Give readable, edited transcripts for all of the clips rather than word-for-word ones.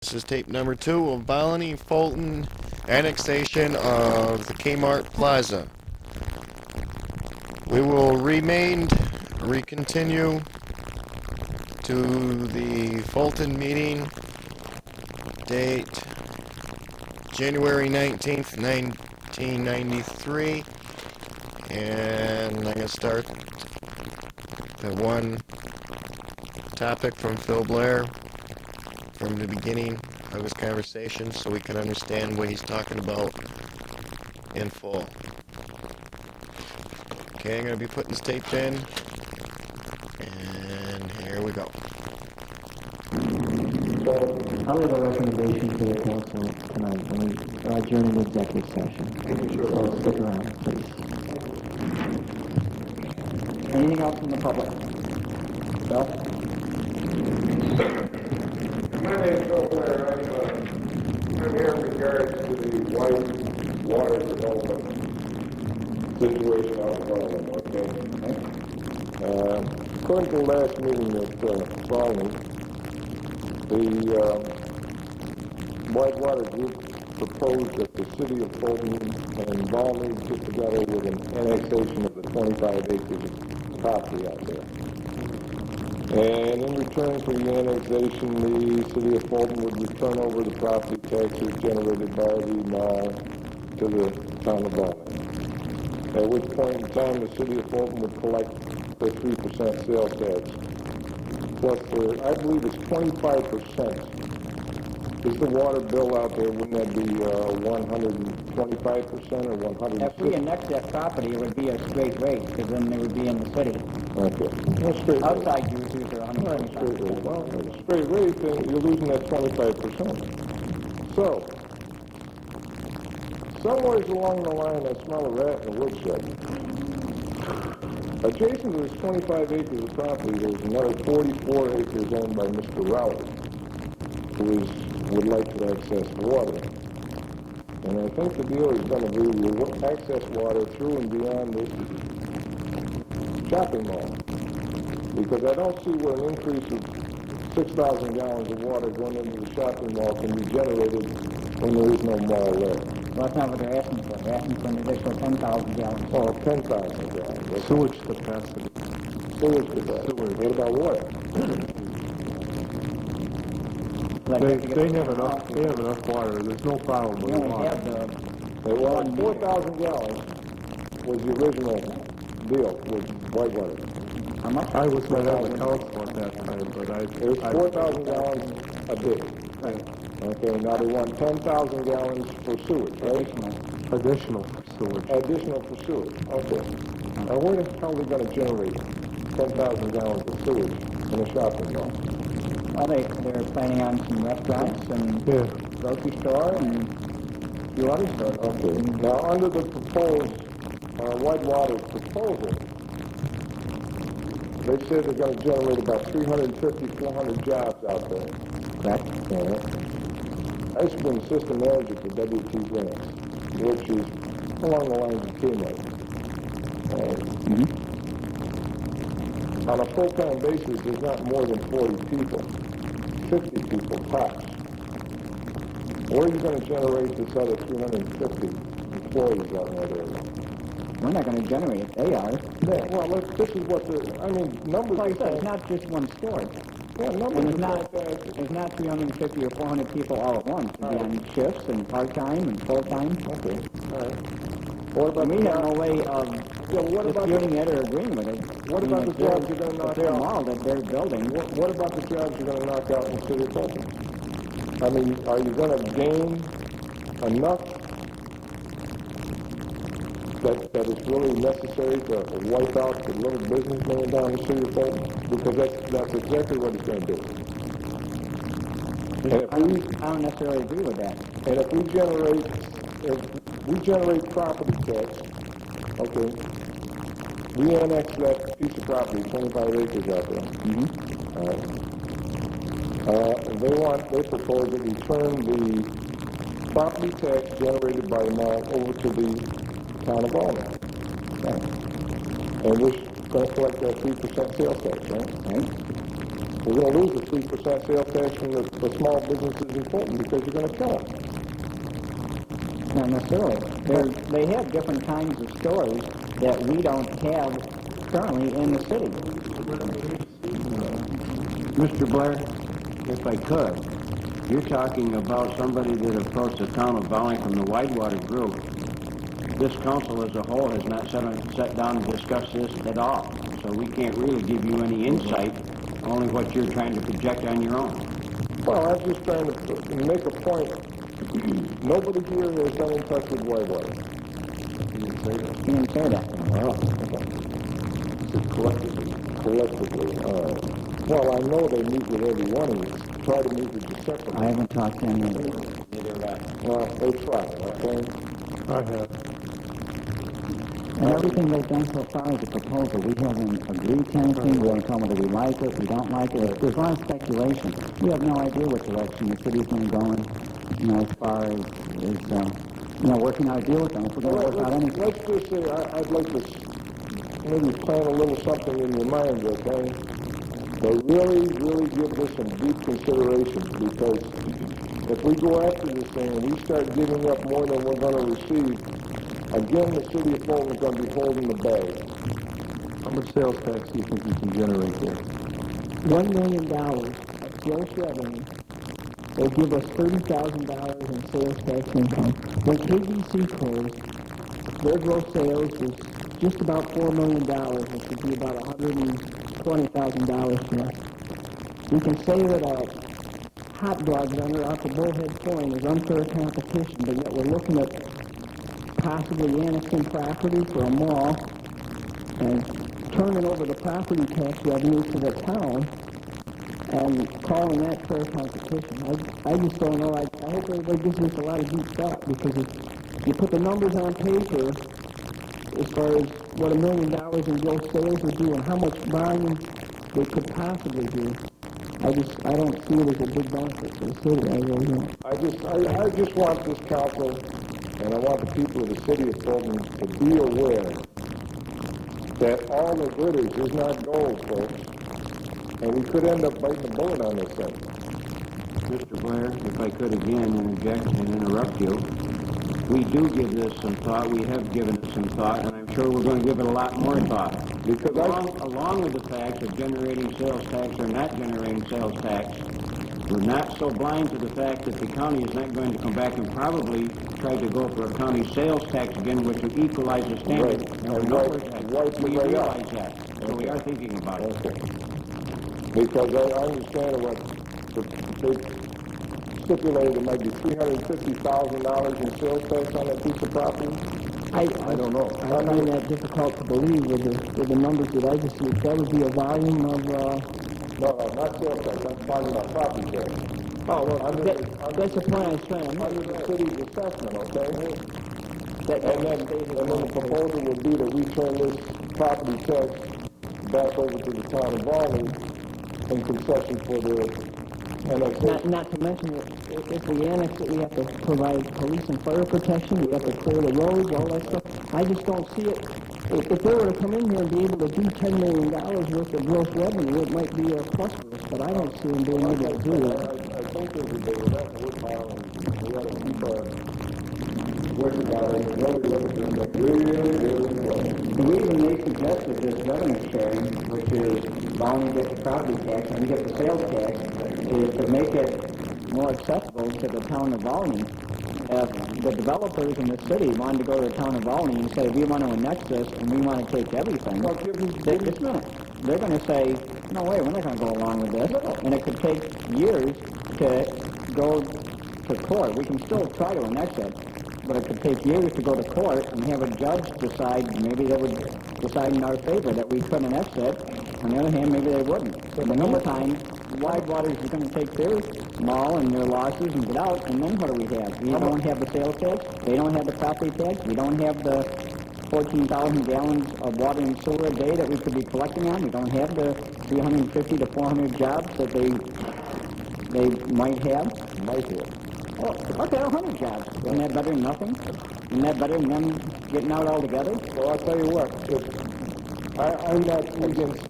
This is tape number 2 of Balony Fulton annexation of the Kmart Plaza. We will recontinue to the Fulton meeting, date January 19th, 1993, and I'm going to start the one topic from Phil Blair from the beginning of his conversation so we can understand what he's talking about in full. Okay, I'm going to be putting this tape in, and here we go. So, I have a recommendation to the council tonight, and we are adjourning the executive session. So stick around, please. Anything else from the public? Bill? My name is Phil Blair. I'm here in regards to the white water development situation out in Fulton, okay? According to the last meeting at Fulton, the White Water Group proposed that the city of Fulton and Balmy get together with an annexation of the 25 acres of property out there. And in return for the annexation, the city of Fulton would return over the property taxes generated by the mall to the town of Balmy. At which point in time, the city of Fulton would collect the 3% sales tax. Plus, I believe it's 25%. Is the water bill out there, wouldn't that be 125% or 150%? If we annex that property, it would be a straight rate, because then it would be in the city. Okay. Well, straight Outside users are rate. Right, 125%. straight rate. Well, at a straight rate, then you're losing that 25%. So, somewhere along the line, I smell a rat in the woodshed. Adjacent to this 25 acres of property, there's another 44 acres owned by Mr. Rowley, who would like to access water. And I think the deal is going to be to access water through and beyond the shopping mall. Because I don't see where an increase of 6,000 gallons of water going into the shopping mall can be generated when there is no mall there. Well, that's not what they're asking for. They're asking for an additional 10,000 gallons. Oh, 10,000 gallons. Sewage capacity. Sewage capacity. What about water? They have enough water. There's no problem with We only water. have the... Well, 4,000 gallons was the original deal with Whitewater. How much? I was not on the council at that time, but It was 4,000 gallons a day. Right. Okay, now they want 10,000 gallons for sewage, right? additional for sewage. Additional for sewage, okay. Now where the hell are they going to generate 10,000 gallons of sewage in a shopping mall? Well, they're planning on some restaurants and grocery store and a few other stores. Okay. Now under the proposed Whitewater's proposal, they said they're going to generate about 350, 400 jobs out there. Correct. Yeah. I used to be assistant manager for WT Grants, which is along the lines of Kmart. On a full-time basis, there's not more than 40 people, 50 people tops. Where are you going to generate this other 350 employees out in that area? We're not going to generate it. They are. Yeah, well, this is what numbers... Like I said, it's not just one store. Yeah, numbers And are there's not 350 or 400 people all at once. It'll be on shifts and part-time and full-time. Okay, all right. What about We have no way of disputing it or agreeing with it. What about the jobs you're going to knock They're out? mall that they're building. What about the jobs you're going to knock out in the city of Fulton? I mean, are you going to gain enough that is really necessary to wipe out the little businessman down in the city of Fulton? Because that's exactly what it's going to do. And I don't necessarily agree with that. and if we generate property tax, okay, we annex that piece of property, 25 acres out there. They propose that we turn the property tax generated by the mall over to the town of Balmy. And we're going to collect that 3% sales tax, right? We're going to lose the 3% sales tax from the small businesses in Fulton because you're going to kill them. Not necessarily. They have different kinds of stores that we don't have currently in the city. Mr. Blair, if I could, you're talking about somebody that approached the town of Valley from the Whitewater Group. This council as a whole has not sat down and discussed this at all. So we can't really give you any insight, only what you're trying to project on your own. Well, I'm just trying to make a point. Nobody here has been in touch with Whitewater. You didn't say that. Wow. Collectively. Well, I know they meet with every one of you. Try to meet with you separately. I haven't talked to any of them. Well, they try, okay? I have. And everything they've done so far is a proposal. We haven't agreed to anything. We haven't told them whether we like it, we don't like it. There's a lot of speculation. We have no idea what direction the city's going to go in, as far as working out a deal with them. If we're going to work out anything. Let's just say I'd like to maybe plant a little something in your mind, okay? But really give this some deep consideration, because if we go after this thing and we start giving up more than we're going to receive, again, the city of Fulton is going to be holding the bag. How much sales tax do you think you can generate there? $1 million of sales revenue will give us $30,000 in sales tax income. When KBC closed, their gross sales was just about $4 million, which would be about $120,000 here. You can say that a hot dog vendor off the Bullhead Point is unfair competition, but yet we're looking at possibly annexing property for a mall and turning over the property tax revenue to the town and calling that fair competition. I just don't know. I hope everybody gives this a lot of deep thought, because if you put the numbers on paper as far as what $1 million in gross sales would do and how much volume they could possibly do, I don't see it as a big benefit for the city. I really don't. I just want this council, and I want the people of the city of Fulton to be aware that all the glitters is not gold, folks. And we could end up biting the bullet on this thing. Mr. Blair, if I could again interject and interrupt you, we do give this some thought. We have given it some thought, and I'm sure we're going to give it a lot more thought. Because along with the fact of generating sales tax or not generating sales tax, we're not so blind to the fact that the county is not going to come back and probably try to go for a county sales tax again, which would equalize the standard. Right. And we realize that. So we are thinking about it. Okay. Because I understand what they stipulated it might be $350,000 in sales tax on that piece of property. I don't know. I find that difficult to believe with the numbers that I just used. That would be a volume of... No, not sales tax. I'm talking about property tax. Oh, well, that's the point I was trying to make. Under the city's assessment, okay? And And then the proposal would be that we turn this property tax back over to the town of Raleigh in concession for the annexation. Not to mention that if we annex it, we have to provide police and fire protection, we have to clear the roads, all that stuff. I just don't see it. If they were to come in here and be able to do $10 million worth of gross revenue, it might be a plus for us, but I don't see them being able to do that. I think that they would have to work on it. We got to keep working on it. The reason they suggested this revenue sharing, which is Volume gets the property tax and we get the sales tax, is to make it more accessible to the town of Volume. If the developers in the city wanted to go to the town of Volume and say, we want to annex this and we want to take everything, they're going to say, no way, we're not going to go along with this. And it could take years to go to court. We can still try to annex it, but it could take years to go to court and have a judge decide, maybe they would decide in our favor that we couldn't annex it. On the other hand, maybe they wouldn't. So in the meantime, Whitewater is going to take their mall and their losses and get out, and then what do we have? We don't have the sales tax, they don't have the property tax, we don't have the 14,000 gallons of water and sewer a day that we could be collecting on, we don't have the 350 to 400 jobs that they might have. Oh, okay, 100 jobs. Isn't that better than nothing? Isn't that better than them getting out altogether? Well, I'll tell you what, I'm not against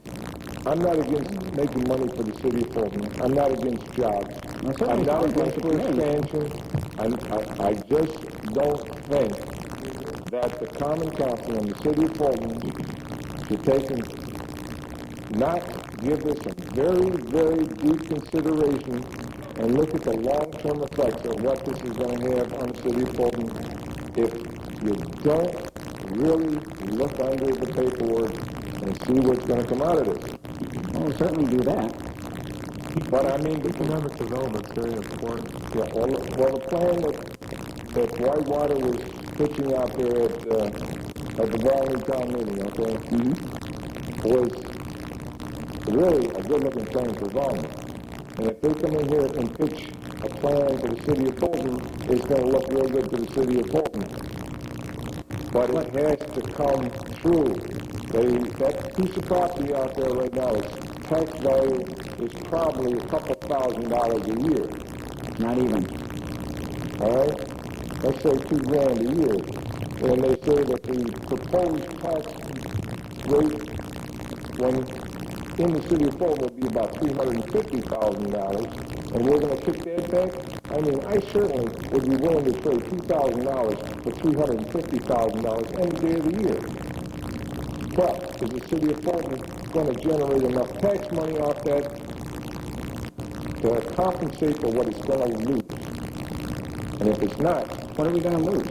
I'm not against making money for the city of Fulton. I'm not against jobs. I'm not against for expansion. I just don't think that the common council in the city of Fulton should take and not give this a very, very deep consideration and look at the long-term effects of what this is going to have on the city of Fulton if you don't really look under the paperwork and see what's going to come out of this. Well, we'll certainly do that. But I mean, Economic development's very important. yeah, well, the plan that Whitewater was pitching out there at the Valley Town meeting, okay, was really a good-looking plan for Valley. And if they come in here and pitch a plan for the city of Fulton, it's going to look real good to the city of Fulton. But it has to come true. That piece of property out there right now, its tax value is probably a couple $1,000 a year. Not even. All right? Let's say $2,000 a year. And they say that the proposed tax rate when in the city of Fulton will be about $350,000, and we're going to kick that back. I mean, I certainly would be willing to trade $2,000 for $350,000 any day of the year. But is the city of Fulton going to generate enough tax money off that to compensate for what it's going to lose? And if it's not, What are we going to lose?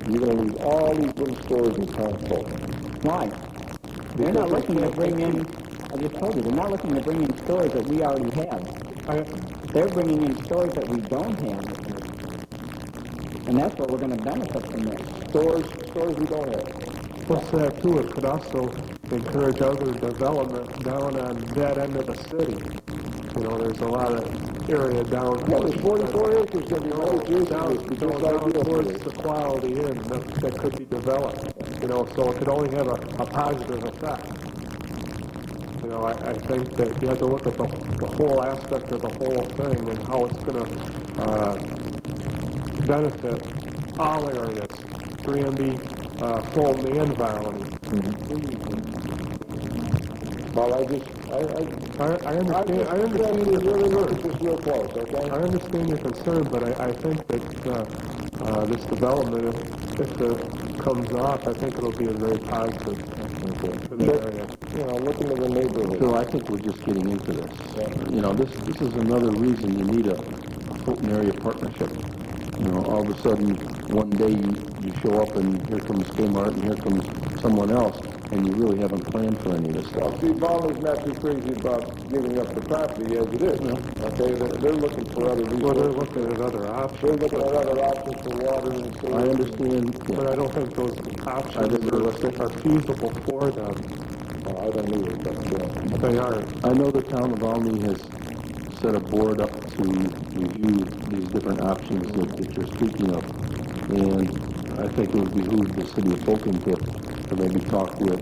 you're going to lose all these little stores in town of Fulton. Why? They're not looking to bring in, I just told you, they're not looking to bring in stores that we already have. They're bringing in stores that we don't have. And that's what we're going to benefit from this. Stores we don't have. Plus that too, it could also encourage other development down on that end of the city. You know, there's a lot of area down. Well, there's 44 acres that we know down towards the quality end that could be developed. You know, so it could only have a positive effect. You know, I think that you have to look at the whole aspect of the whole thing and how it's going to benefit all areas, Granby, Fulton, and Valley. Well, I understand you really look at this real close, okay? I understand your concern, but I think that this development, if it comes off, I think it'll be a very positive for the area. You know, looking at the neighborhood. So I think we're just getting into this. Yeah. You know, this is another reason you need a Fulton area partnership. You know, all of a sudden, one day you show up and here comes Kmart and here comes someone else, and you really haven't planned for any of this stuff. See, Ballmer's not too crazy about giving up the property as it is. Yeah. Okay, they're looking for other resources. Well, they're looking at other options. They're looking at other options for water and so. I understand. Yeah. But I don't think those options are feasible for them. I don't either, but They aren't. I know the town of Almy has set a board up to review these different options that you're speaking of, and I think it would behoove the city of Fulton to maybe talk with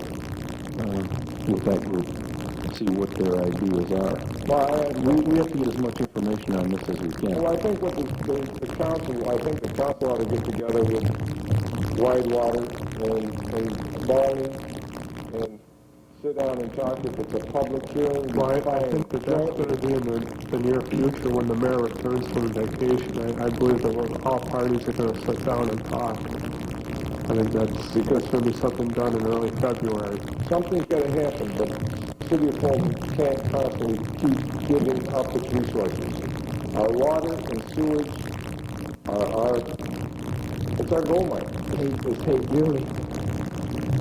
that group and see what their ideas are. Well, we have to get as much information on this as we can. well, I think what the council ought to get together with Whitewater and Barney and sit down and talk if it's a public hearing. Well, I think that's going to be in the near future when the mayor returns from vacation. I believe that all parties are going to sit down and talk. I think that's going to be something done in early February. Something's got to happen, but the city of Fulton can't constantly keep giving up its resources. Our water and sewage it's our gold mine.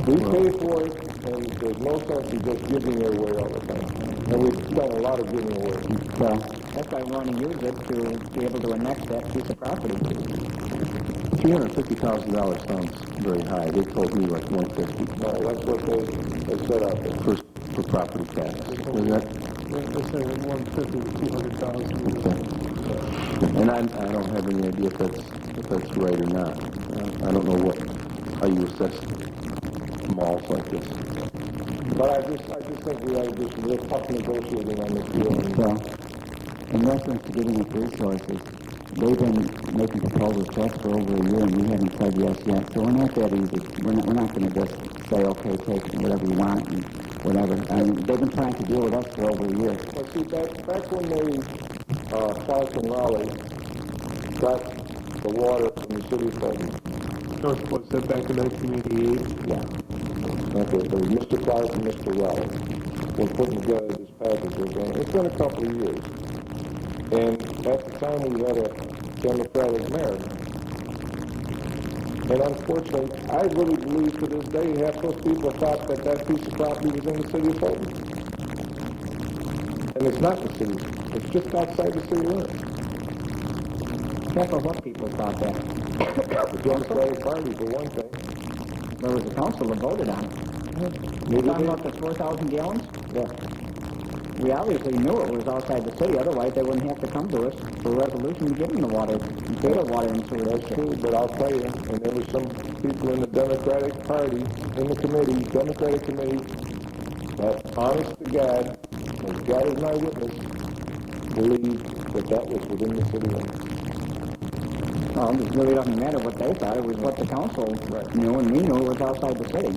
We pay for it, and there's no sense in just giving it away all the time. And we've done a lot of giving away. Well, that's why we want to use it to be able to annex that piece of property. $350,000 sounds very high. They told me like $150. No, that's what they set out there. For property tax. Is that? They're saying $150,000 to $200,000. Okay. And I don't have any idea if that's right or not. I don't know how you assess malls like this. But I just think we ought to do some real tough negotiating on this deal. Well, in reference to getting the resources, they've been making proposals to us for over a year, and we haven't said yes yet. So we're not that easy. We're not going to just say, okay, take whatever you want and whatever. And they've been trying to deal with us for over a year. Well, see, back when they, Clark and Raleigh got the water from the city of Fulton. Was that back in 1988? Yeah. Okay, so Mr. Clark and Mr. Raleigh were putting together this package. It's been a couple of years. And at the time we had a Democratic mayor. And unfortunately, I really believe to this day half those people thought that that piece of property was in the city of Fulton. And it's not the city. It's just outside the city limits. Half of what people thought that. The Democratic Party, for one thing. There was a council that voted on it. You're talking about the 4,000 gallons? Yeah. We obviously knew it was outside the city, otherwise they wouldn't have to come to us for a resolution to give them the water, and pay the water and sewer. That's true, but I'll tell you, and there were some people in the Democratic Party, in the committee, Democratic committee, that honest to God, as God is my witness, believed that that was within the city limits. Well, it really doesn't matter what they thought. It was what the council knew, and we knew it was outside the city.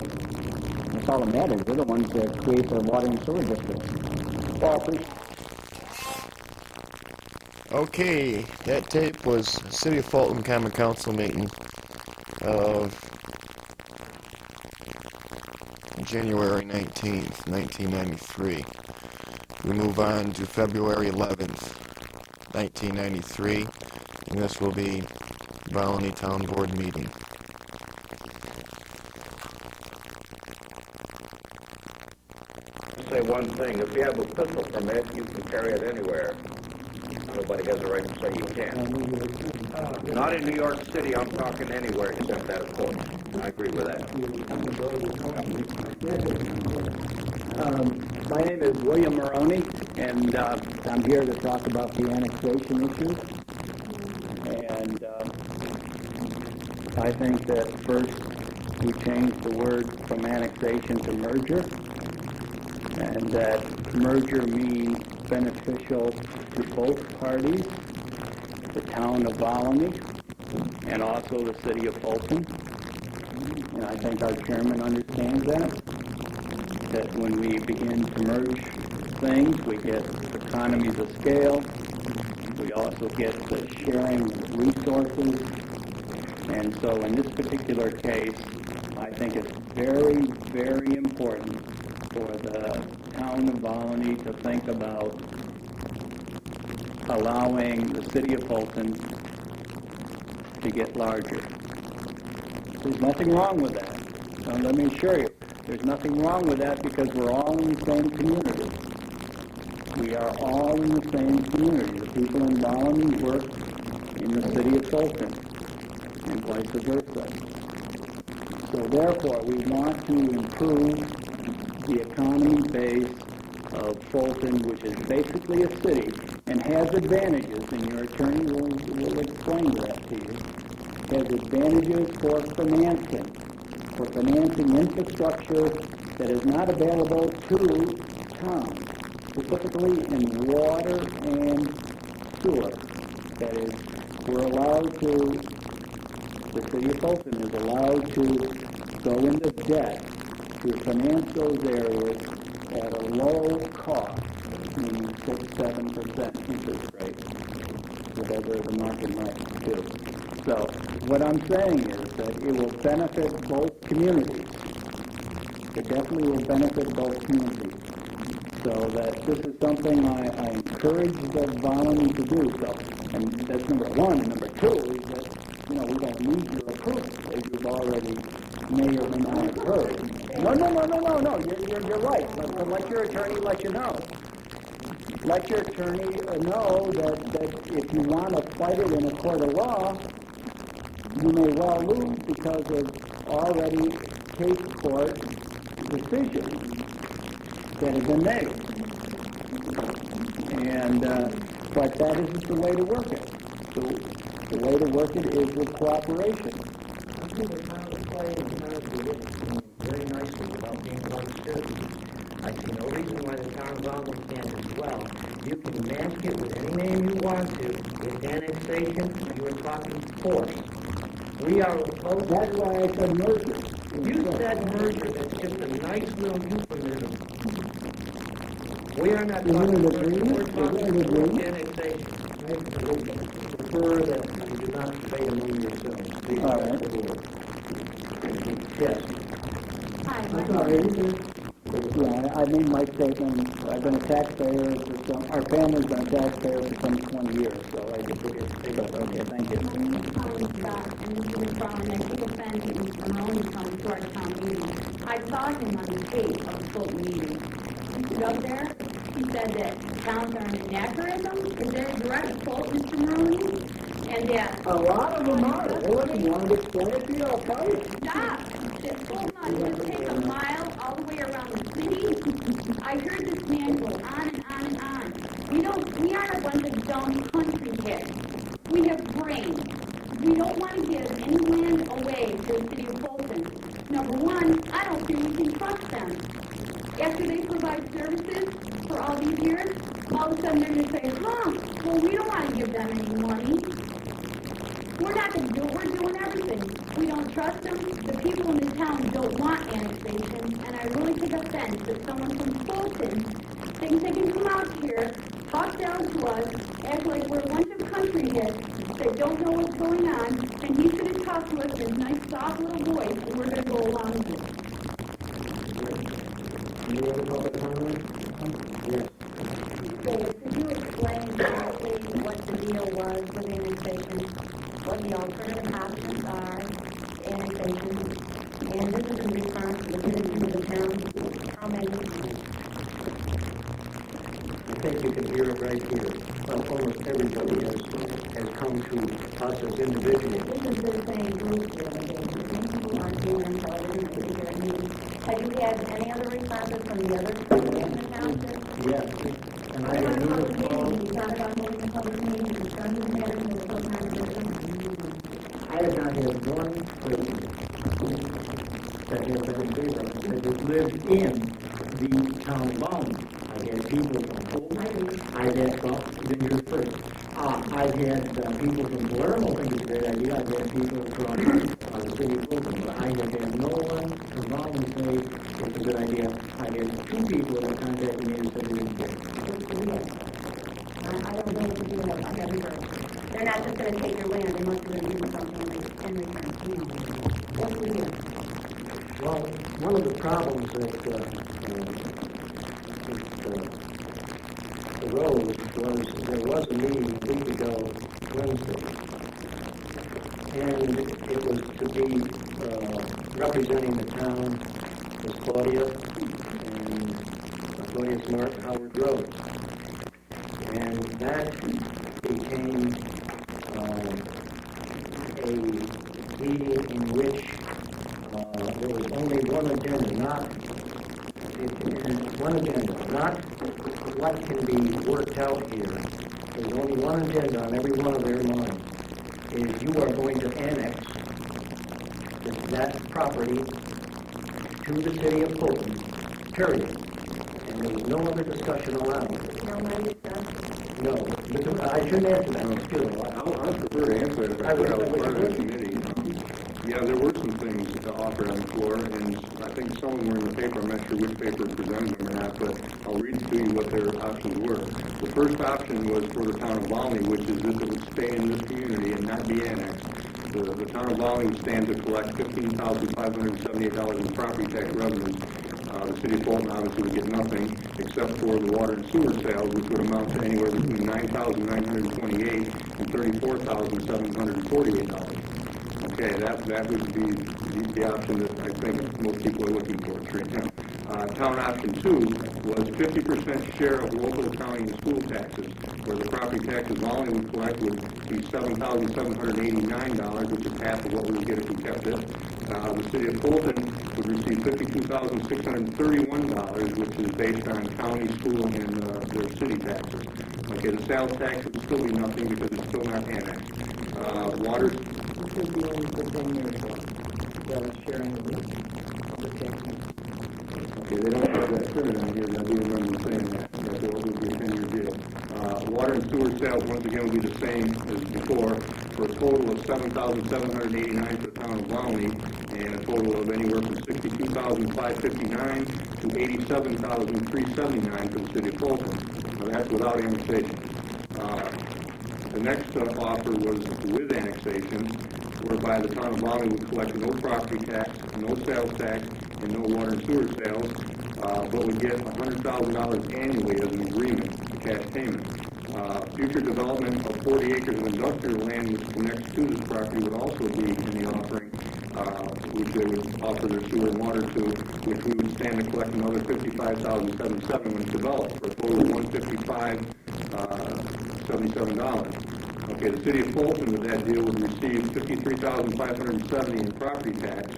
That's all that matters. We're the ones that create the water and sewer district. Well, I appreciate Okay, that tape was City of Fulton Common Council meeting of January 19th, 1993. We move on to February 11th, 1993, and this will be Valony Town Board meeting. Say one thing, if you have a pistol permit, you can carry it anywhere. Nobody has a right to say you can't. Not in New York City, I'm talking anywhere except that of course. I agree with that. My name is William Maroney, and I'm here to talk about the annexation issue. And I think that first we change the word from annexation to merger, and that merger means beneficial to both parties, the town of Valony and also the city of Fulton. And I think our chairman understands that when we begin to merge things, we get economies of scale. We also get the sharing of resources. And so in this particular case, I think it's very, very important for the town of Valony to think about allowing the city of Fulton to get larger. There's nothing wrong with that. Now, let me assure you, there's nothing wrong with that because we're all in the same community. We are all in the same community. The people in Valony work in the city of Fulton and vice versa. So therefore, we want to improve the economy base of Fulton, which is basically a city and has advantages, and your attorney will explain that to you, has advantages for financing infrastructure that is not available to towns, specifically in water and sewer. That is, the city of Fulton is allowed to go into debt to finance those areas at a low cost, meaning 6-7% interest rate, whatever the market might do. So what I'm saying is that it will benefit both communities. It definitely will benefit both communities. So that this is something I encourage the Valony to do. So, and that's number one. And number two is that, we don't need your approval, as you've already may or may not have heard. No. You're right. But let your attorney let you know. Let your attorney know that if you want to fight it in a court of law, you may well lose because of already case court decisions that have been made. And but that isn't the way to work it. So the way to work it is with cooperation. I think the town is playing very nicely without being understood. I see no reason why the town of Valony can't as well. You can mask it with any name you want to. With annexation, you are talking force. We are opposed. That's why I said merger. You said merger. That's just a nice little euphemism. We are not Isn't talking it a dream? we're talking Isn't it a dream? annexation. I prefer that you do not debate among yourselves. Please, All right. the board. Yes. Hi, That's all right. Yeah, I made my statement. I've been a taxpayer for some, our family's been a taxpayer for some 20 years, so I just figured, okay, thank you. My name is Colleen Scott, and this is from an ethical fence in Maloney County to our town meeting. I saw him on the tape of the Fulton meeting. He stood up there, he said that towns are an anachronism. Is there a direct quote, Mr. Maloney? And that... A lot of them are. Well, if you want to explain it to you, I'll tell you. Stop! That Fulton is going to take a mile all the way around the city. I heard this man go on and on and on. We aren't a bunch of dumb country kids. We have brains. We don't want to give any land away to the city of Fulton. Number one, I don't feel we can trust them. After they provide services for all these years, all of a sudden they're going to say, well, we don't want to give them any money. We're not going to do it. We're doing everything. We don't trust them. The people in the town don't want annexation, and I really take offense that someone from Fulton thinks they can come out here, talk down to us, act like we're a bunch of country kids that don't know what's going on, and he's going to talk to us in his nice, soft little voice, and we're going to go along with it. Any other public comment? Yes. David, could you explain exactly what the deal was with annexation, what the alternative options are, annexation, and this is in response to the citizens of the town, how many? I think you can hear it right here. Well, almost everybody has come to us as individuals. This is the same group here, David. People aren't doing on television, they hear a meeting. Have you had any other responses from the other people in the township? Yes. And I What have about public numerous calls. meetings? You thought about holding a public meeting and discussing the matters in the Fulton Constitution? I have not had one person that has been in favor of it, that has lived in the town of Baldwin. I've had people from Fulton. I've had, well, then you're first. I've had people from Palermo think it's a great idea. I've had people from the city of Fulton, but I have had no one from Baldwin say it's a good idea. I had two people that contacted me and said they didn't care. I don't know what to do about that. They're not just going to take your land, they must be going to give you something in return. What do we do? Well, one of the problems that arose was there was a meeting a week ago, Wednesday, and it was to be representing the town was Claudia and Claudia Smart, Howard Road. And that became a meeting in which there was only one agenda, not what can be worked out here. There's only one agenda on every one of their minds, is you are going to annex that property to the city of Fulton, period. And there was no other discussion allowed. No money discussed? No, I shouldn't answer that, excuse me. I prefer to answer it if I could. I was part of the committee. Yeah, there were some things offered on the floor, and I think some of them were in the paper. I'm not sure which paper presented them or not, but I'll read to you what their options were. The first option was for the town of Volney, which is if it would stay in this community and not be annexed. The town of Volney would stand to collect $15,578 in property tax revenues. The city of Fulton obviously would get nothing except for the water and sewer sales, which would amount to anywhere between $9,928 and $34,748. Okay, that would be the option that I think most people are looking for right now. Town option 2 was 50% share of local, county, and school taxes, where the property taxes only would collect would be $7,789, which is half of what we would get if we kept it. The city of Fulton would receive $52,631, which is based on county, school, and their city taxes. Okay, the sales tax would still be nothing because it's still not annexed. Water. This is the only thing that is sharing the taxes. Okay, they don't have that period on here, but I do remember saying that. That would be a 10-year deal. Water and sewer sales, once again, will be the same as before, for a total of $7,789 for the town of Volney and a total of anywhere from $62,559 to $87,379 for the city of Fulton. Now, that's without annexation. The next offer was with annexation, whereby the town of Raleigh would collect no property tax, no sales tax, and no water and sewer sales, but would get $100,000 annually as an agreement, a cash payment. Future development of 40 acres of industrial land which connects to this property would also be in the offering, which they would offer their sewer and water to, which we would stand to collect another $55,707 when it's developed, for a total of $155,77. Okay, the city of Fulton with that deal would receive $53,570 in property tax,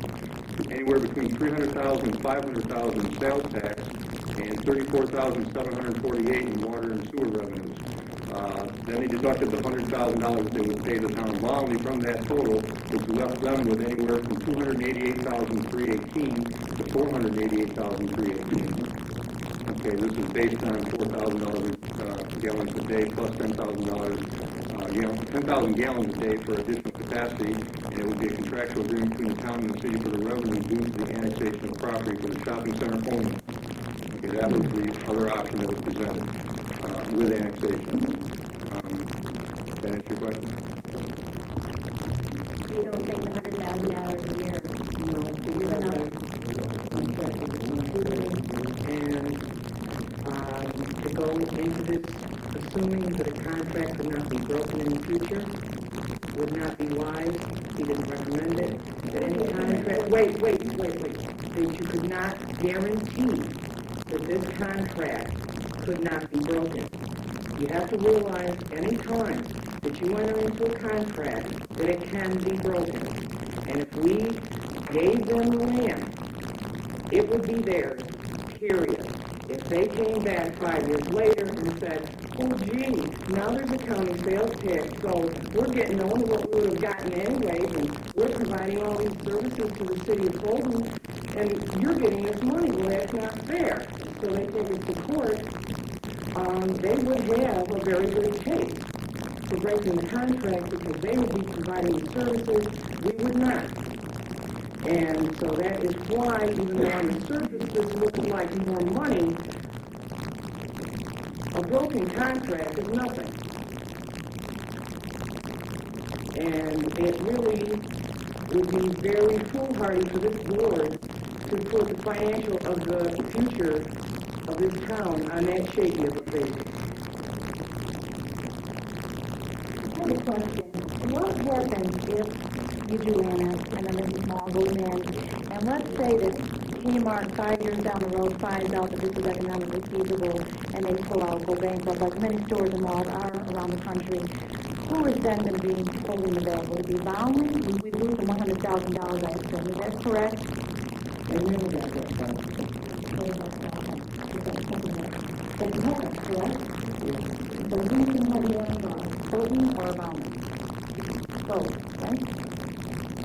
anywhere between $300,000 and $500,000 in sales tax, and $34,748 in water and sewer revenues. Then they deducted the $100,000 that they would pay the town of Raleigh from that total, which left them with anywhere from $288,318 to $488,318. Okay, this is based on $4,000 gallons a day plus $10,000 10,000 gallons a day for additional capacity, and it would be a contractual agreement between the town and the city for the revenue due to the annexation of property for the shopping center only. Okay, that was the other option that was presented with annexation. That answer your question? You don't think $100,000 a year? No. And to go into this, assuming that a contract would not be broken in the future, would not be wise. He didn't recommend it. That any contract, wait, that you could not guarantee that this contract could not be broken. You have to realize any time that you enter into a contract that it can be broken. And if we gave them the land, it would be theirs, period. If they came back 5 years later and said, oh gee, now there's a county sales tax, so we're getting only what we would have gotten anyways, and we're providing all these services to the city of Fulton, and you're getting this money, well that's not fair. So they take it to court. They would have a very good case for breaking the contract because they would be providing the services, we would not. And so that is why, even though on the surface this looks like more money, a broken contract is nothing. And it really would be very foolhardy for this board to put the financial of the future of this town on that shaky of a basis. I have a question. What happens if you do annex, and then this mall goes in, and let's say that Kmart 5 years down the road finds out that this is economically feasible, and they pull out, go bankrupt, like many stores and malls are around the country. Who is then going to be holding the bag? Will it be Bowman? We lose the $100,000, I assume. Is that correct? They never got that far. That's correct, correct? So who's going to hold the bag? Fulton or Bowman? Both, right?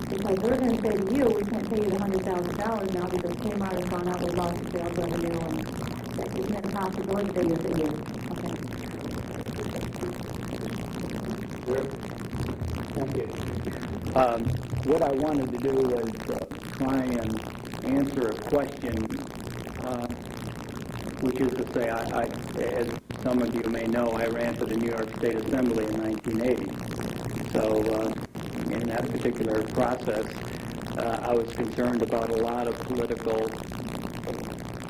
Because we're going to say to you, we can't pay you the $100,000 now because Kmart has gone out with lots of sales revenue, and that isn't it possible? Yes, it is. Okay. Thank you. What I wanted to do was try and answer a question, which is to say, I, as some of you may know, I ran for the New York State Assembly in 1980. So in that particular process, I was concerned about a lot of political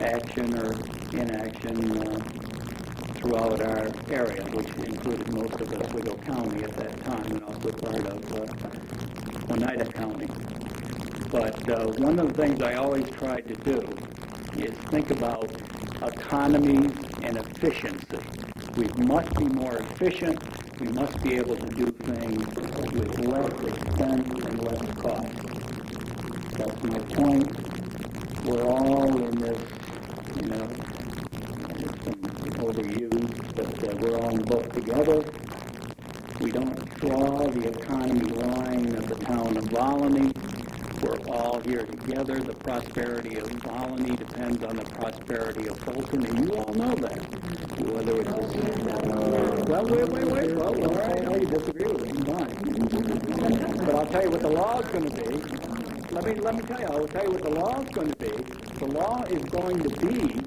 action or inaction throughout our area, which included most of Oswego County at that time and also part of Oneida County. But one of the things I always tried to do is think about economy and efficiency. We must be more efficient. We must be able to do things with less expense and less cost. That's my point. We're all in this, overused, but we're all in the boat together. We don't draw the economy line of the town of Volney. We're all here together. The prosperity of Volney depends on the prosperity of Fulton, and you all know that. Whether it's well, wait. Well, all right, you disagree with me. Fine. But I'll tell you what the law is going to be. let me tell you. I will tell you what the law is going to be. The law is going to be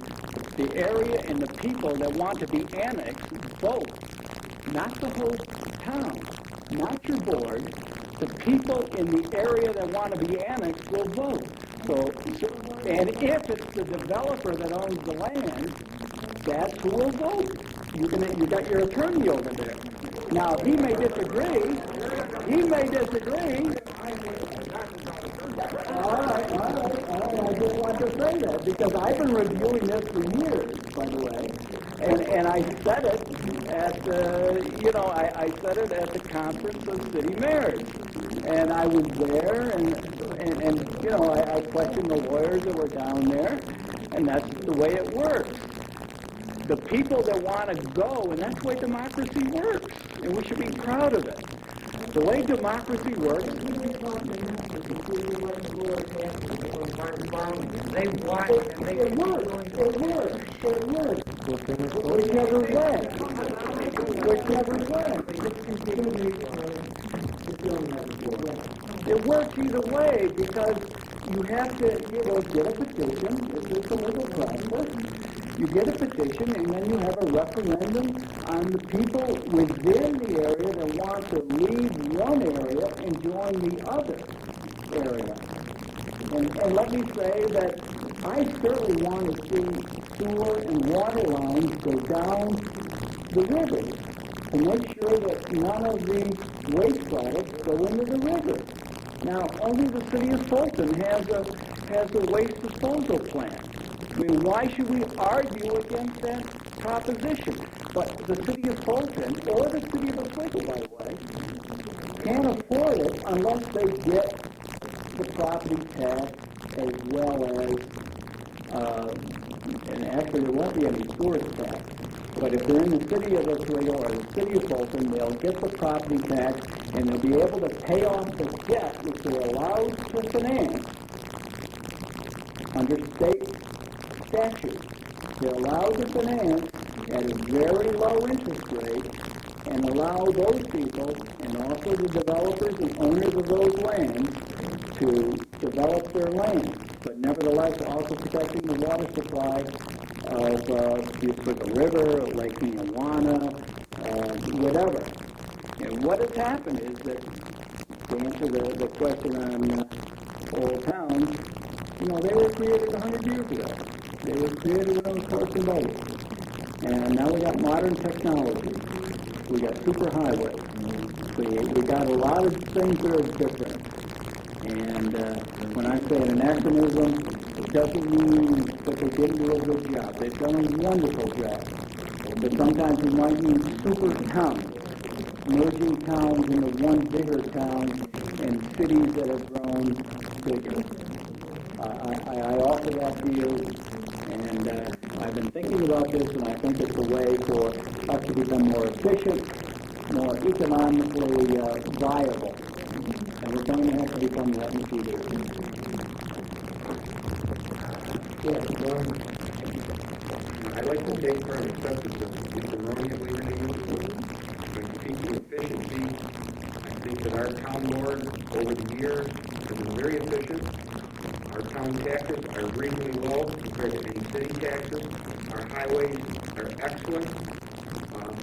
the area and the people that want to be annexed vote, not the whole town, not your board. The people in the area that want to be annexed will vote. So, and if it's the developer that owns the land, that's who will vote. You got your attorney over there. Now, he may disagree. All right. I just want to say that because I've been reviewing this for years, by the way, and I said it at I said it at the conference of city mayors, and I was there, and I questioned the lawyers that were down there, and that's the way it works. The people that want to go, and that's the way democracy works, and we should be proud of it. The way democracy works. They watch and they It works. Whichever way. It works either way because you have to get a petition. It's just a legal process. You get a petition, and then you have a referendum on the people within the area that want to leave one area and join the other area. And let me say that I certainly want to see sewer and water lines go down the river to make sure that none of the waste products go into the river. Now, only the city of Fulton has a waste disposal plant. I mean, why should we argue against that proposition? But the city of Fulton, or the city of Fulton, by the way, can't afford it unless they get the property tax as well as, and actually there won't be any storage tax. But if they're in the city of Oswego or the city of Fulton, they'll get the property tax and they'll be able to pay off the debt which they're allowed to finance under state statute. They're allowed to finance at a very low interest rate and allow those people and also the developers and owners of those lands to develop their land, but nevertheless also protecting the water supply of the river, Lake Neawana, whatever. And what has happened is that, to answer the question on old towns, they were created 100 years ago. They were created when it was horse and buggy. And now we got modern technology. We got super highways. We got a lot of things that are different. And when I say an anachronism, it doesn't mean that they didn't do a good job. They've done a wonderful job. But sometimes we might need super towns, merging towns into one bigger town and cities that have grown bigger. I offer that to you, and I've been thinking about this, and I think it's a way for us to become more efficient, more economically viable. And we're going to have to become that in a few years. I'd like to take for an acceptance of the erroneous we reviewed. When speaking efficiency, I think that our town board over the years has been very efficient. Our town taxes are reasonably low compared to any city taxes. Our highways are excellent.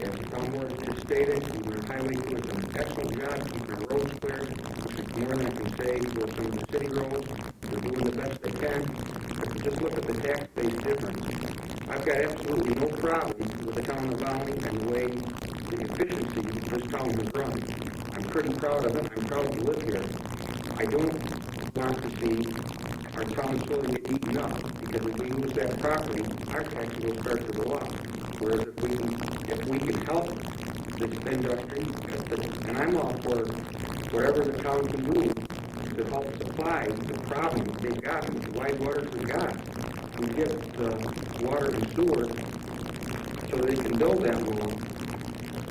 As the town board just stated, our highways do an excellent job keeping our roads clear. It's more than I can say for some of the city roads. They're doing the best they can. But just look at the tax base difference. I've got absolutely no problem with the town of Valley and the way the efficiency this town has run. I'm pretty proud of it. I'm proud to live here. I don't want to see our town slowly get eaten up, because if we lose that property, our taxes will start to go up. Whereas if we can help this industry, and I'm all for whatever the town can do to help supply the problems they've got with the wide waters we've got. We get the water and sewer so they can build that wall.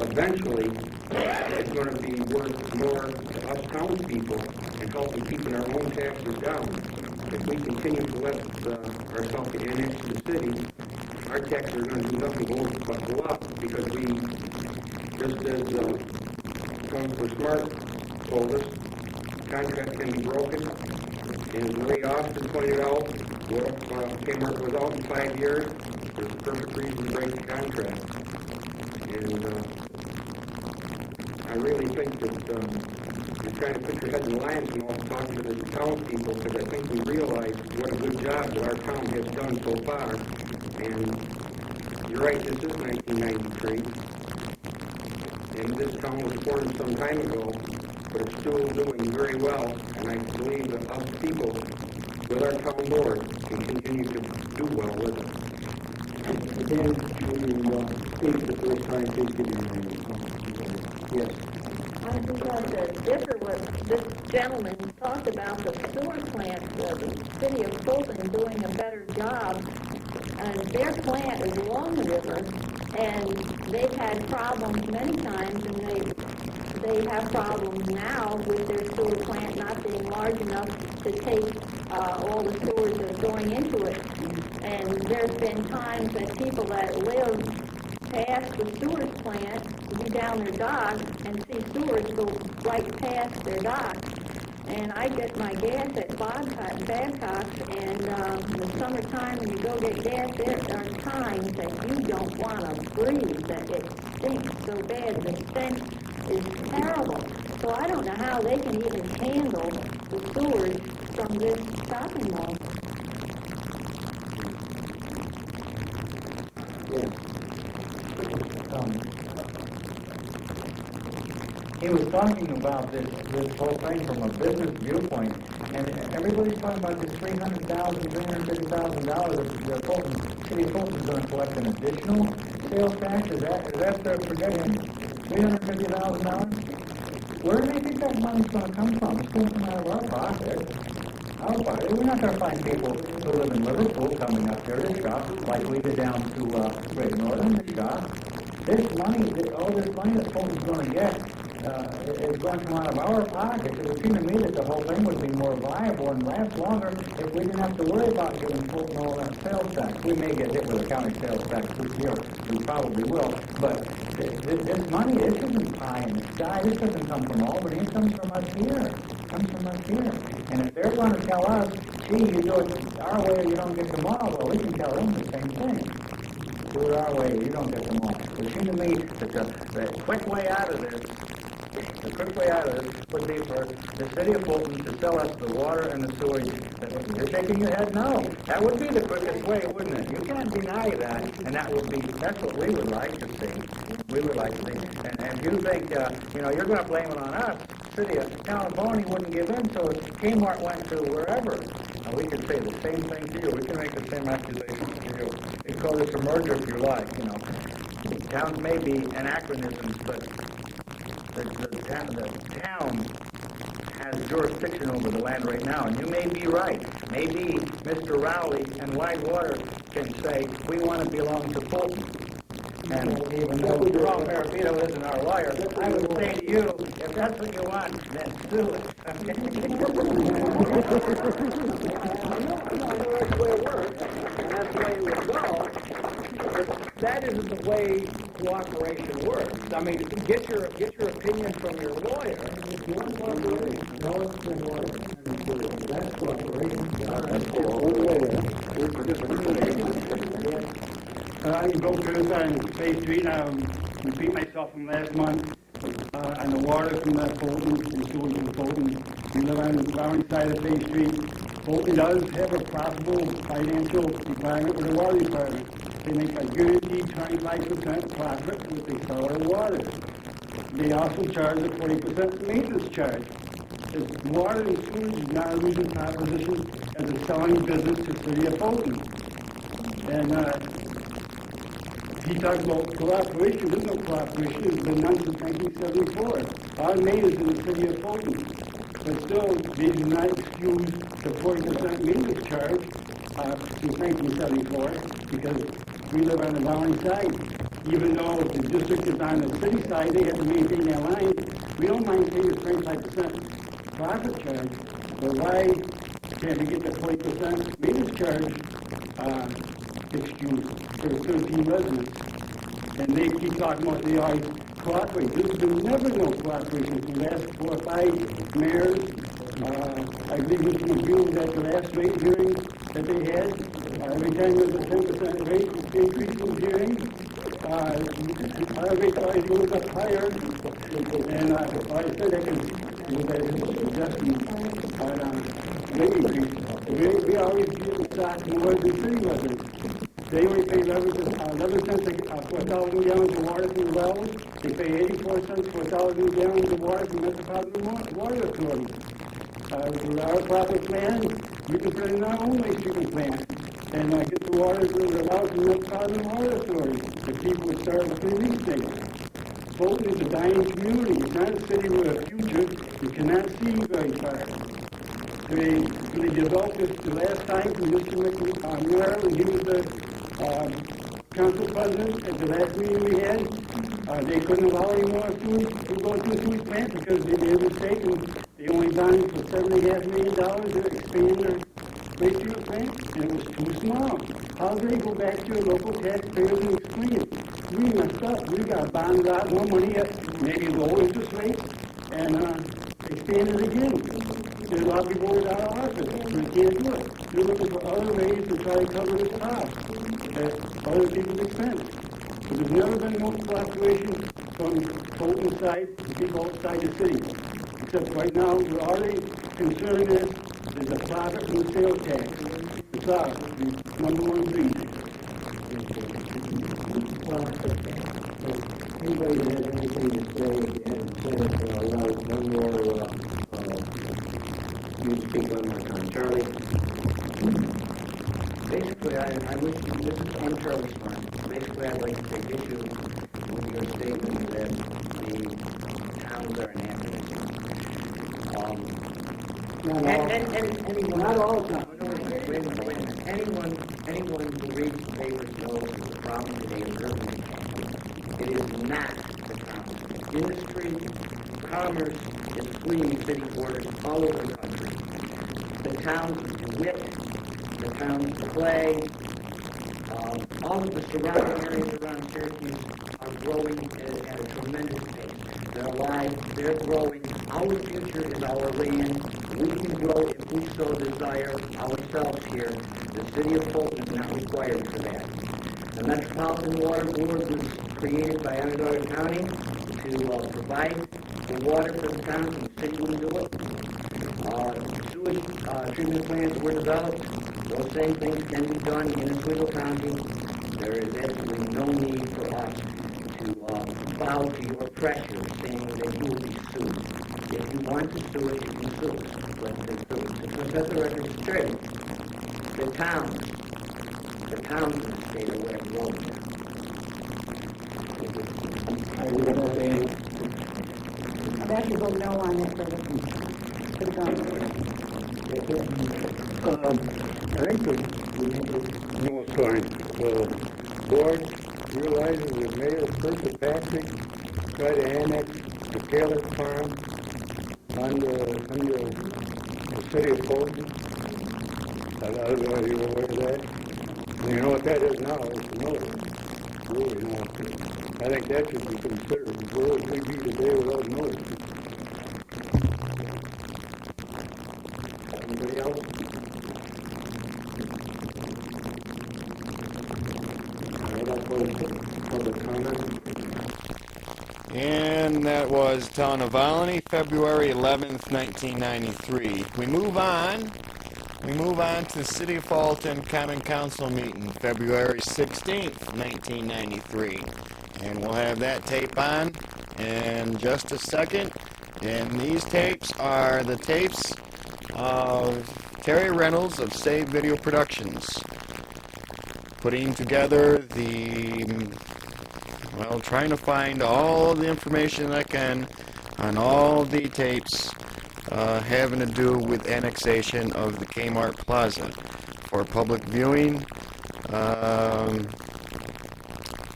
Eventually, it's going to be worth more to us townspeople and helping keeping our own taxes down. If we continue to let ourselves get annexed to the city, our taxes are going to do nothing but go up, because we, just as Come for Smart told us, contract can be broken, And as Marie Austin pointed out, what Kmart was out in 5 years, there's a perfect reason to break the contract. And I really think that you're trying to put your head in the lion's mouth talking to the townspeople, because I think we realize what a good job that our town has done so far. And you're right, this is 1993. And this town was formed some time ago, but it's still doing very well. And I believe that us people, with our town board, can continue to do well with it. Again, when you speak the first time, please give your name. Yes. I just want to differ what this gentleman talked about the sewer plant, the city of Fulton doing a better job. And their plant is along the river, and they've had problems many times, and they have problems now with their sewer plant not being large enough to take all the sewers that are going into it. And there's been times that people that live past the sewers plant be down their dock and see sewers go right past their dock. And I get my gas at Babcock's, and in the summertime when you go get gas, there are times that you don't want to breathe, that it stinks so bad. The stench is terrible. So I don't know how they can even handle the sewers from this shopping mall. He was talking about this whole thing from a business viewpoint, and everybody's talking about this $350,000 that the city of Fulton is going to collect an additional sales tax. Is that their projection? $350,000? Where do they think that money's going to come from? It's going to come out of our pocket. We're not going to find people who live in Liverpool coming up here to shop like we did down to Great Northern to shop. This money, all this money that Fulton's going to get, is going to come out of our pockets. It would seem to me that the whole thing would be more viable and last longer if we didn't have to worry about giving Fulton all that sales tax. We may get hit with a county sales tax this year. We probably will. But this money, this isn't pie in the sky. This doesn't come from Albany. It comes from us here. It comes from us here. And if they're going to tell us, gee, you do it our way or you don't get them all, well, we can tell them the same thing. Do it our way, you don't get them all. It seems to me that the quick way out of this would be for the city of Fulton to sell us the water and the sewage. You're shaking your head no. That would be the quickest way, wouldn't it? You can't deny that, and that's what we would like to see. We would like to see. And you think, you're going to blame it on us. Town of Boney wouldn't give in, so Kmart went to wherever. Now, we could say the same thing to you. We can make the same accusations to you. You call this a merger if you like, Towns may be anachronisms, but the town has jurisdiction over the land right now, and you may be right. Maybe Mr. Rowley and Whitewater can say, we want to belong to Fulton. And even though Jerome Marabito isn't our lawyer, I would say to you, if that's what you want, then do it. I know that's the way it works, and that's the way it would go. But that isn't the way cooperation works. I mean, get your opinion from your lawyer. If you want cooperation, no it's been that's cooperation. I'm Bill Cruz on Bay Street. I repeat myself from last month. On the water from the Fulton, and sewage from Fulton. We live on the Bowery side of Bay Street. Fulton does have a profitable financial department with the water department. They make a guaranteed 25% profit if they sell their water. They also charge a 40% maintenance charge. The water and sewage is not a losing proposition as a selling business to the city of Fulton. And he talked about cooperation. There's no cooperation. It's been done since 1974. Our main is in the city of Fulton. But still, they do not excuse the 40% maintenance charge since 1974 because we live on the Bowery side. Even though the district is on the city side, they have to maintain their line. We don't mind paying the 25% profit charge, but why can't we get the 40% maintenance charge excuse for the 13 residents? And they keep talking about they always cooperate. There's been never no cooperation for the last 4 or 5 mayors I believe Mr. McGill was at the last rate hearing that they had. Every time there's a 10% rate increase in hearing, our rate always goes up higher. And like I said, I can do that adjustment on rate increase. We always give the stock more than city residents. They only pay 11 cents for 1,000 gallons of water from the wells. They pay 84 cents for 1,000 gallons of water from Metropolitan Water Authority. With our proper plan, we can put in our own waste treatment plant and get the water that is allowed from Metropolitan Water Authority. The people would start with the lease station. Fulton is a dying community. It's not a city with a future. You cannot see very far. They developed this the last time from Mr. McNair, when he was the council president at the last meeting we had. They couldn't allow any more food to go to the food plant because they made a mistake and they only bonded for $7.5 million to expand their waste treatment plant, and it was too small. How do they go back to their local taxpayers and explain it? We messed up. We got to bond a lot more money at maybe low interest rates and expand it again. There's a lot of people without an office. We can't do it. We're looking for other ways to try to cover this cost at other people's expense. But there's never been no cooperation from Fulton side to people outside the city. Except right now, we're already concerned is the profit from the sales tax. It's ours, the number one reason. Well, anybody that has anything to say, and allow one more you speak one more time. Charlie? Basically, I wish, this is on Charlie's front. Basically, I'd like to take issue with your statement that the towns are inactive. Not all towns. Wait a minute. Anyone who reads the papers knows that the problem today is urban expansion. It is not the town. Industry, commerce is fleeing city borders all over the country. The towns of DeWitt, the towns of Clay, all of the surrounding areas around Syracuse are growing at a tremendous pace. They're alive, they're growing. Our future is our land. We can grow if we so desire ourselves here. The city of Fulton is not required for that. The Metropolitan Water Board was created by Onondaga County to provide the water for the towns, and the city wouldn't do it. Sewage treatment plants were developed. Those same things can be done in Oswego County. There is absolutely no need for us to bow to your pressure saying that you will be sued. If you want to sue it, you can sue it. But to set the record straight, the towns in the state are where I'm going. I'd actually vote no on it for the government. I think no, sorry. The board realizes that Mayor Kirkpatrick tried to annex the Taylor Farm under the city of Fulton. I don't know if you're aware of that. You know what that is now? It's a notice. Really now. I think that should be considered. Where would we be today without notice? Anybody else? Public comment. And that was Town of Olney, February 11th, 1993. We move on to the City of Fulton Common Council meeting, February 16th, 1993. And we'll have that tape on in just a second. And these tapes are the tapes of Terry Reynolds of Save Video Productions, putting together trying to find all the information I can on all the tapes having to do with annexation of the Kmart Plaza for public viewing,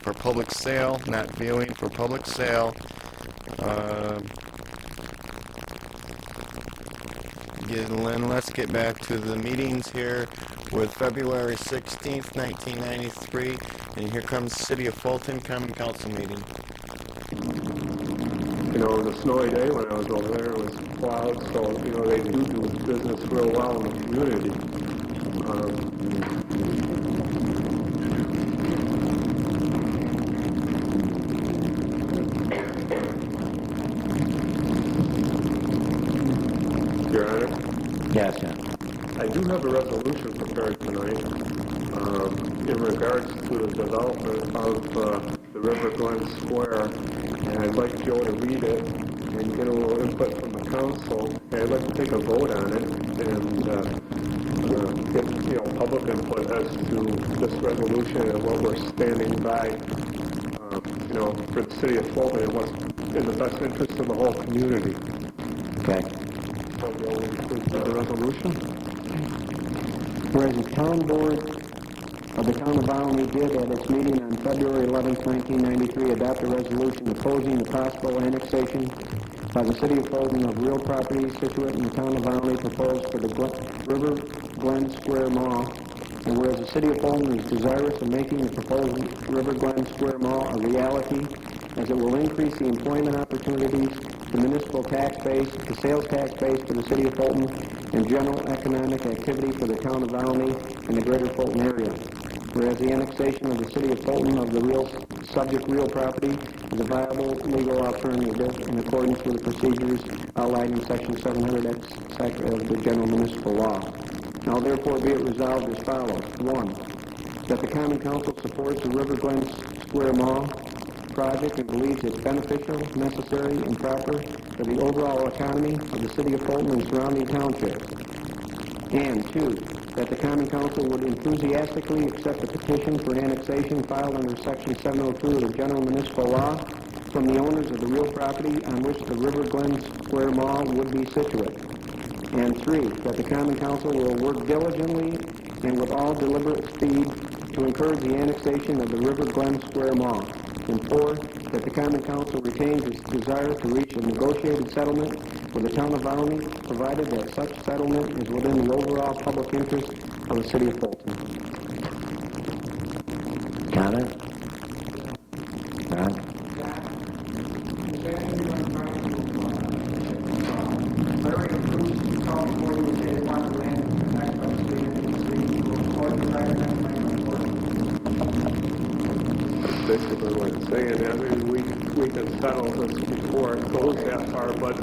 for public sale, not viewing, for public sale. Let's get back to the meetings here with February 16th, 1993, and here comes City of Fulton Common Council meeting. You know, the snowy day when I was over there, it was plowed, so, you know, they do business real well in the community. Your Honor? Yes, sir. I do have a resolution prepared tonight in regards to the development of the River Glen Square, and I'd like Joe to read it and get a little input from the council. And I'd like to take a vote on it and get, you know, public input as to this resolution and what we're standing by, you know, for the city of Fulton and what's in the best interest of the whole community. Okay. So, Joe, will you please do the resolution? Whereas the town board of the town of Valmy did at its meeting on February 11, 1993, adopt a resolution opposing the possible annexation by the city of Fulton of real property situate in the town of Valmy proposed for the River Glen Square Mall. And whereas the city of Fulton is desirous of making the proposed River Glen Square Mall a reality, as it will increase the employment opportunities, the municipal tax base, the sales tax base for the city of Fulton, and general economic activity for the town of Valmy and the greater Fulton area. Whereas the annexation of the city of Fulton of the subject real property is a viable legal alternative in accordance with the procedures outlined in Section 700X of the General Municipal Law. Now therefore be it resolved as follows. 1. That the Common Council supports the River Glen Square Mall project and believes it's beneficial, necessary, and proper for the overall economy of the city of Fulton and surrounding townships. And 2, that the Common Council would enthusiastically accept a petition for annexation filed under Section 702 of the General Municipal Law from the owners of the real property on which the River Glen Square Mall would be situate. And 3, that the Common Council will work diligently and with all deliberate speed to encourage the annexation of the River Glen Square Mall. And 4, that the Common Council retains its desire to reach a negotiated settlement with the town of Valmy, provided that such settlement is within the overall public interest of the city of Fulton. Comment? Ron? Basically what it's saying, I mean, we can settle this before it goes that far, but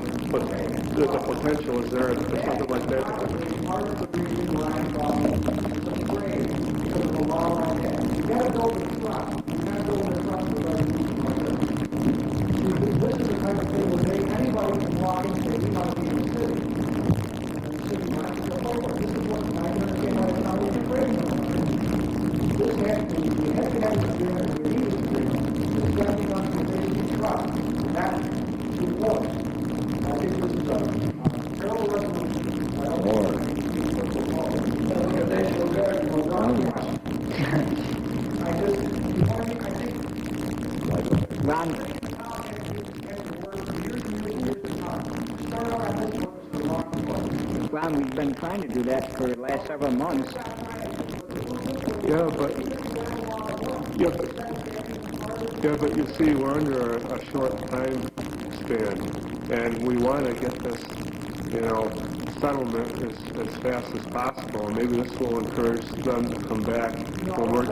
there's a potential, is there, for something like that? Part of the reason why I'm afraid because of a law like that. You gotta build a trust. You gotta build a trust with resolution like this. This is the type of thing where anybody can walk in and say, we must be in the city. And the city wants to go forward. This is what I understand why it's not even afraid of. This has to be, you have to have an agreement, you need an agreement. It's got to be done for basic trust. That's the point. I think this is a terrible resolution. Ron, we've been trying to do that for the last several months. Yeah, but you see, we're under a short time span, and we want to get this, you know, settlement as fast as possible. And maybe this will encourage them to come back when we're...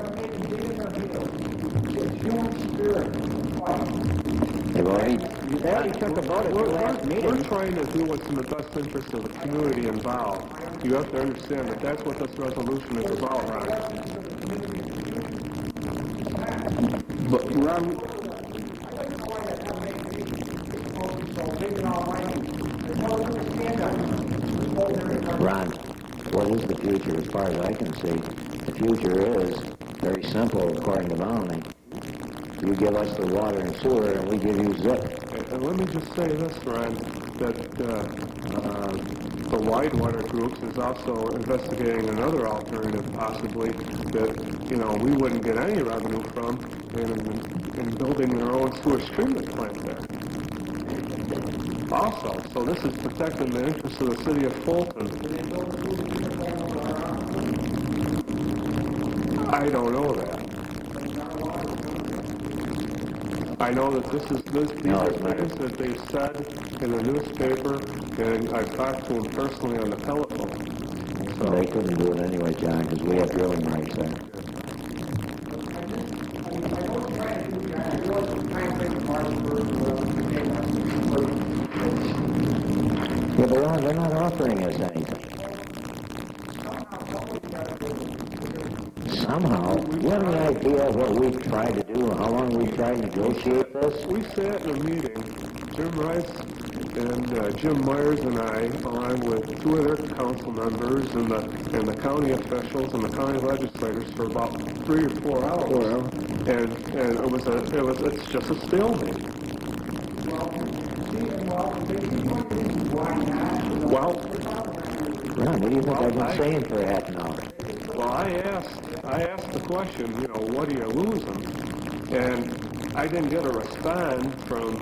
They've already... They already took a vote at the last meeting. We're trying to do what's in the best interest of the community involved. You have to understand that that's what this resolution is about, Ron. But Ron... Ron, what is the future as far as I can see? The future is very simple according to Valmy. You give us the water and sewer and we give you zip. And let me just say this, Ron, that the Widewater Groups is also investigating another alternative, possibly, that, you know, we wouldn't get any revenue from in building their own sewage treatment plant there. Also, so this is protecting the interests of the city of Fulton. I don't know that. I know that these are things that they said in the newspaper, and I've talked to them personally on the telephone. So they couldn't do it anyway, John, because we have drilling rights there. Yeah, but they're not offering us anything. Somehow, do you have any idea what we've tried to do, how long we've tried to negotiate this? We sat in a meeting, Jim Rice and Jim Myers and I, along with two other council members and the county officials and the county legislators for about 3 or 4 hours. And it's just a stalemate. Well, what do you think I've been saying for half an hour? Well, I asked the question, what are you losing? And I didn't get a response from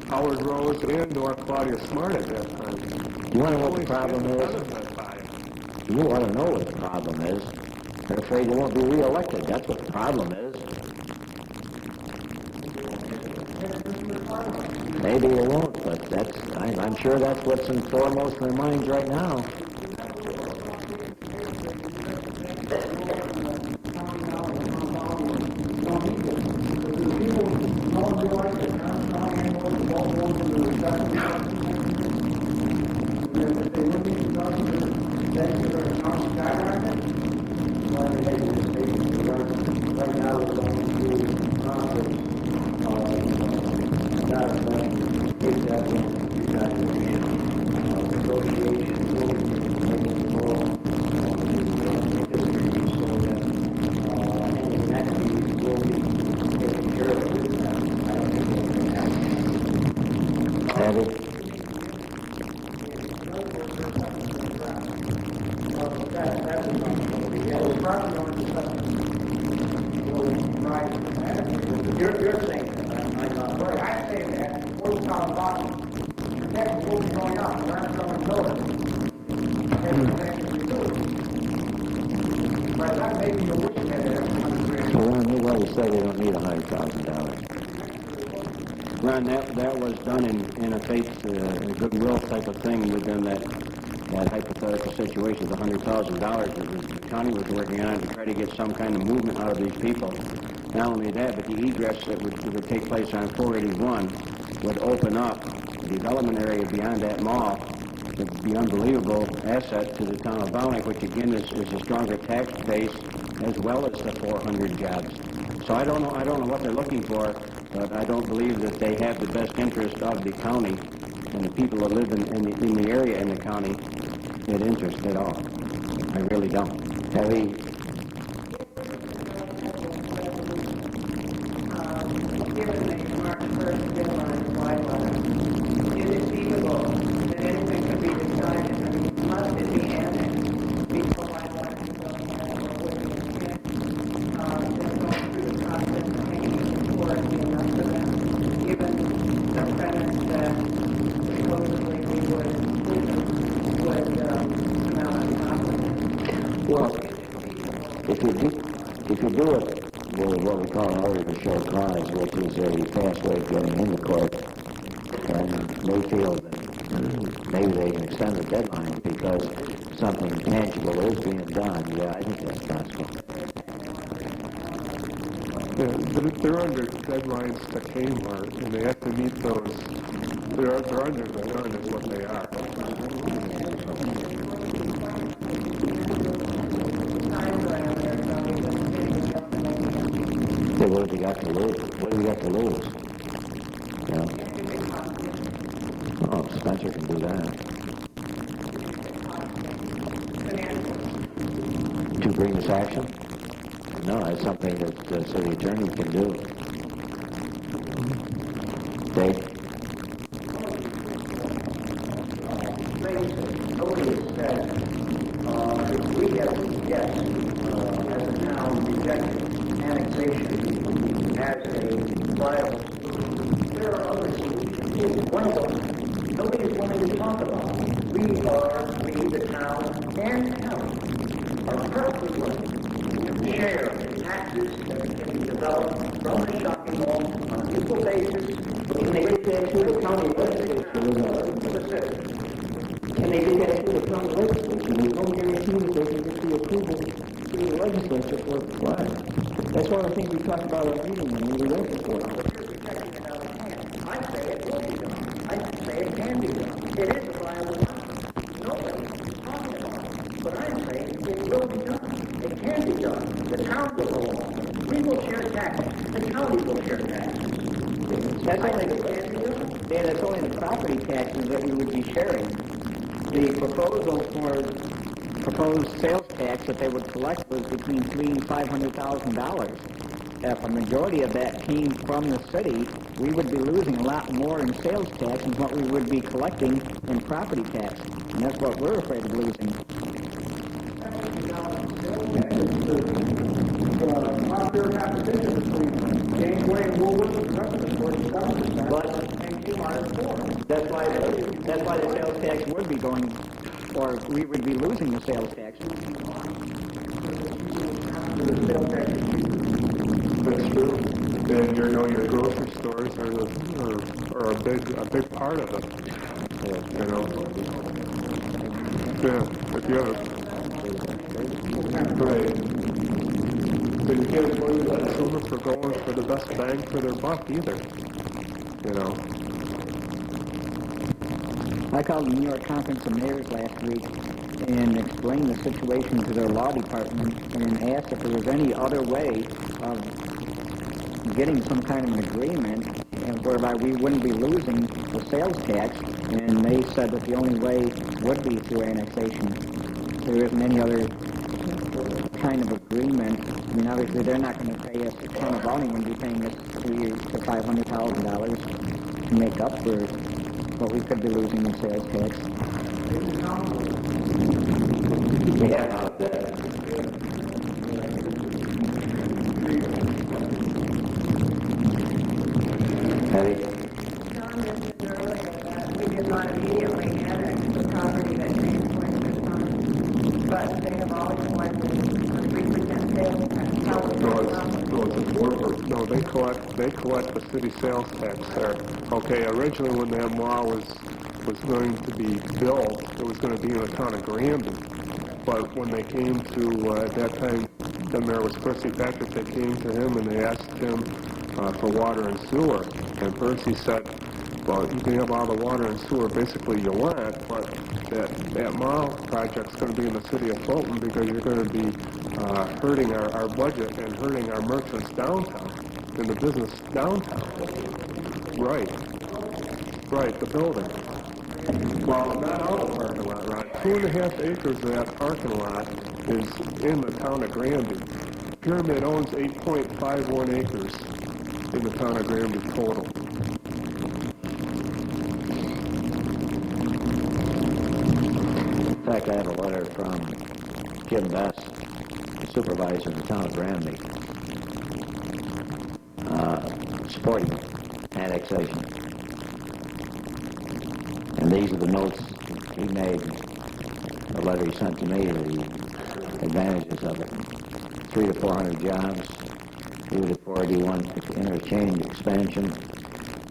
Howard Rose and or Claudia Smart at that time. You want to know what the problem is? You want to know what the problem is? They're afraid they won't be reelected. That's what the problem is. Maybe they won't, but I'm sure that's what's in foremost in their minds right now. You're saying that. Right, I'm saying that. What you talking about? The next will be going up. We're not going to know it. Right, that may be a wish that Ron, you've always said they don't need $100,000. Ron, that was done in a faith, a goodwill type of thing within that hypothetical situation, the $100,000 that the county was working on to try to get some kind of movement out of these people. Not only that, but the egress that would take place on 481 would open up the development area beyond that mall. It would be an unbelievable asset to the town of Valnick, which again is a stronger tax base as well as the 400 jobs. So I don't know what they're looking for, but I don't believe that they have the best interest of the county and the people that live in the area in the county at interest at all. I really don't. Given the March 1st deadline for Whitewater, is it feasible that anything could be decided? I mean, must it be annexed before Whitewater can go ahead or would it be they're going through the process of making it before it be enough for them, given the premise that supposedly we would come out on top of it? Well, if you do it what we call an order to show cause, which is a fast way of getting into court, and they feel that maybe they can extend the deadline because something tangible is being done. Yeah, I think that's possible. Yeah, they're under deadlines to Kmart, and they have to meet those. They're under the gun is what they are. Hey, what have you got to lose? What have you got to lose? Yeah. Oh, Spencer can do that. To bring this action? No, that's something that the city attorney can do. Dave? Nobody has said if we have yes, as a town rejected annexation as a viable solution. There are other solutions. One of them, nobody is willing to talk about. We, the town and county, are perfectly willing to share the taxes that can be developed from the shopping mall on an equal basis they get that through the county legislature. There's no guarantee that they can get the approval through the legislature for a flood. That's one of the things we talked about at our meeting when we were there before. I say it will be done. I say it can be done. It is a viable option. Nobody is talking about it. But I'm saying it will be done. It can be done. The town will go along. We will share taxes. The county will share taxes. That's only that's only the property taxes that we would be sharing. The proposal for proposed sales tax that they would collect was between $300,000 and $500,000. If a majority of that came from the city, we would be losing a lot more in sales tax than what we would be collecting in property tax. And that's what we're afraid of losing. Unfair competition between Janeway and Woolworth and Customers for 7%. But and Kmart is 4%. that's why the sales tax would be going, or we would be losing the sales tax. That's true. And your grocery stores are a big part of it. You know. Yeah, if you have right. So you can't blame the consumers for going for the best bang for their buck either. You know. I called the New York Conference of Mayors last week and explained the situation to their law department and asked if there was any other way of getting some kind of an agreement whereby we wouldn't be losing the sales tax, and they said that the only way would be through annexation. There isn't any other kind of agreement. I mean, obviously they're not going to pay us a ton of money when we're paying us $300,000 to $500,000 to make up for what we could be losing in sales tax. Yeah, out there. Patty? John mentioned earlier that we did not immediately annex the property that James Point was on, but they have always collected a 3% sales tax. No, they collect the city sales tax there. Okay, originally when that mall was going to be built, it was going to be in the town of Granby. But when they came to, at that time, then there was Percy Patrick, they came to him and they asked him for water and sewer. And Percy said, well, you can have all the water and sewer basically you want, but that mall project's going to be in the city of Fulton because you're going to be hurting our budget and hurting our merchants downtown, in the business downtown. Right, the building. Well, not all the parking lot, Ron. 2.5 acres of that parking lot is in the town of Granby. Pyramid owns 8.51 acres in the town of Granby total. In fact, I have a letter from Jim Best, the supervisor in the town of Granby, supporting annexation. And these are the notes he made, the letter he sent to me, the advantages of it. 300 to 400 jobs. He would afford you one interchange expansion,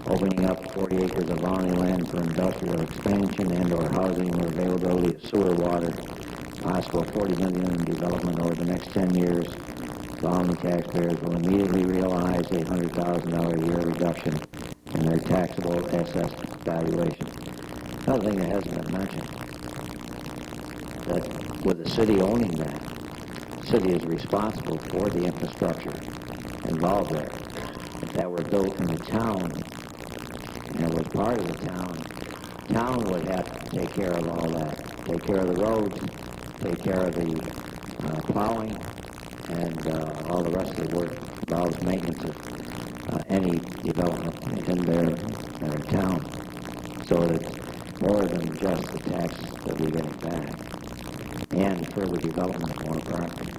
opening up 40 acres of boundary land for industrial expansion and or housing or availability of sewer water. Possible $40 million in development over the next 10 years. Boundary taxpayers will immediately realize a $100,000 a year reduction in their taxable assessed valuation. Another thing that hasn't been mentioned, that with the city owning that, the city is responsible for the infrastructure involved there. If that were built in the town, and it was part of the town would have to take care of all that. Take care of the roads, take care of the plowing, and all the rest of the work involves maintenance of any development in their town. So it's more than just the tax that we get back, and further development of more property.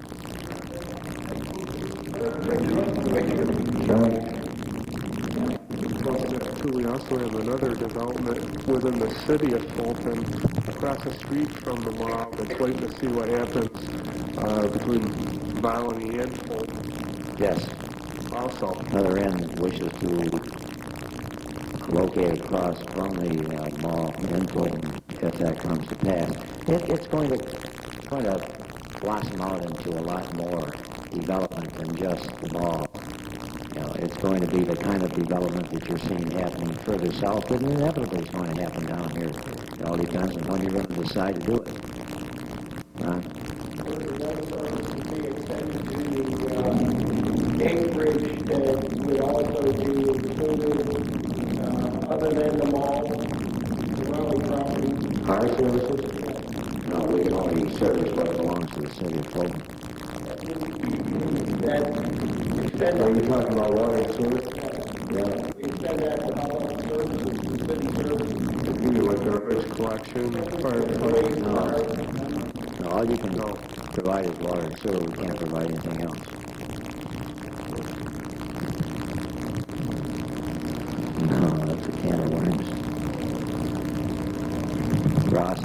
We also have another development within the city of Fulton, across the street from the mall, that's waiting to see what happens between Valony and Fulton. Yes. Also. Another end wishes to locate across from the mall in Fulton if that comes to pass. It's going to blossom out into a lot more development than just the mall. You know, it's going to be the kind of development that you're seeing happening further south, and inevitably is going to happen down here. It all depends on when you're going to decide to do it. Acreage that would also be included, other than the mall, surrounding property. Car services? No, we can only service what belongs to the city of Fulton. Are you talking about water and sewer? Yeah. We extend that to all services, city services. You like garbage collection, No, all you can provide is water and sewer. We can't provide anything else. No, that's a can of worms. Ross?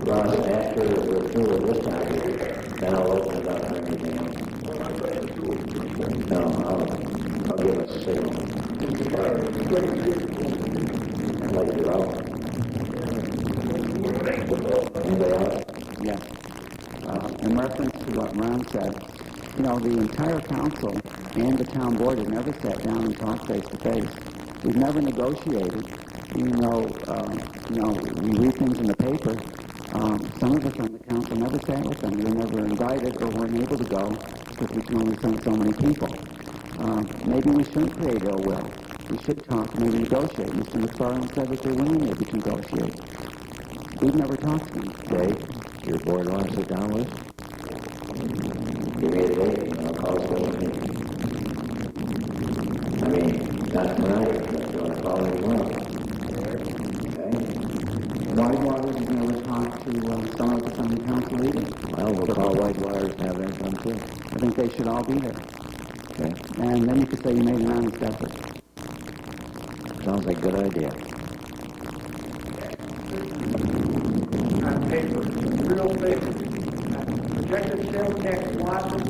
Ross, after we're through with this time, then I'll open it up and everything else. No, I'll give us a signal. Like you're out. Anybody else? Yes. In reference to what Ron said, you know, the entire council and the town board have never sat down and talked face to face. We've never negotiated, even though, we read things in the paper. Some of us on the council never sat with them. They were never invited or weren't able to go because we can only send so many people. Maybe we shouldn't create ill will. We should talk, maybe negotiate. Mr. McFarland said that they're willing maybe to negotiate. We've never talked to them. Dave, your board wants to sit down with us? Give me a date and I'll call it over. I mean, not tonight, if you want to call it tomorrow. Whitewater is going to talk to some of us on the council either. Well, we'll call Whitewater and have them come too. I think they should all be there. Okay. And then you could say you made an honest effort. Sounds like a good idea. On paper, real paper. Projected sales tax losses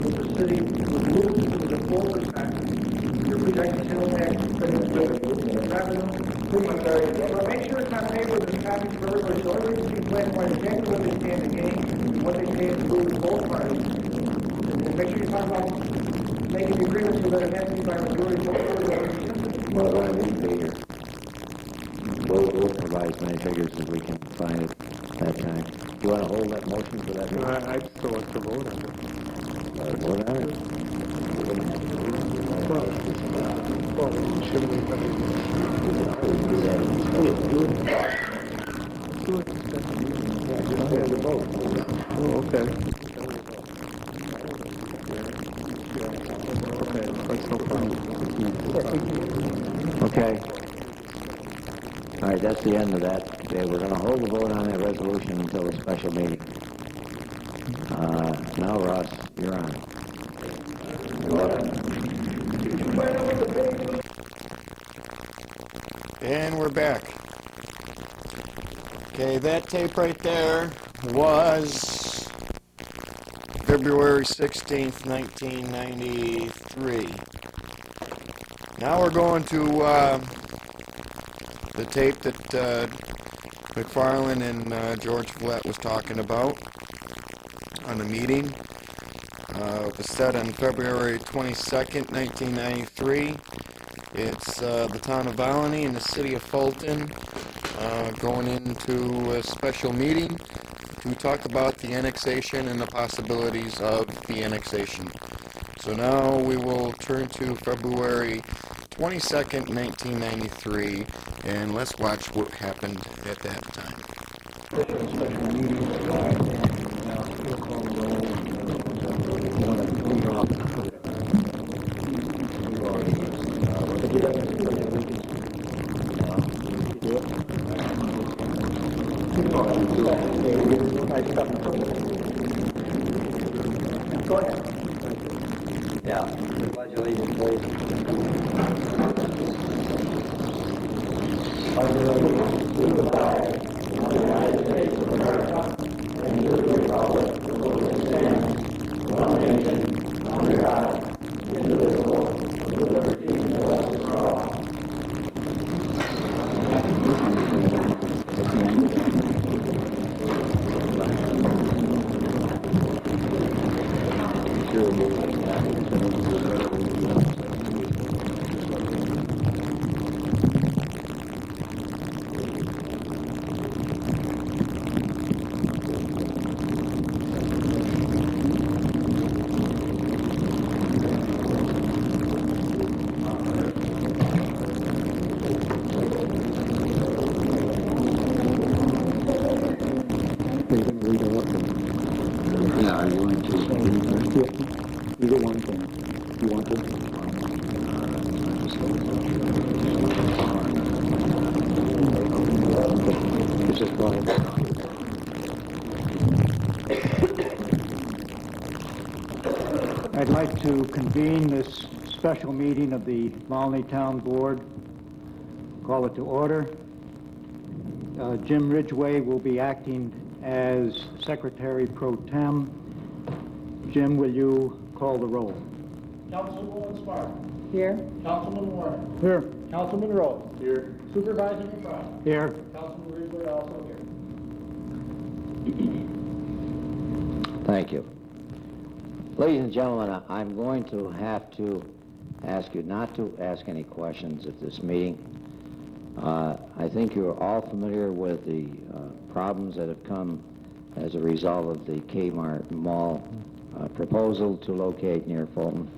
with the city would move to the 4%. Your projected sales tax revenue. But make sure it's on paper, there's copies for everybody, so everybody can be clarified exactly what they stand to gain, and what they stand to lose both parties. And make sure you talk about making the agreement so that it has to be by majority vote. Well, I need to be here. We'll provide as many figures as we can find at that time. Do you want to hold that motion for that? No, I'd still like to vote on it. Vote on it? Well, shouldn't we? Oh, okay. Okay, that's no problem. Okay. All right, that's the end of that. Okay, we're going to hold the vote on that resolution until the special meeting. Now, Ross, you're on. And we're back. Okay, that tape right there was February 16th, 1993. Now we're going to the tape that McFarland and George Follett was talking about on the meeting. It was set on February 22nd, 1993. It's the town of Valany and the city of Fulton going into a special meeting to talk about the annexation and the possibilities of the annexation. So now we will turn to February 22nd, 1993, and let's watch what happened at that time. Go ahead. Yeah. Pledge allegiance, please. Pledge allegiance to the flag of the United States of America and to the republic for which it stands, one nation anything. You want to? It's just fine. I'd like to convene this special meeting of the Volney Town Board. Call it to order. Jim Ridgway will be acting as Secretary Pro Tem. Jim, will you call the roll? Councilwoman Smart. Here. Councilman Warner. Here. Councilman Rhodes. Here. Supervisor McBride. Here. Councilman Ridgway also here. Thank you. Ladies and gentlemen, I'm going to have to ask you not to ask any questions at this meeting. I think you're all familiar with the problems that have come as a result of the Kmart Mall proposal to locate near Fulton.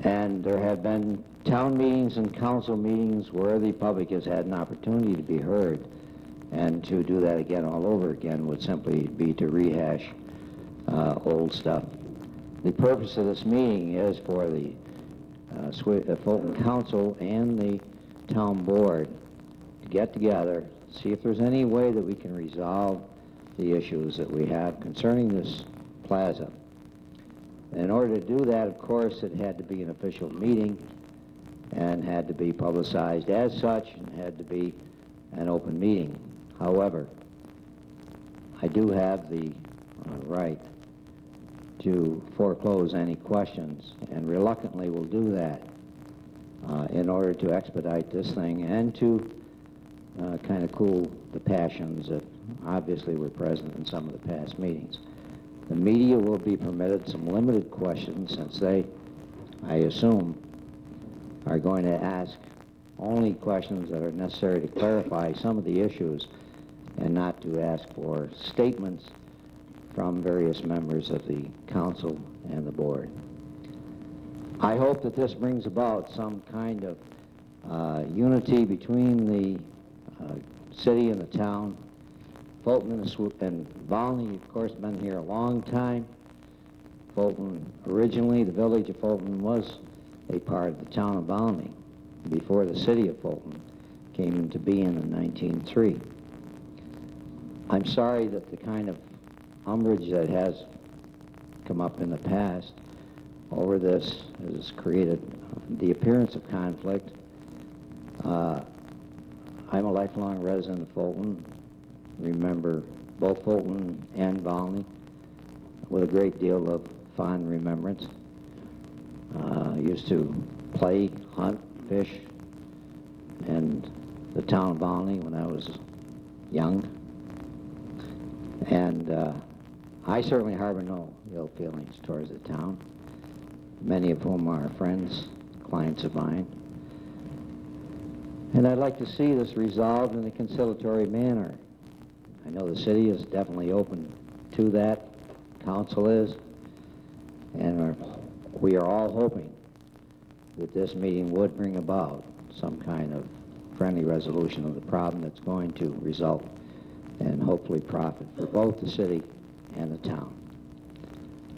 And there have been town meetings and council meetings where the public has had an opportunity to be heard. And to do that again all over again would simply be to rehash old stuff. The purpose of this meeting is for the Fulton Council and the Town Board to get together, see if there's any way that we can resolve the issues that we have concerning this plaza. In order to do that, of course, it had to be an official meeting and had to be publicized as such and had to be an open meeting. However, I do have the right to foreclose any questions, and reluctantly will do that in order to expedite this thing and to kind of cool the passions that obviously were present in some of the past meetings. The media will be permitted some limited questions since they, I assume, are going to ask only questions that are necessary to clarify some of the issues and not to ask for statements from various members of the council and the board. I hope that this brings about some kind of unity between the city and the town. Fulton and Volney, of course, been here a long time. Fulton, originally, the village of Fulton was a part of the town of Volney before the city of Fulton came into being in 1903. I'm sorry that the kind of umbrage that has come up in the past over this has created the appearance of conflict. I'm a lifelong resident of Fulton, remember both Fulton and Volney with a great deal of fond remembrance. Used to play, hunt, fish in the town of Volney when I was young. And I certainly harbor no ill feelings towards the town, many of whom are friends, clients of mine. And I'd like to see this resolved in a conciliatory manner. I know the city is definitely open to that, council is, and we are all hoping that this meeting would bring about some kind of friendly resolution of the problem that's going to result and hopefully profit for both the city and the town.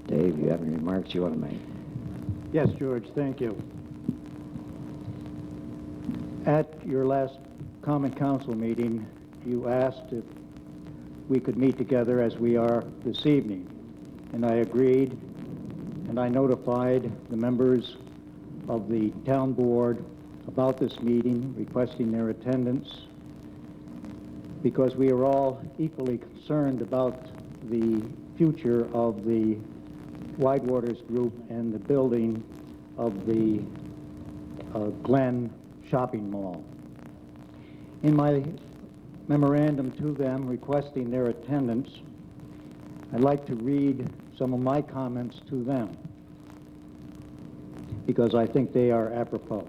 Dave, you have any remarks you want to make? Yes, George, thank you. At your last Common Council meeting, you asked if we could meet together as we are this evening, and I agreed, and I notified the members of the town board about this meeting, requesting their attendance, because we are all equally concerned about the future of the Widewaters Group and the building of the Glen Shopping Mall. In my memorandum to them requesting their attendance, I'd like to read some of my comments to them because I think they are apropos.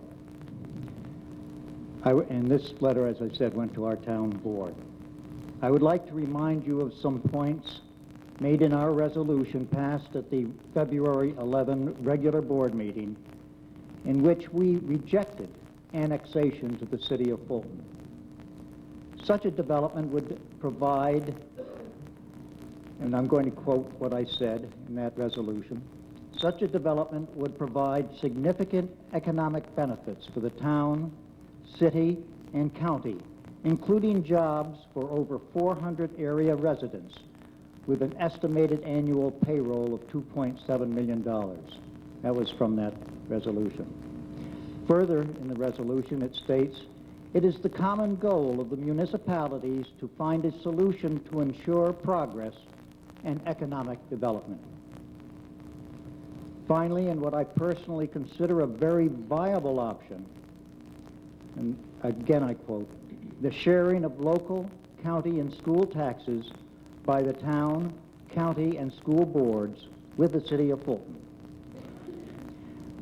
And this letter, as I said, went to our town board. I would like to remind you of some points made in our resolution passed at the February 11 regular board meeting in which we rejected annexation to the city of Fulton. Such a development would provide, and I'm going to quote what I said in that resolution, such a development would provide significant economic benefits for the town, city, and county, including jobs for over 400 area residents with an estimated annual payroll of $2.7 million. That was from that resolution. Further, in the resolution, it states, "It is the common goal of the municipalities to find a solution to ensure progress and economic development." Finally, and what I personally consider a very viable option, and again I quote, "the sharing of local, county, and school taxes by the town, county, and school boards with the city of Fulton."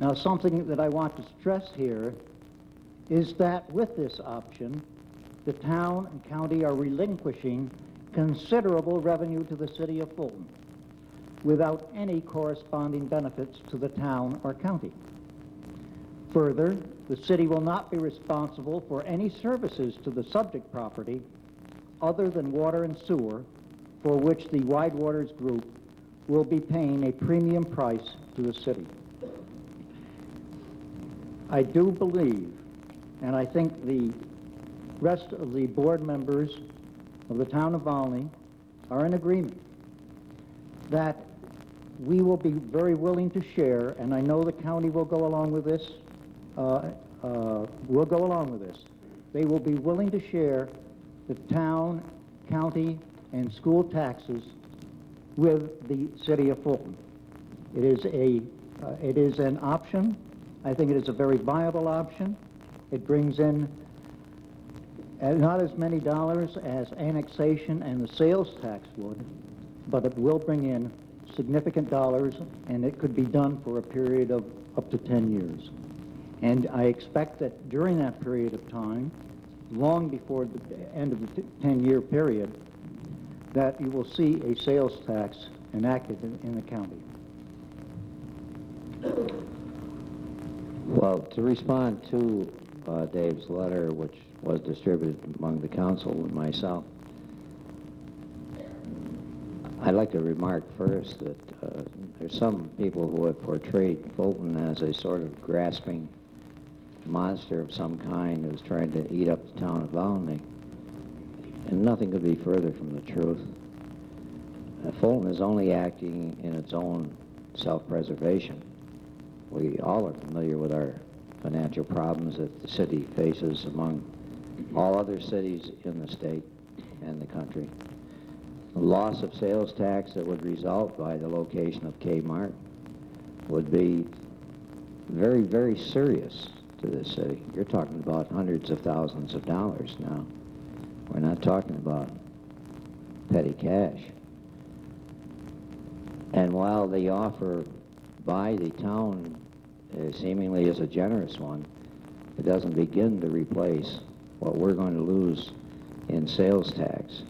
Now, something that I want to stress here is that with this option, the town and county are relinquishing considerable revenue to the city of Fulton without any corresponding benefits to the town or county. Further, the city will not be responsible for any services to the subject property other than water and sewer, for which the Wide Waters Group will be paying a premium price to the city. I do believe, and I think the rest of the board members of the town of Volney are in agreement, that we will be very willing to share, and I know the county will go along with this, They will be willing to share the town, county, and school taxes with the city of Fulton. It is an option. I think it is a very viable option. It brings in not as many dollars as annexation and the sales tax would, but it will bring in significant dollars, and it could be done for a period of up to 10 years. And I expect that during that period of time, long before the end of the 10-year period, that you will see a sales tax enacted in the county. Well, to respond to Dave's letter, which was distributed among the council and myself, I'd like to remark first that there's some people who have portrayed Fulton as a sort of grasping monster of some kind who's trying to eat up the town of Volney, and nothing could be further from the truth. Fulton is only acting in its own self-preservation. We all are familiar with our financial problems that the city faces among all other cities in the state and the country. The loss of sales tax that would result by the location of Kmart would be very, very serious to this city. You're talking about hundreds of thousands of dollars now. We're not talking about petty cash. And while the offer by the town seemingly is a generous one, it doesn't begin to replace what we're going to lose in sales tax.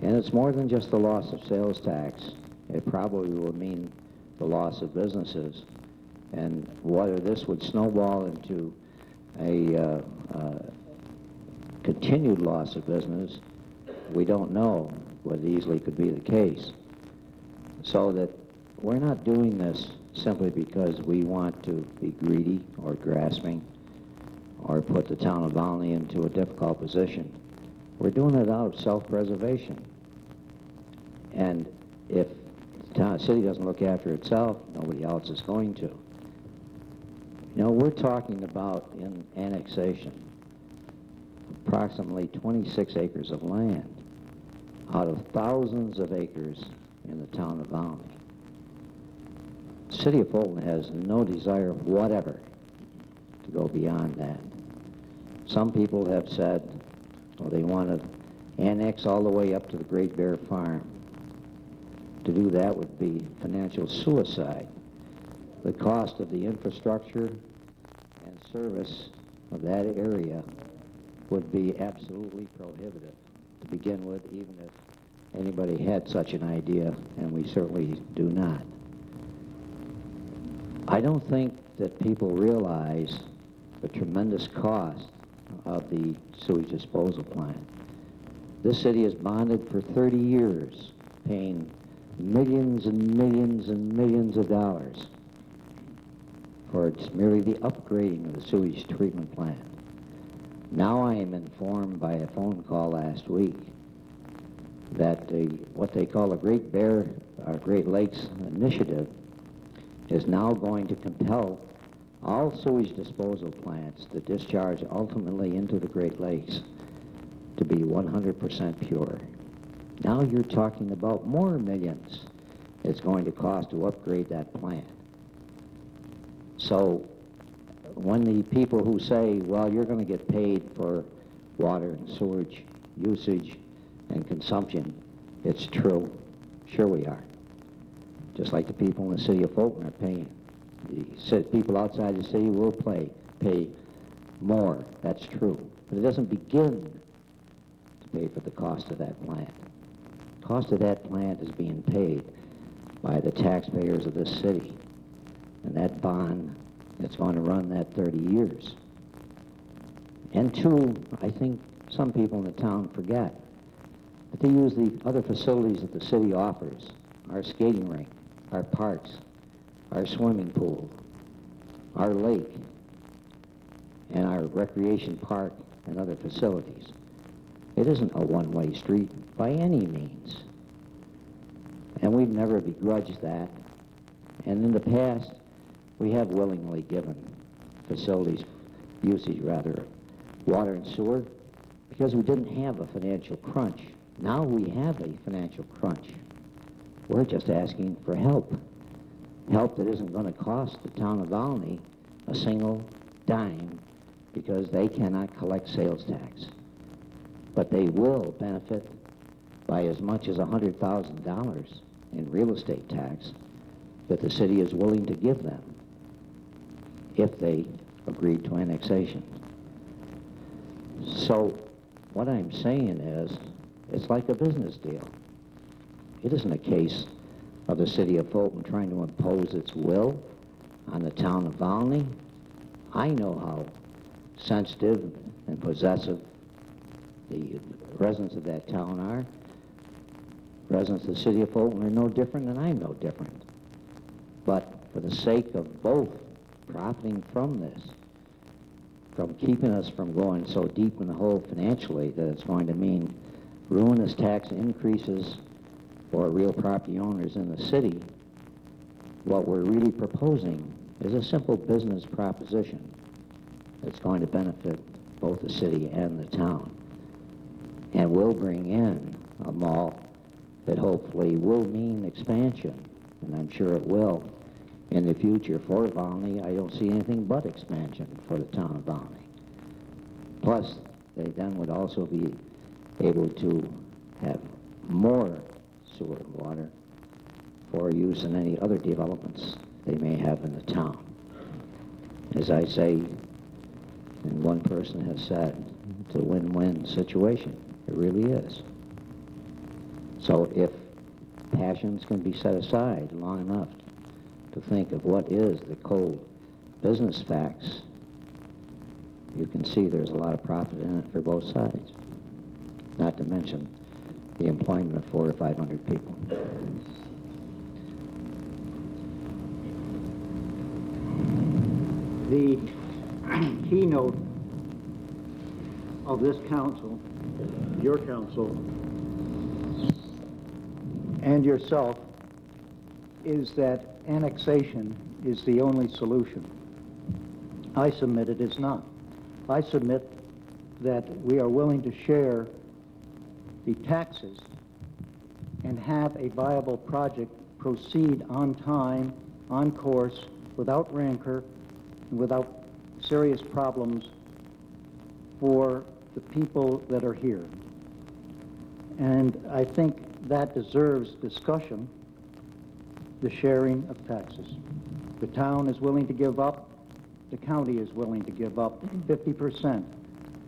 And it's more than just the loss of sales tax. It probably will mean the loss of businesses. And whether this would snowball into a continued loss of business, we don't know, but it easily could be the case. So that we're not doing this simply because we want to be greedy or grasping or put the town of Volney into a difficult position. We're doing it out of self-preservation. And if the city doesn't look after itself, nobody else is going to. You know, we're talking about, in annexation, approximately 26 acres of land out of thousands of acres in the town of Volney. The city of Fulton has no desire whatever to go beyond that. Some people have said, well, they want to annex all the way up to the Great Bear Farm. To do that would be financial suicide. The cost of the infrastructure and service of that area would be absolutely prohibitive to begin with, even if anybody had such an idea, and we certainly do not. I don't think that people realize the tremendous cost of the sewage disposal plant. This city has bonded for 30 years, paying millions and millions and millions of dollars towards merely the upgrading of the sewage treatment plant. Now I am informed by a phone call last week that what they call the Great Lakes Initiative is now going to compel all sewage disposal plants that discharge ultimately into the Great Lakes to be 100% pure. Now you're talking about more millions it's going to cost to upgrade that plant. So when the people who say, well, you're going to get paid for water and sewage usage and consumption, it's true. Sure we are. Just like the people in the city of Fulton are paying. The people outside the city will pay more. That's true. But it doesn't begin to pay for the cost of that plant. The cost of that plant is being paid by the taxpayers of this city. And that bond, it's going to run that 30 years. And two, I think some people in the town forget that they use the other facilities that the city offers, our skating rink, our parks, our swimming pool, our lake, and our recreation park and other facilities. It isn't a one-way street by any means. And we've never begrudged that. And in the past, we have willingly given facilities usage, water and sewer, because we didn't have a financial crunch. Now we have a financial crunch. We're just asking for help. Help that isn't going to cost the town of Valney a single dime because they cannot collect sales tax. But they will benefit by as much as $100,000 in real estate tax that the city is willing to give them if they agree to annexation. So what I'm saying is, it's like a business deal. It isn't a case of the city of Fulton trying to impose its will on the town of Valney. I know how sensitive and possessive the residents of that town are. Residents of the city of Fulton are no different, and I'm no different. But for the sake of both profiting from this, from keeping us from going so deep in the hole financially that it's going to mean ruinous tax increases for real property owners in the city, what we're really proposing is a simple business proposition that's going to benefit both the city and the town, and will bring in a mall that hopefully will mean expansion, and I'm sure it will in the future for Valney. I don't see anything but expansion for the town of Valney. Plus, they then would also be able to have more sewer and water for use in any other developments they may have in the town. As I say, and one person has said, it's a win-win situation. It really is. So if passions can be set aside long enough to think of what is the cold business facts, you can see there's a lot of profit in it for both sides. Not to mention the employment of 400 or 500 people. The keynote of this council, your council, and yourself, is that annexation is the only solution. I submit it is not. I submit that we are willing to share the taxes and have a viable project proceed on time, on course, without rancor, and without serious problems for the people that are here. And I think that deserves discussion, the sharing of taxes. The town is willing to give up, the county is willing to give up 50%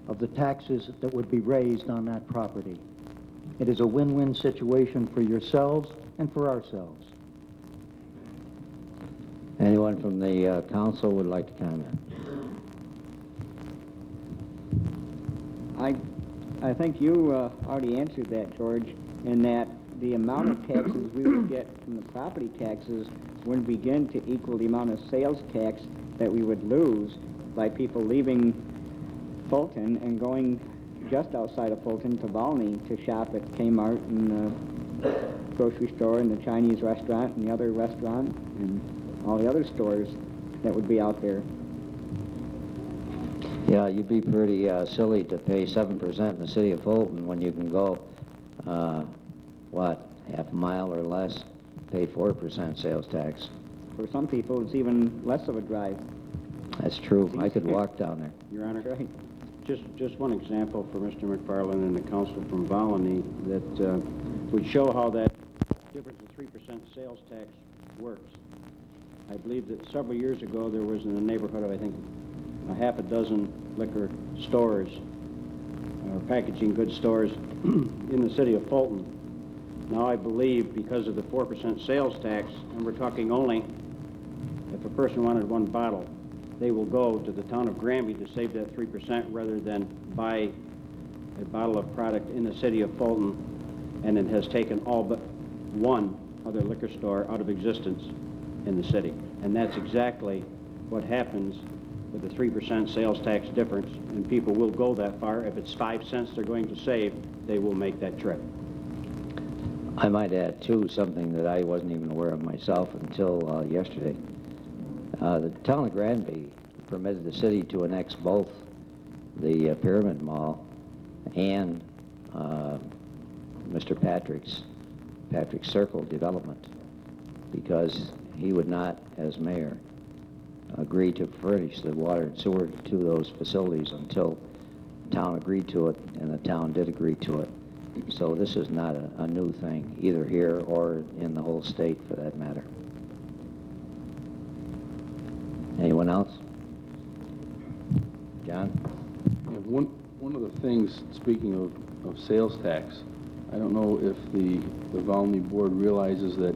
of the taxes that would be raised on that property. It is a win-win situation for yourselves and for ourselves. Anyone from the council would like to comment? I think you already answered that, George, in that the amount of taxes we would get from the property taxes wouldn't begin to equal the amount of sales tax that we would lose by people leaving Fulton and going just outside of Fulton to Volney to shop at Kmart and the grocery store and the Chinese restaurant and the other restaurant and all the other stores that would be out there. Yeah, you'd be pretty silly to pay 7% in the city of Fulton when you can go, half a mile or less, pay 4% sales tax. For some people, it's even less of a drive. That's true. I could walk down there. Your Honor, That's right. just one example for Mr. McFarland and the council from Volney that would show how that difference of 3% sales tax works. I believe that several years ago there was in the neighborhood of, I think, a half a dozen liquor stores or packaging goods stores in the city of Fulton. Now I believe because of the 4% sales tax, and we're talking only if a person wanted one bottle, they will go to the town of Granby to save that 3% rather than buy a bottle of product in the city of Fulton, and it has taken all but one other liquor store out of existence in the city. And that's exactly what happens with the 3% sales tax difference, and people will go that far. If it's 5 cents they're going to save, they will make that trip. I might add, too, something that I wasn't even aware of myself until yesterday. The town of Granby permitted the city to annex both the Pyramid Mall and Mr. Patrick's Circle development because he would not, as mayor, agree to furnish the water and sewer to those facilities until the town agreed to it, and the town did agree to it. So this is not a new thing, either here or in the whole state, for that matter. Anyone else? John? Yeah, one of the things, speaking of sales tax, I don't know if the Volney board realizes that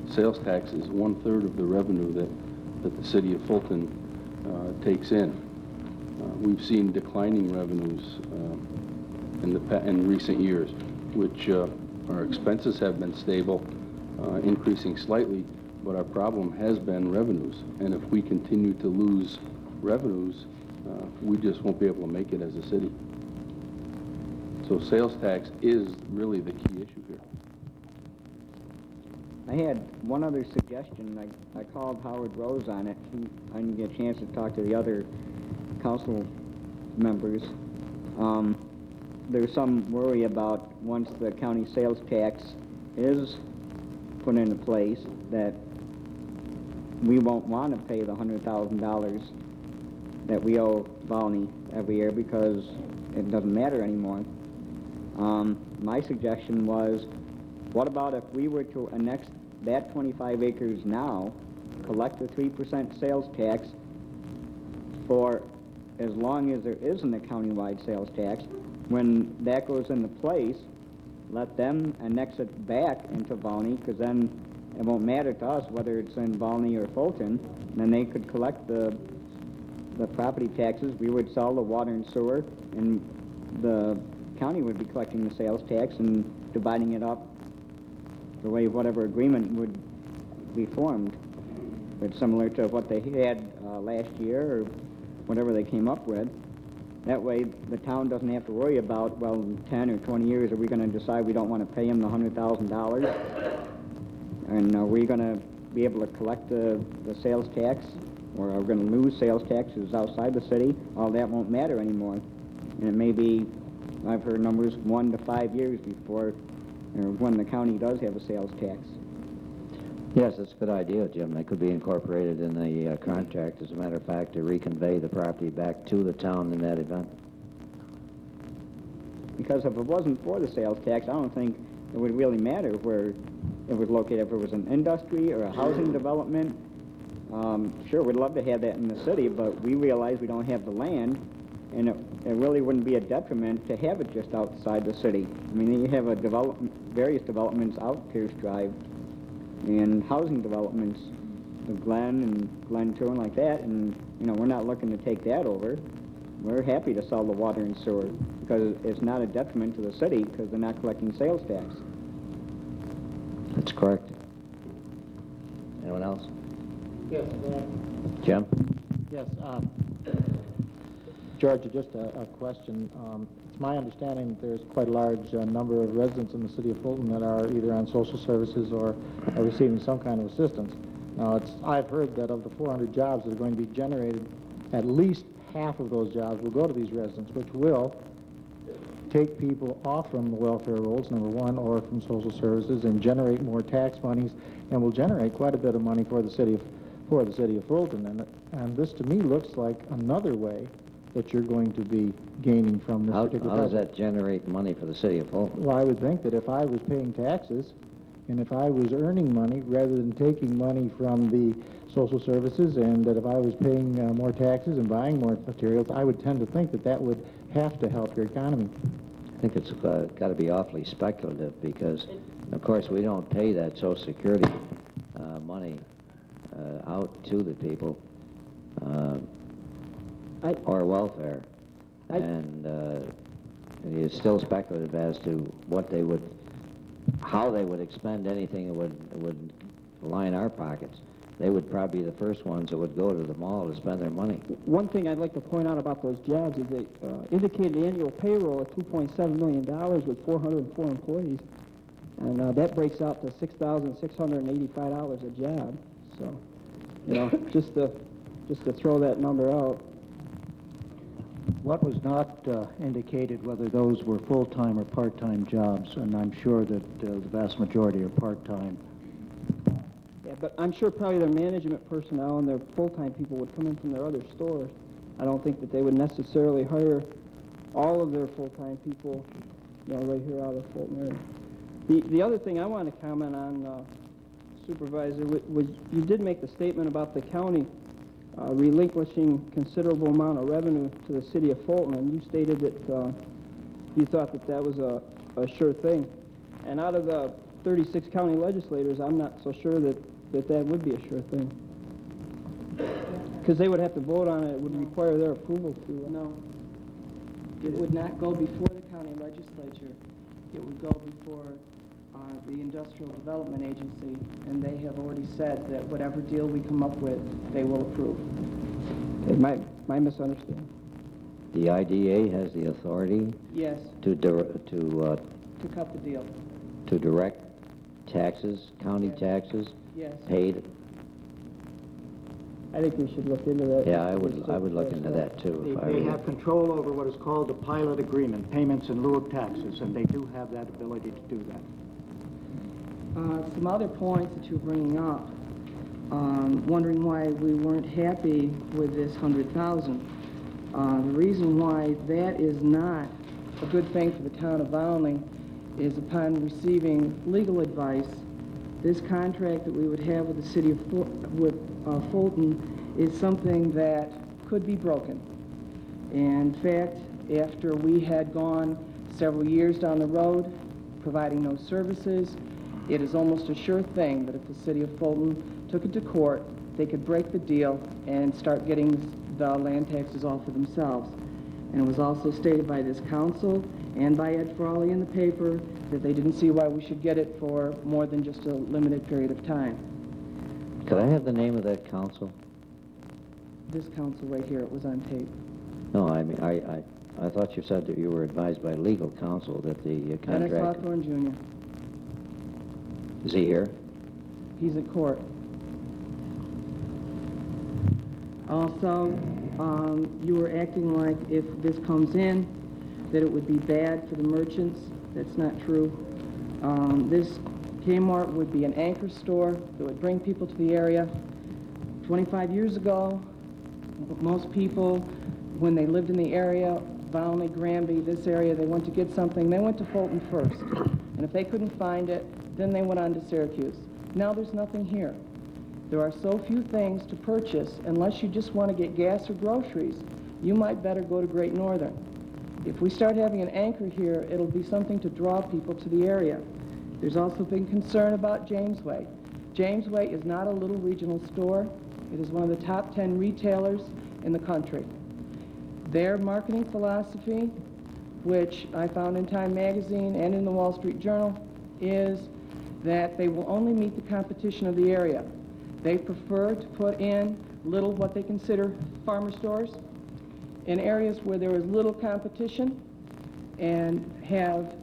sales tax is 1/3 of the revenue that the city of Fulton takes in. We've seen declining revenues in recent years, which our expenses have been stable, increasing slightly, but our problem has been revenues. And if we continue to lose revenues, we just won't be able to make it as a city. So sales tax is really the key issue here. I had one other suggestion. I called Howard Rose on it. I didn't get a chance to talk to the other council members. There's some worry about once the county sales tax is put into place that we won't want to pay the $100,000 that we owe Volney every year because it doesn't matter anymore. My suggestion was, what about if we were to annex that 25 acres now, collect the 3% sales tax for as long as there isn't a countywide sales tax? When that goes into place, let them annex it back into Volney, because then it won't matter to us whether it's in Volney or Fulton. And then they could collect the property taxes. We would sell the water and sewer, and the county would be collecting the sales tax and dividing it up the way whatever agreement would be formed. It's similar to what they had last year or whatever they came up with. That way the town doesn't have to worry about, well, in 10 or 20 years, are we going to decide we don't want to pay them the $100,000? And are we going to be able to collect the sales tax? Or are we going to lose sales taxes outside the city? All that won't matter anymore. And it may be, I've heard numbers, 1 to 5 years before, or when the county does have a sales tax. Yes, that's a good idea, Jim. They could be incorporated in the contract, as a matter of fact, to reconvey the property back to the town in that event. Because if it wasn't for the sales tax, I don't think it would really matter where it was located. If it was an industry or a housing development, sure, we'd love to have that in the city, but we realize we don't have the land, and it really wouldn't be a detriment to have it just outside the city. I mean, you have various developments out Pierce Drive, and housing developments, the Glen and Glen 2 and like that, and we're not looking to take that over. We're happy to sell the water and sewer because it's not a detriment to the city because they're not collecting sales tax. That's correct. Anyone else? Yes, Jim? Yes. George, just a question. It's my understanding that there's quite a large number of residents in the city of Fulton that are either on social services or are receiving some kind of assistance. Now, I've heard that of the 400 jobs that are going to be generated, at least half of those jobs will go to these residents, which will take people off from the welfare rolls, number one, or from social services, and generate more tax monies, and will generate quite a bit of money for the city of Fulton. And this, to me, looks like another way that you're going to be gaining from this particular How does project. that generate money for the city of Fulton? Well, I would think that if I was paying taxes, and if I was earning money rather than taking money from the social services, and that if I was paying more taxes and buying more materials, I would tend to think that that would have to help your economy. I think it's got to be awfully speculative because, of course, we don't pay that Social Security money out to the people or welfare, and it's still speculative as to what they would, how they would expend anything that would line our pockets. They would probably be the first ones that would go to the mall to spend their money. One thing I'd like to point out about those jobs is they indicated annual payroll of $2.7 million with 404 employees, and that breaks out to $6,685 a job. So, you know, just to throw that number out. What was not indicated whether those were full-time or part-time jobs, and I'm sure that the vast majority are part-time. Yeah, but I'm sure probably their management personnel and their full-time people would come in from their other stores. I don't think that they would necessarily hire all of their full-time people, you know, right here out of Fulton area. The other thing I want to comment on, Supervisor, was you did make the statement about the county relinquishing considerable amount of revenue to the city of Fulton, and you stated that you thought that that was a sure thing. And out of the 36 county legislators, I'm not so sure that that would be a sure thing. Because they would have to vote on it. It would require their approval to. No. It would not go before the county legislature. It would go before the Industrial Development Agency, and they have already said that whatever deal we come up with, they will approve. My misunderstanding. The IDA has the authority Yes. to cut the deal. to direct taxes, county taxes, Yes. paid. I think we should look into that. Yeah, I would look into that too. They have control over what is called the pilot agreement, payments in lieu of taxes, and they do have that ability to do that. Some other points that you're bringing up, wondering why we weren't happy with this $100,000. The reason why that is not a good thing for the town of Valney is upon receiving legal advice, this contract that we would have with the city of Fulton is something that could be broken. In fact, after we had gone several years down the road providing no services, it is almost a sure thing that if the city of Fulton took it to court, they could break the deal and start getting the land taxes all for themselves. And it was also stated by this council and by Ed Frawley in the paper that they didn't see why we should get it for more than just a limited period of time. Could I have the name of that council? This council right here, it was on tape. No, I mean, I thought you said that you were advised by legal counsel that the Dennis contract... Hawthorne Jr. Is he here? He's at court. Also, you were acting like if this comes in, that it would be bad for the merchants. That's not true. This Kmart would be an anchor store that would bring people to the area. 25 years ago, most people, when they lived in the area, Valney, Granby, this area, they went to get something, they went to Fulton first. And if they couldn't find it, then they went on to Syracuse. Now there's nothing here. There are so few things to purchase, unless you just want to get gas or groceries, you might better go to Great Northern. If we start having an anchor here, it'll be something to draw people to the area. There's also been concern about Jamesway. Jamesway is not a little regional store. It is one of the top 10 retailers in the country. Their marketing philosophy, which I found in Time Magazine and in the Wall Street Journal, is that they will only meet the competition of the area. They prefer to put in little what they consider farmer stores, in areas where there is little competition, and have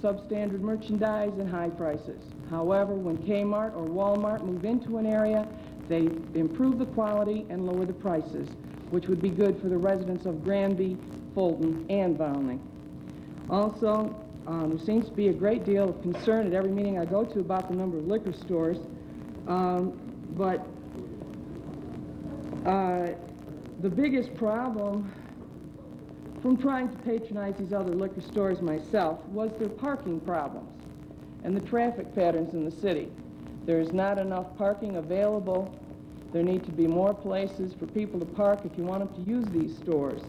substandard merchandise and high prices. However, when Kmart or Walmart move into an area, they improve the quality and lower the prices, which would be good for the residents of Granby, Fulton, and Volney. Also, there seems to be a great deal of concern at every meeting I go to about the number of liquor stores, but the biggest problem from trying to patronize these other liquor stores myself was their parking problems and the traffic patterns in the city. There's not enough parking available. There need to be more places for people to park if you want them to use these stores.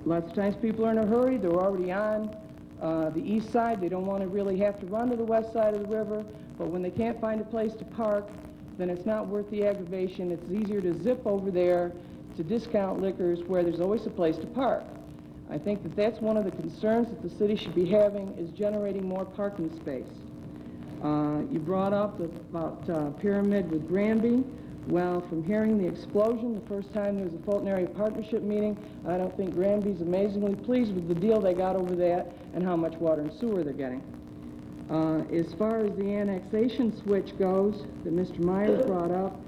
Lots of times people are in a hurry. They're already on the east side. They don't want to really have to run to the west side of the river. But when they can't find a place to park, then it's not worth the aggravation. It's easier to zip over there to discount liquors where there's always a place to park. I think that that's one of the concerns that the city should be having, is generating more parking space. You brought up about Pyramid with Granby. Well, from hearing the explosion the first time there was a Fulton Area Partnership meeting, I don't think Granby's amazingly pleased with the deal they got over that and how much water and sewer they're getting. As far as the annexation switch goes that Mr. Myers brought up,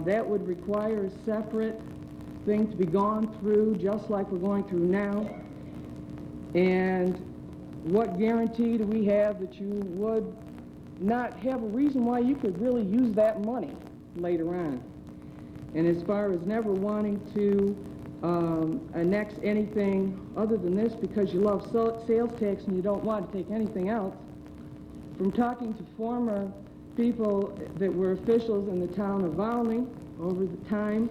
that would require a separate thing to be gone through, just like we're going through now. And what guarantee do we have that you would not have a reason why you could really use that money later on? And as far as never wanting to annex anything other than this because you love sales tax and you don't want to take anything else, from talking to former people that were officials in the town of Volney over the time,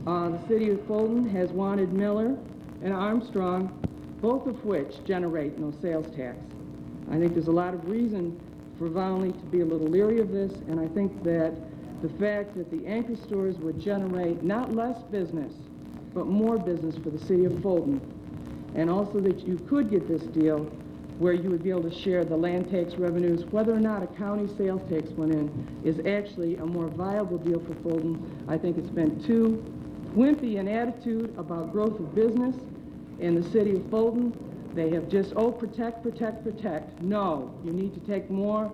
the city of Fulton has wanted Miller and Armstrong, both of which generate no sales tax. I think there's a lot of reason for Volney to be a little leery of this, and I think that the fact that the anchor stores would generate not less business, but more business for the city of Fulton, and also that you could get this deal where you would be able to share the land tax revenues, whether or not a county sales tax went in, is actually a more viable deal for Fulton. I think it's been too wimpy an attitude about growth of business in the city of Fulton. They have just, oh, protect, protect, protect. No, you need to take more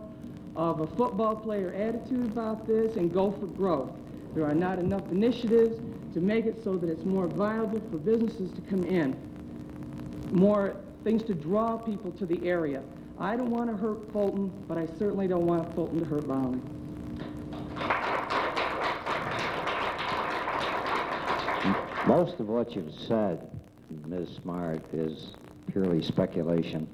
of a football player attitude about this and go for growth. There are not enough initiatives to make it so that it's more viable for businesses to come in, more things to draw people to the area. I don't want to hurt Fulton, but I certainly don't want Fulton to hurt Volney. Most of what you've said, Ms. Smart, is purely speculation.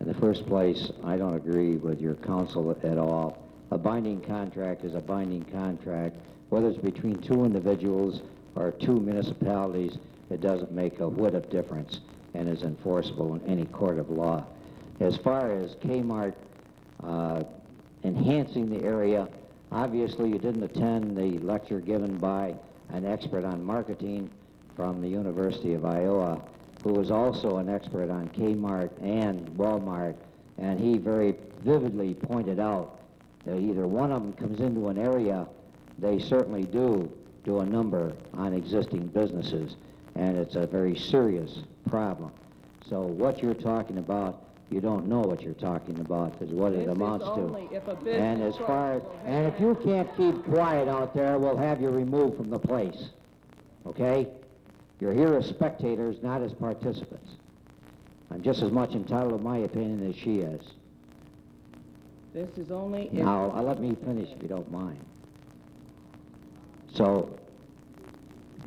In the first place, I don't agree with your counsel at all. A binding contract is a binding contract. Whether it's between two individuals or two municipalities, it doesn't make a whit of difference and is enforceable in any court of law. As far as Kmart enhancing the area, obviously you didn't attend the lecture given by an expert on marketing from the University of Iowa, who was also an expert on Kmart and Walmart, and he very vividly pointed out that either one of them comes into an area, they certainly do a number on existing businesses, and it's a very serious problem. So what you're talking about, you don't know what you're talking about, is what it amounts to. And as far as, and if you can't keep quiet out there, we'll have you removed from the place. Okay? You're here as spectators, not as participants. I'm just as much entitled to my opinion as she is. This is only... Now, let me finish if you don't mind. So,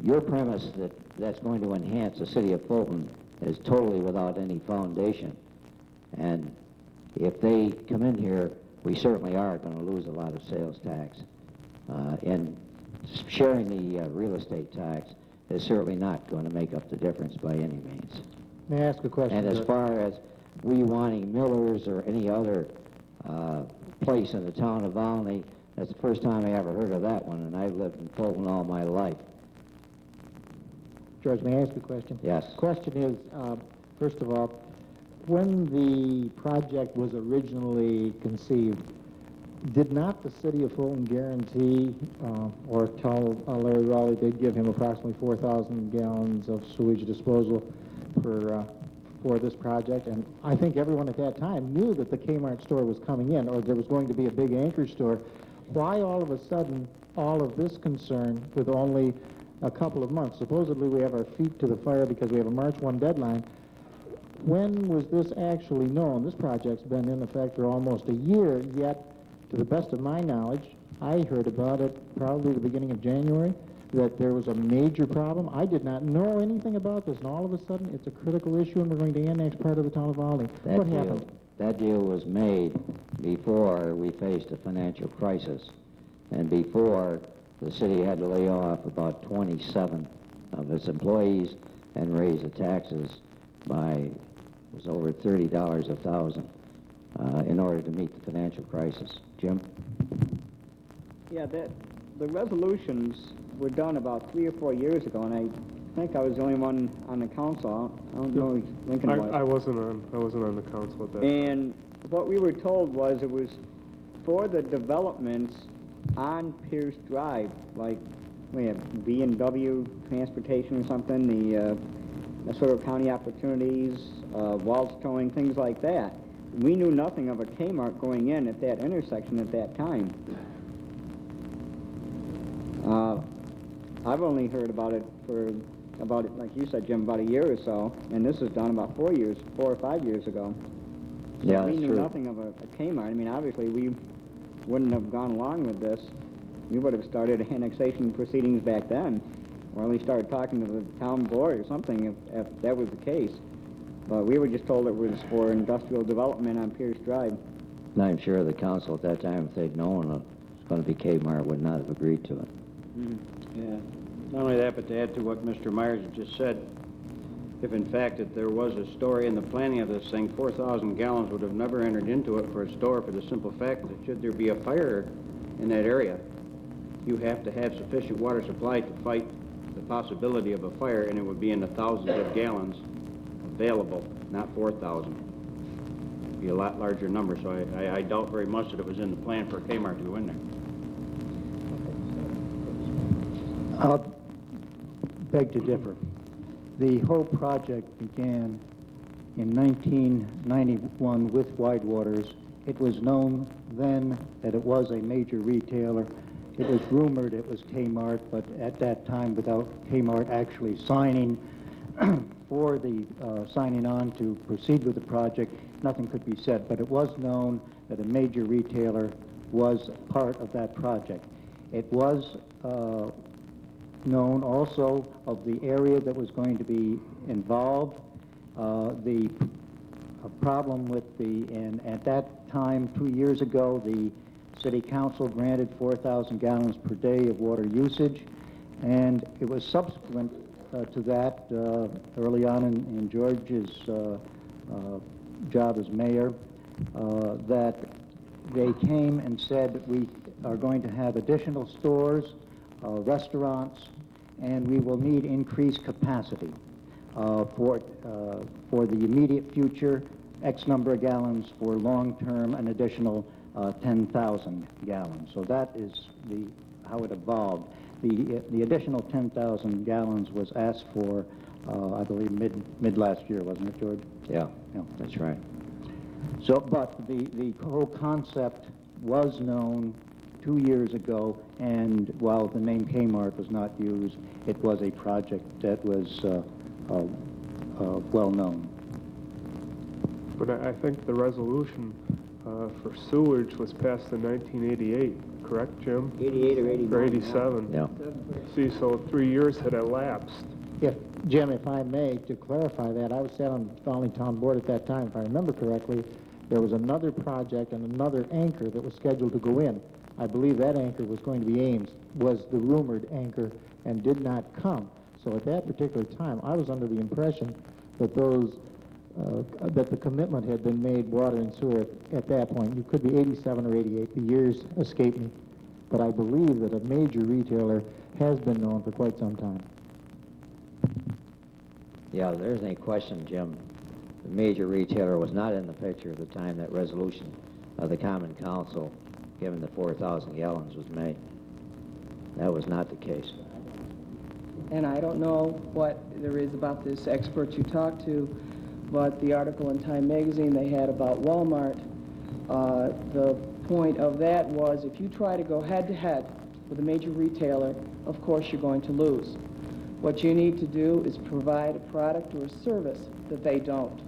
your premise that that's going to enhance the city of Fulton is totally without any foundation. And if they come in here, we certainly are going to lose a lot of sales tax. And sharing the real estate tax is certainly not going to make up the difference by any means. May I ask a question? And as far as we wanting Miller's or any other place in the town of Volney, that's the first time I ever heard of that one, and I've lived in Fulton all my life. George, may I ask a question? Yes. The question is, first of all, when the project was originally conceived, Did not the city of Fulton guarantee or tell Larry Raleigh they'd give him approximately 4,000 gallons of sewage disposal for this project? And I think everyone at that time knew that the Kmart store was coming in, or there was going to be a big anchor store. Why all of a sudden all of this concern with only a couple of months? Supposedly we have our feet to the fire because we have a March 1 deadline. When was this actually known? This project's been in effect for almost a year, yet to the best of my knowledge, I heard about it probably the beginning of January, that there was a major problem. I did not know anything about this, and all of a sudden it's a critical issue and we're going to annex part of the town of Raleigh. What happened? That deal was made before we faced a financial crisis and before the city had to lay off about 27 of its employees and raise the taxes by, it was over $30 a thousand in order to meet the financial crisis. Jim? Yeah, the resolutions were done about 3 or 4 years ago, and I think I was the only one on the council. I don't know if Lincoln was. I wasn't on the council at that time. And what we were told was it was for the developments on Pierce Drive, like we have B&W Transportation or something, the sort of county opportunities, Waltz Towing, things like that. We knew nothing of a Kmart going in at that intersection at that time. I've only heard about it like you said, Jim, about a year or so, and this was done about 4 or 5 years ago. So Yeah, we that's knew true. nothing of a Kmart. I mean, obviously, we wouldn't have gone along with this. We would have started annexation proceedings back then, or at least started talking to the town board or something if that was the case. But we were just told it was for industrial development on Pierce Drive. And I'm sure the council at that time, if they'd known it was going to be Kmart, would not have agreed to it. Yeah. Not only that, but to add to what Mr. Myers just said, if in fact that there was a story in the planning of this thing, 4,000 gallons would have never entered into it for a store for the simple fact that should there be a fire in that area, you have to have sufficient water supply to fight the possibility of a fire, and it would be in the thousands of gallons available, not 4,000. It'd be a lot larger number, so I doubt very much that it was in the plan for Kmart to go in there. I'll beg to differ. The whole project began in 1991 with Widewaters. It was known then that it was a major retailer. It was rumored it was Kmart, but at that time, without Kmart actually signing for the signing on to proceed with the project, nothing could be said. But it was known that a major retailer was part of that project. It was known also of the area that was going to be involved. The problem with and at that time, 2 years ago, the City Council granted 4,000 gallons per day of water usage, and it was subsequent to that, early on in George's job as mayor, that they came and said, we are going to have additional stores, restaurants, and we will need increased capacity for the immediate future, X number of gallons, for long-term, an additional 10,000 gallons. So that is how it evolved. The additional 10,000 gallons was asked for, I believe, mid last year, wasn't it, George? Yeah, that's right. So, but the whole concept was known 2 years ago, and while the name Kmart was not used, it was a project that was well known. But I think the resolution for sewage was passed in 1988, correct, Jim? 88 or 89. Or 87. Yeah. See, so 3 years had elapsed. Jim, if I may, to clarify that, I was sat on the Valley Town Board at that time. If I remember correctly, there was another project and another anchor that was scheduled to go in. I believe that anchor was going to be Ames, was the rumored anchor, and did not come. So at that particular time, I was under the impression that that the commitment had been made, water and sewer, at that point. You could be 87 or 88. The years escape me. But I believe that a major retailer has been known for quite some time. Yeah, there's any question, Jim. The major retailer was not in the picture at the time that resolution of the Common Council given the 4,000 gallons was made. That was not the case. And I don't know what there is about this expert you talked to, but the article in Time magazine they had about Walmart, the point of that was if you try to go head-to-head with a major retailer, of course you're going to lose. What you need to do is provide a product or a service that they don't.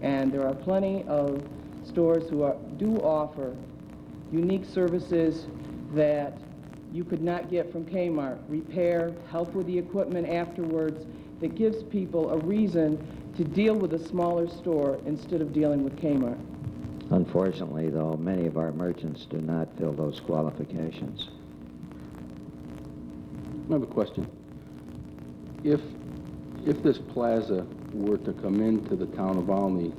And there are plenty of stores who do offer unique services that you could not get from Kmart. Repair, help with the equipment afterwards, that gives people a reason to deal with a smaller store instead of dealing with Kmart. Unfortunately, though, many of our merchants do not fill those qualifications. I have a question. If this plaza were to come into the town of Olney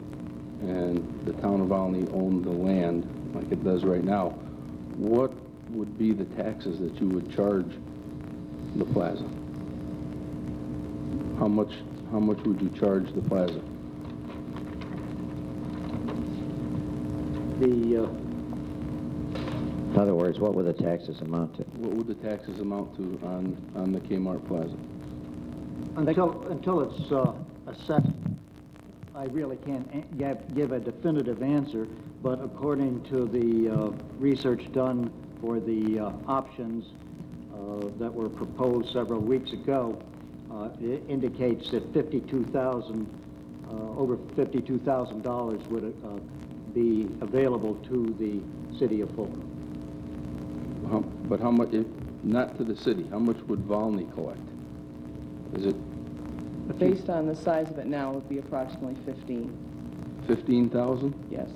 and the town of Olney owned the land like it does right now, what would be the taxes that you would charge the plaza? How much would you charge the plaza? In other words, what would the taxes amount to? What would the taxes amount to on the Kmart Plaza? Until it's assessed, I really can't give a definitive answer, but according to the research done for the options that were proposed several weeks ago, it indicates that over $52,000 would be available to the city of Fulton. But how much, not to the city, how much would Volney collect? Is it? Based on the size of it now, it would be approximately 15. 15,000? Yes.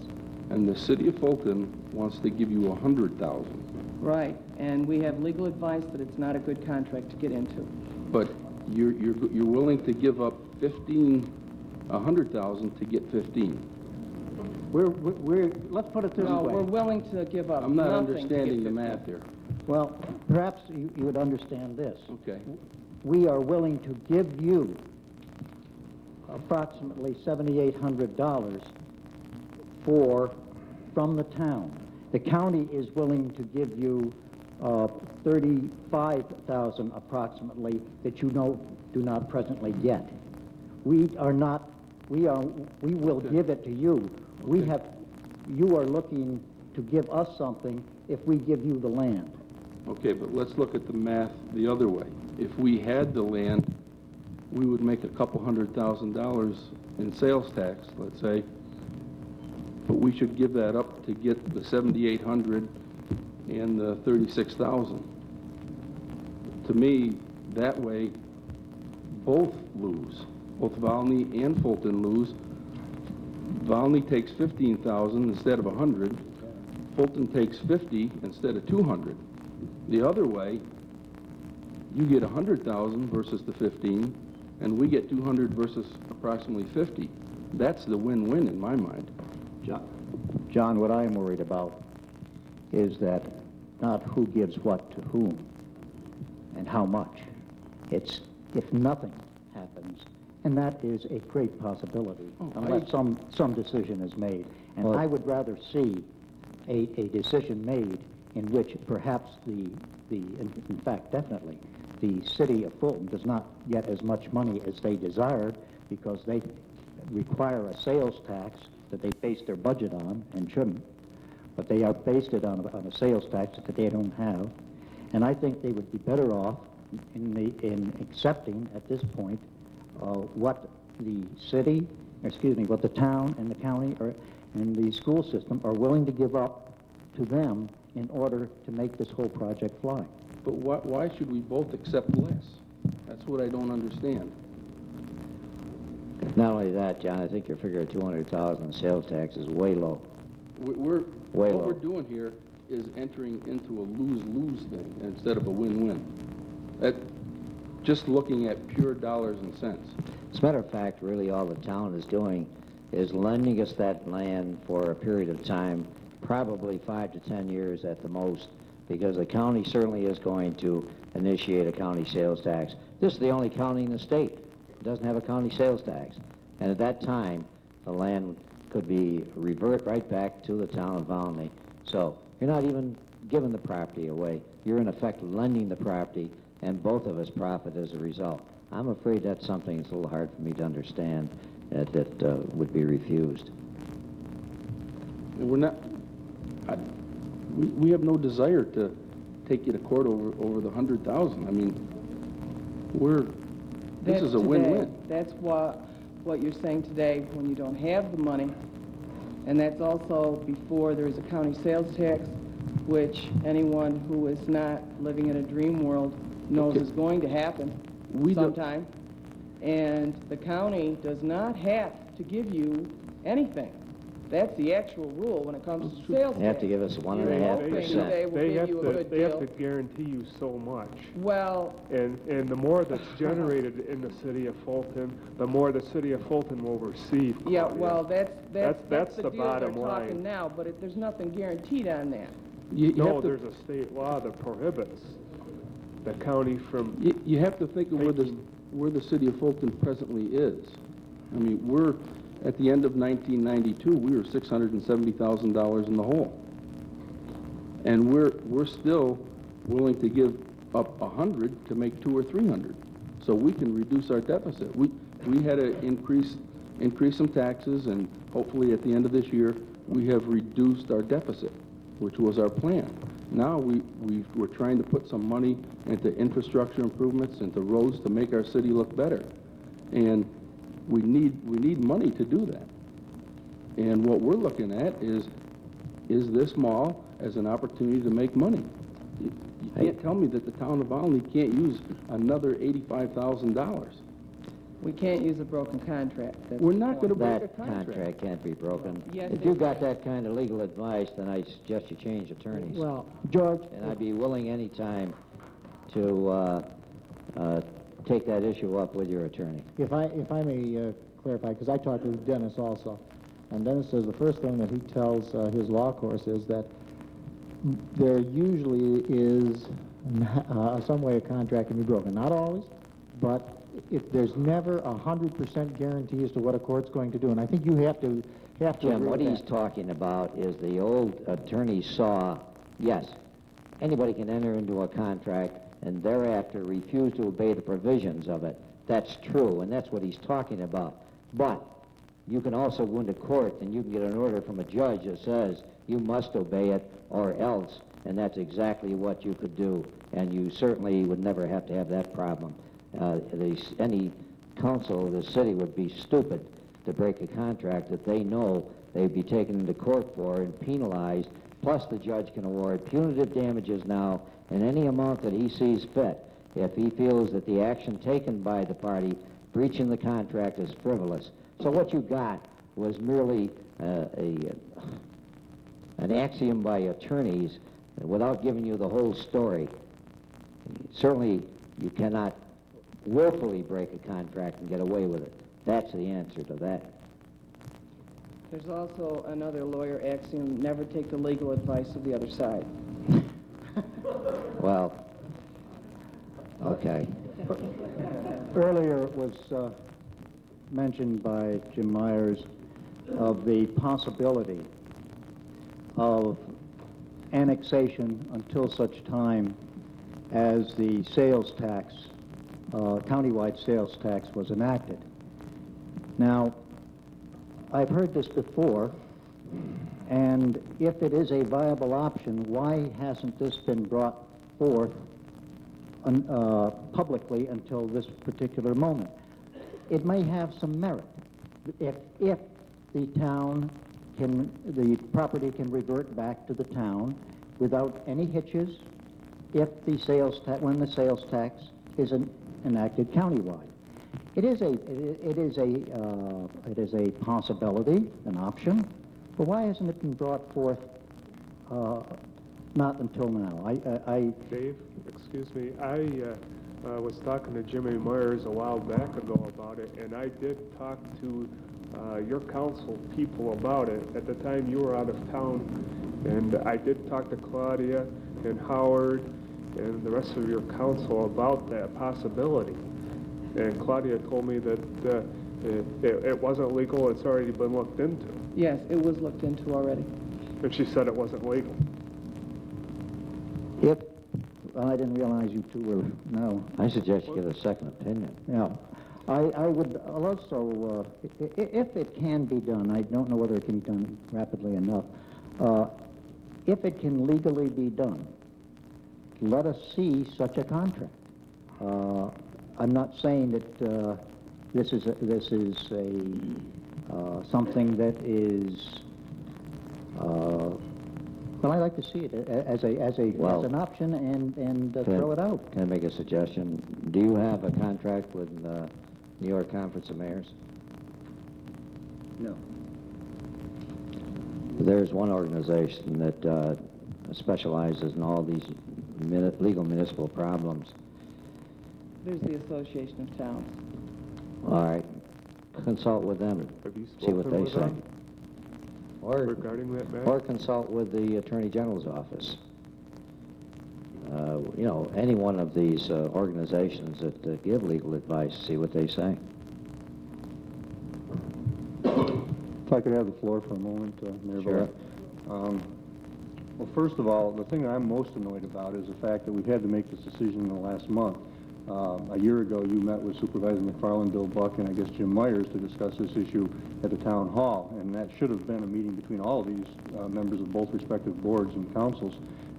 And the city of Fulton wants to give you 100,000. Right, and we have legal advice that it's not a good contract to get into. But you're willing to give up 100,000 to get 15. Let's put it this No, way. we're willing to give up I'm not nothing to understanding get the 15. math here. Well, perhaps you would understand this. Okay. We are willing to give you approximately $7,800 from the town. The county is willing to give you $35,000 approximately that you do not presently get. We will give it to you. You are looking to give us something if we give you the land. Okay, but let's look at the math the other way. If we had the land, we would make a couple $100,000 in sales tax, let's say, but we should give that up to get the 7,800 and the 36,000. To me, that way, both lose. Both Volney and Fulton lose. Volney takes 15,000 instead of 100. Fulton takes 50 instead of 200. The other way, you get 100,000 versus the 15, and we get 200 versus approximately 50. That's the win-win in my mind. John, what I'm worried about is that not who gives what to whom and how much. It's if nothing happens, and that is a great possibility unless some decision is made. And I would rather see a decision made in which perhaps in fact, definitely, the city of Fulton does not get as much money as they desire because they require a sales tax that they base their budget on and shouldn't, but they are based it on a sales tax that they don't have. And I think they would be better off in accepting at this point what the town and the county and the school system are willing to give up to them in order to make this whole project fly. But why should we both accept less? That's what I don't understand. Not only that, John, I think your figure of 200,000 in sales tax is way low. What low. we're doing here is entering into a lose-lose thing instead of a win-win. Just looking at pure dollars and cents. As a matter of fact, really all the town is doing is lending us that land for a period of time, probably 5 to 10 years at the most, because the county certainly is going to initiate a county sales tax. This is the only county in the state that doesn't have a county sales tax. And at that time, the land could be revert right back to the town of Volney. So you're not even giving the property away. You're in effect lending the property, and both of us profit as a result. I'm afraid that's something that's a little hard for me to understand that would be refused. And we're not, we have no desire to take you to court over the 100,000. I mean, this is a win-win. That's what you're saying today when you don't have the money, and that's also before there is a county sales tax, which anyone who is not living in a dream world knows is going to happen sometime. And the county does not have to give you anything. That's the actual rule when it comes to sales tax. They have to give us 1.5%. They have to guarantee you so much. Well, and the more that's generated in the city of Fulton, the more the city of Fulton will receive. Yeah, well, that's the deal bottom they're line. talking now, but there's nothing guaranteed on that. No, there's a state law that prohibits the county from. You have to think of where the city of Fulton presently is. I mean, at the end of 1992, we were $670,000 in the hole, and we're still willing to give up 100 to make 200 or 300, so we can reduce our deficit. We had to increase some taxes, and hopefully at the end of this year we have reduced our deficit, which was our plan. Now we're trying to put some money into infrastructure improvements, into roads to make our city look better, and we need money to do that. And what we're looking at is this mall as an opportunity to make money. You can't tell me that the town of Olney can't use another $85,000. We can't use a broken contract. We're not going to break a That contract. contract can't be broken. Yes, If you got that kind of legal advice, then I suggest you change attorneys. Well, George... And I'd be willing any time to take that issue up with your attorney. If I may clarify, because I talked with Dennis also, and Dennis says the first thing that he tells his law course is that there usually is some way a contract can be broken. Not always, but if there's never 100% guarantee as to what a court's going to do, and I think you have to Jim, agree what with he's that. talking about is the old attorney saw, yes, anybody can enter into a contract and thereafter refuse to obey the provisions of it. That's true, and that's what he's talking about. But you can also go into court and you can get an order from a judge that says you must obey it or else, and that's exactly what you could do, and you certainly would never have to have that problem. Any council of the city would be stupid to break a contract that they know they'd be taken into court for and penalized, plus the judge can award punitive damages now in any amount that he sees fit if he feels that the action taken by the party breaching the contract is frivolous. So what you got was merely an axiom by attorneys without giving you the whole story. Certainly you cannot willfully break a contract and get away with it. That's the answer to that. There's also another lawyer axiom: never take the legal advice of the other side. Well, okay. Earlier it was mentioned by Jim Myers of the possibility of annexation until such time as the sales tax, countywide sales tax, was enacted. Now, I've heard this before, and if it is a viable option, why hasn't this been brought forth publicly until this particular moment? It may have some merit if the town can, the property can revert back to the town without any hitches, if the sales tax, when the sales tax is enacted countywide. It is a possibility, an option, but why hasn't it been brought forth not until now? Dave, excuse me, I was talking to Jimmy Myers a while back ago about it, and I did talk to your council people about it at the time you were out of town, and I did talk to Claudia and Howard and the rest of your council about that possibility. And Claudia told me that it wasn't legal, it's already been looked into. Yes, it was looked into already. And she said it wasn't legal. Well, I didn't realize you two were, no. I suggest you get a second opinion. Yeah. I would also, if it can be done, I don't know whether it can be done rapidly enough, if it can legally be done, let us see such a contract. I'm not saying that this is something that is, well, I like to see it as an option and throw it out. Can I make a suggestion? Do you have a contract with New York Conference of Mayors? No. There's one organization that specializes in all these legal municipal problems. There's the Association of Towns. All right. Consult with them. See what they say. Regarding that matter? Or consult with the Attorney General's office. You know, any one of these organizations that give legal advice, see what they say. If I could have the floor for a moment, Mayor. Sure. Well, first of all, the thing that I'm most annoyed about is the fact that we've had to make this decision in the last month. A year ago, you met with Supervisor McFarland, Bill Buck, and I guess Jim Myers to discuss this issue at the town hall, and that should have been a meeting between all of these members of both respective boards and councils.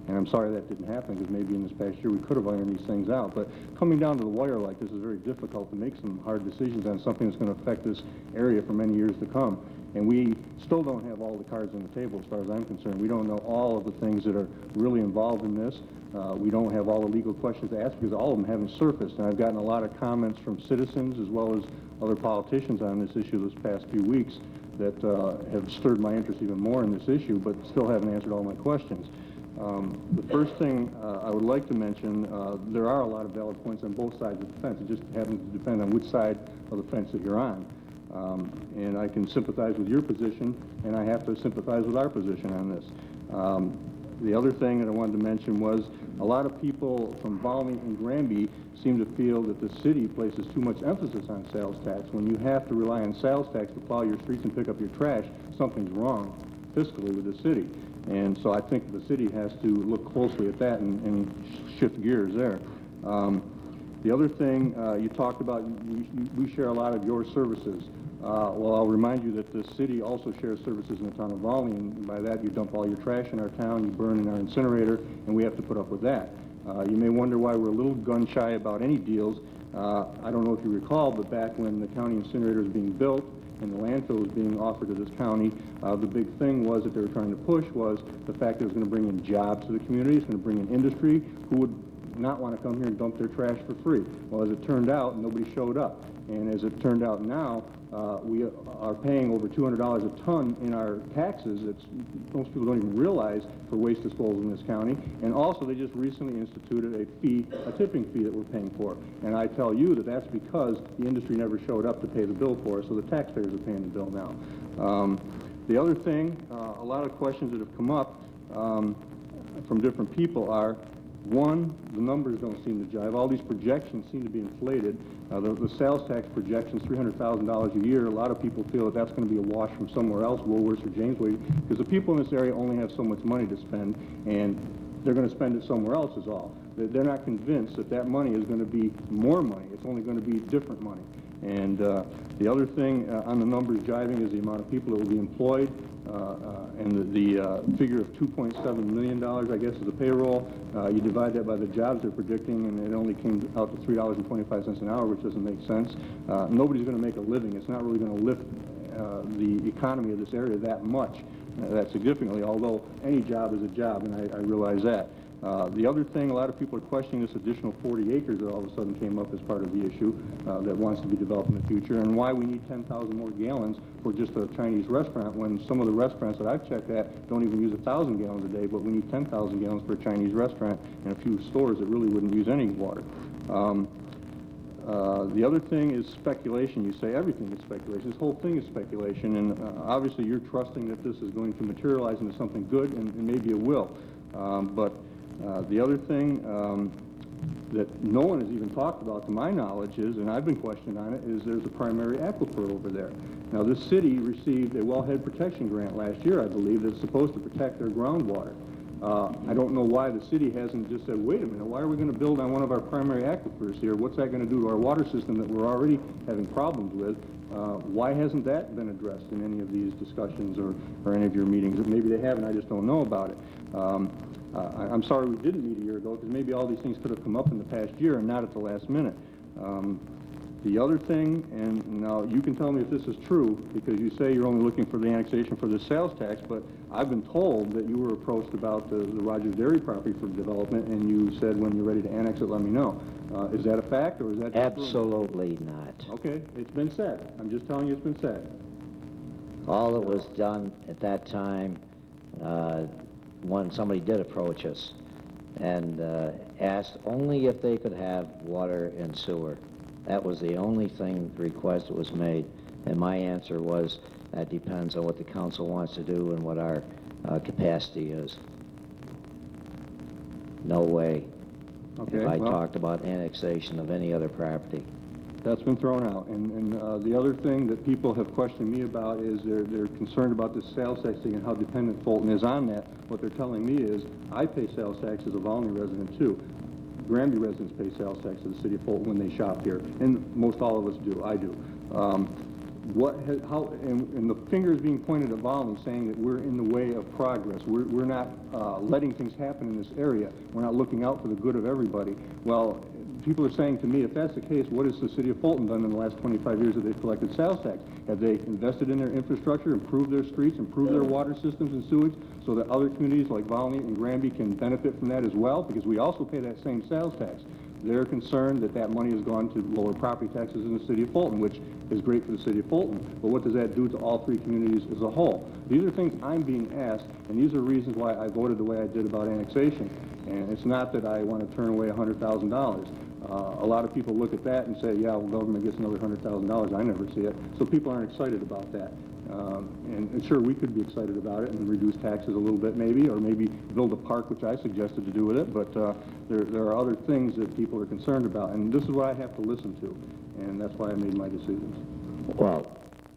And I'm sorry that didn't happen, because maybe in this past year we could have ironed these things out. But coming down to the wire like this is very difficult to make some hard decisions on something that's going to affect this area for many years to come. And we still don't have all the cards on the table as far as I'm concerned. We don't know all of the things that are really involved in this. We don't have all the legal questions to ask because all of them haven't surfaced. And I've gotten a lot of comments from citizens as well as other politicians on this issue this past few weeks that have stirred my interest even more in this issue, but still haven't answered all my questions. The first thing I would like to mention, there are a lot of valid points on both sides of the fence. It just happens to depend on which side of the fence that you're on. And I can sympathize with your position, and I have to sympathize with our position on this. The other thing that I wanted to mention was a lot of people from Valmy and Granby seem to feel that the city places too much emphasis on sales tax. When you have to rely on sales tax to plow your streets and pick up your trash, something's wrong fiscally with the city. And so I think the city has to look closely at that and shift gears there. The other thing you talked about, we share a lot of your services. Well, I'll remind you that the city also shares services in the town of Valmy, and by that you dump all your trash in our town, you burn in our incinerator, and we have to put up with that. You may wonder why we're a little gun-shy about any deals. I don't know if you recall, but back when the county incinerator was being built and the landfill was being offered to this county, the big thing was that they were trying to push was the fact that it was going to bring in jobs to the community, it's going to bring in industry who would not want to come here and dump their trash for free. Well, as it turned out, nobody showed up. And as it turned out now, we are paying over $200 a ton in our taxes. Most people don't even realize for waste disposal in this county. And also, they just recently instituted a tipping fee that we're paying for. And I tell you that that's because the industry never showed up to pay the bill for us, so the taxpayers are paying the bill now. The other thing, a lot of questions that have come up from different people are, one, the numbers don't seem to jive. All these projections seem to be inflated. The sales tax projections, $300,000 a year, a lot of people feel that that's going to be a wash from somewhere else, Woolworths or Jamesway, because the people in this area only have so much money to spend, and they're going to spend it somewhere else is all. They're not convinced that that money is going to be more money. It's only going to be different money. And the other thing on the numbers jiving is the amount of people that will be employed. And the figure of $2.7 million, I guess, is the payroll. You divide that by the jobs they're predicting, and it only came out to $3.25 an hour, which doesn't make sense. Nobody's going to make a living. It's not really going to lift the economy of this area that much, that significantly, although any job is a job, and I realize that. The other thing, a lot of people are questioning this additional 40 acres that all of a sudden came up as part of the issue that wants to be developed in the future, and why we need 10,000 more gallons for just a Chinese restaurant when some of the restaurants that I've checked at don't even use 1,000 gallons a day, but we need 10,000 gallons for a Chinese restaurant and a few stores that really wouldn't use any water. The other thing is speculation. You say everything is speculation. This whole thing is speculation, and obviously you're trusting that this is going to materialize into something good, and maybe it will. But the other thing that no one has even talked about, to my knowledge, is, and I've been questioned on it, is there's a primary aquifer over there. Now, this city received a wellhead protection grant last year, I believe, that's supposed to protect their groundwater. I don't know why the city hasn't just said, wait a minute, why are we going to build on one of our primary aquifers here? What's that going to do to our water system that we're already having problems with? Why hasn't that been addressed in any of these discussions or any of your meetings? Maybe they haven't, I just don't know about it. I'm sorry we didn't meet a year ago, because maybe all these things could have come up in the past year and not at the last minute. The other thing, and now you can tell me if this is true, because you say you're only looking for the annexation for the sales tax, but I've been told that you were approached about the Rogers Dairy property for development, and you said when you're ready to annex it, let me know. Is that a fact, or is that Absolutely not. Okay, it's been said. I'm just telling you it's been said. All that was done at that time, when somebody did approach us and asked only if they could have water and sewer. That was the only thing, request that was made. And my answer was, that depends on what the council wants to do and what our capacity is. No way. Okay, if I well, talked about annexation of any other property. That's been thrown out. And the other thing that people have questioned me about is they're concerned about this sales tax thing and how dependent Fulton is on that. What they're telling me is, I pay sales tax as a Volney resident too. Granby residents pay sales tax to the city of Fulton when they shop here, and most all of us do. I do. And the finger is being pointed at Volney, saying that we're in the way of progress. We're not letting things happen in this area. We're not looking out for the good of everybody. Well, people are saying to me, if that's the case, what has the city of Fulton done in the last 25 years that they've collected sales tax? Have they invested in their infrastructure, improved their streets, improved their water systems and sewage, so that other communities like Volney and Granby can benefit from that as well? Because we also pay that same sales tax. They're concerned that that money has gone to lower property taxes in the city of Fulton, which is great for the city of Fulton. But what does that do to all three communities as a whole? These are things I'm being asked, and these are reasons why I voted the way I did about annexation. And it's not that I want to turn away $100,000. A lot of people look at that and say, yeah, well, government gets another $100,000. I never see it. So people aren't excited about that. And sure, we could be excited about it and reduce taxes a little bit maybe, or maybe build a park, which I suggested to do with it. But there are other things that people are concerned about. And this is what I have to listen to. And that's why I made my decisions. Well,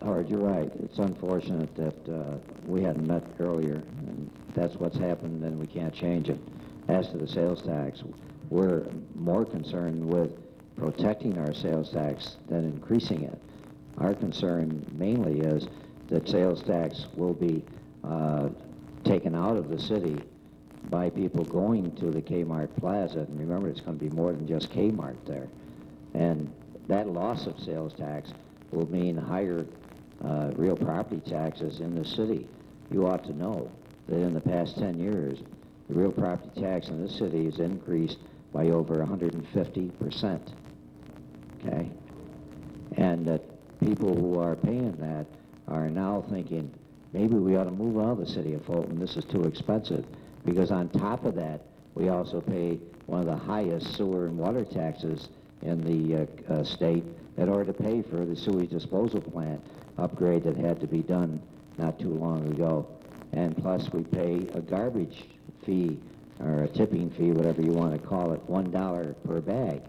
Howard, you're right. It's unfortunate that we hadn't met earlier. And if that's what's happened, then we can't change it. As to the sales tax, we're more concerned with protecting our sales tax than increasing it. Our concern mainly is that sales tax will be taken out of the city by people going to the Kmart Plaza. And remember, it's going to be more than just Kmart there. And that loss of sales tax will mean higher real property taxes in the city. You ought to know that in the past 10 years, the real property tax in this city has increased by over 150%, okay? And that people who are paying that are now thinking, maybe we ought to move out of the city of Fulton. This is too expensive. Because on top of that, we also pay one of the highest sewer and water taxes in the state in order to pay for the sewage disposal plant upgrade that had to be done not too long ago. And plus we pay a garbage fee, or a tipping fee, whatever you want to call it, $1 per bag.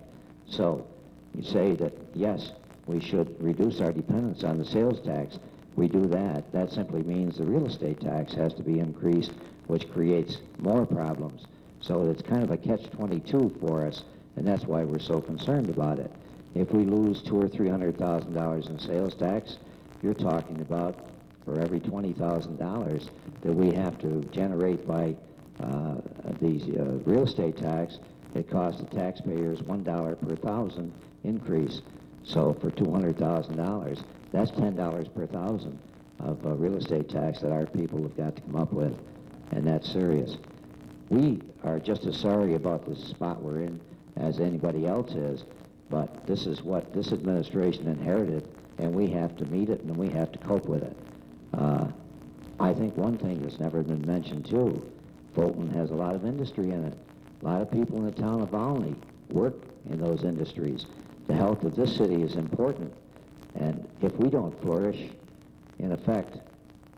So you say that, yes, we should reduce our dependence on the sales tax. We do that. That simply means the real estate tax has to be increased, which creates more problems. So it's kind of a catch-22 for us, and that's why we're so concerned about it. If we lose $200,000 or $300,000 in sales tax, you're talking about for every $20,000 that we have to generate by the real estate tax, it costs the taxpayers $1 per thousand increase. So for $200,000, that's $10 per thousand of real estate tax that our people have got to come up with, and that's serious. We are just as sorry about the spot we're in as anybody else is, but this is what this administration inherited, and we have to meet it and we have to cope with it. I think one thing that's never been mentioned too, Fulton has a lot of industry in it. A lot of people in the town of Volney work in those industries. The health of this city is important, and if we don't flourish, in effect,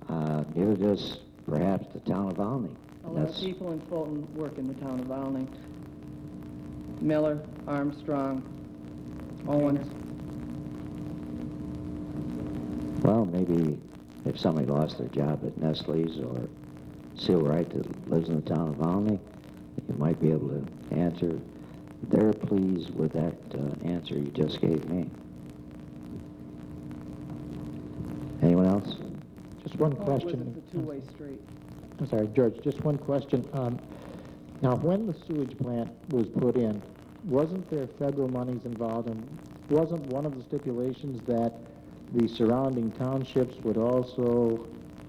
neither does perhaps the town of Volney. A lot of people in Fulton work in the town of Volney. Miller, Armstrong, Owens. Well, maybe if somebody lost their job at Nestle's or Sealwright that lives in the town of Valney. You might be able to answer their pleas with that answer you just gave me. Anyone else? Just one Or question. was it the two-way street? I'm sorry, George, just one question. Now, when the sewage plant was put in, wasn't there federal monies involved, and wasn't one of the stipulations that the surrounding townships would also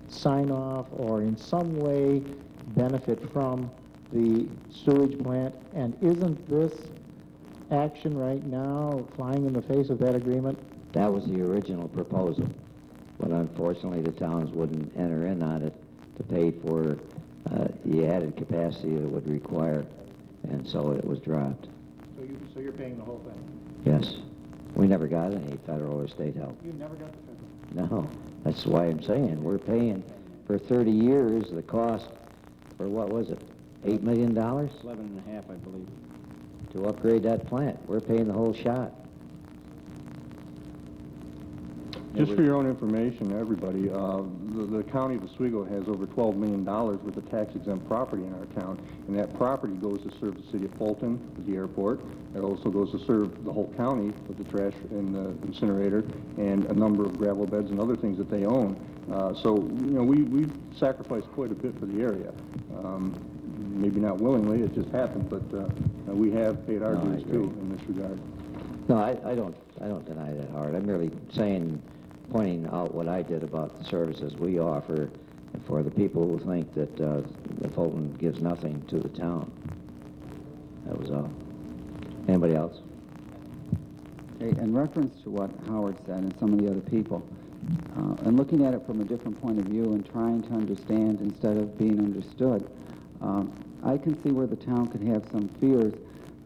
sign off or in some way benefit from the sewage plant? And isn't this action right now flying in the face of that agreement? That was the original proposal, but unfortunately the towns wouldn't enter in on it to pay for the added capacity it would require, and so it was dropped. So you're paying the whole thing? Yes. We never got any federal or state help. You never got the federal? No. That's why I'm saying we're paying for 30 years the cost for, what was it, $8 million? 11.5, I believe. To upgrade that plant. We're paying the whole shot. Just for your own information, everybody, the county of Oswego has over $12 million worth of tax-exempt property in our town, and that property goes to serve the city of Fulton with the airport. It also goes to serve the whole county with the trash and the incinerator and a number of gravel beds and other things that they own. So, you know, we sacrificed quite a bit for the area. Maybe not willingly, it just happened, but we have paid our dues too in this regard. No, I don't deny that, Howard. I'm merely saying, pointing out what I did about the services we offer for the people who think that the Fulton gives nothing to the town. That was all. Anybody else? Okay, in reference to what Howard said and some of the other people, and looking at it from a different point of view and trying to understand instead of being understood, I can see where the town could have some fears.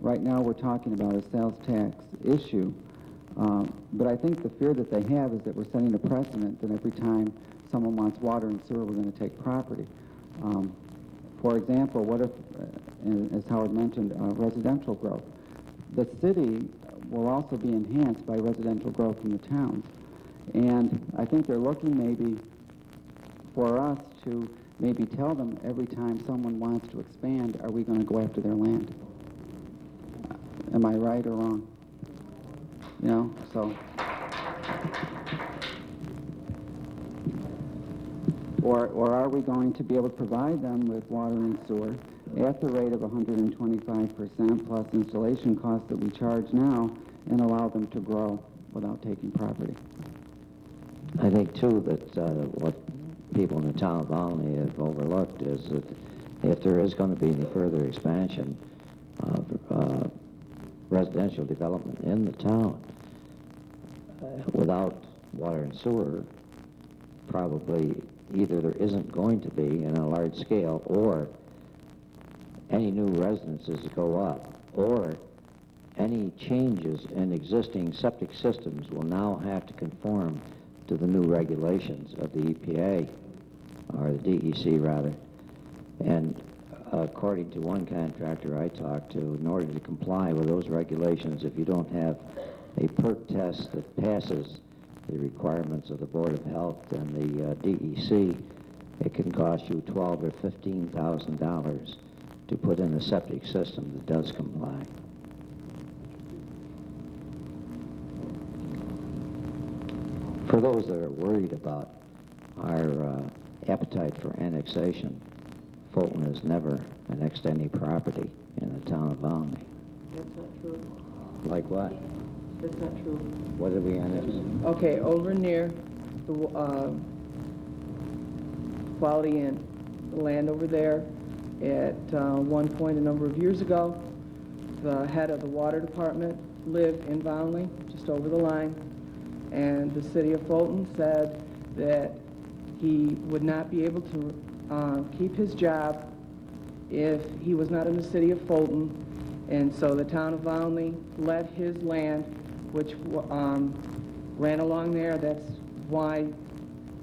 Right now we're talking about a sales tax issue, but I think the fear that they have is that we're setting a precedent that every time someone wants water and sewer, we're going to take property. For example, what if, as Howard mentioned, residential growth? The city will also be enhanced by residential growth in the towns. And I think they're looking maybe for us to maybe tell them every time someone wants to expand, are we going to go after their land? Am I right or wrong? You know, so. Or are we going to be able to provide them with water and sewer at the rate of 125% plus installation costs that we charge now and allow them to grow without taking property? I think, too, that what people in the town of Valney have overlooked is that if there is going to be any further expansion of residential development in the town, without water and sewer, probably either there isn't going to be in a large scale, or any new residences go up, or any changes in existing septic systems will now have to conform to the new regulations of the EPA, or the DEC rather. And according to one contractor I talked to, in order to comply with those regulations, if you don't have a perk test that passes the requirements of the Board of Health and the DEC, it can cost you $12,000 or $15,000 to put in a septic system that does comply. For those that are worried about our appetite for annexation, Fulton has never annexed any property in the town of Valney. That's not true. Like what? That's not true. What did we annex? Okay, over near the Quality Inn, the land over there, at one point a number of years ago, the head of the water department lived in Valney, just over the line, and the city of Fulton said that he would not be able to keep his job if he was not in the city of Fulton, and so the town of Valney let his land, which ran along there. That's why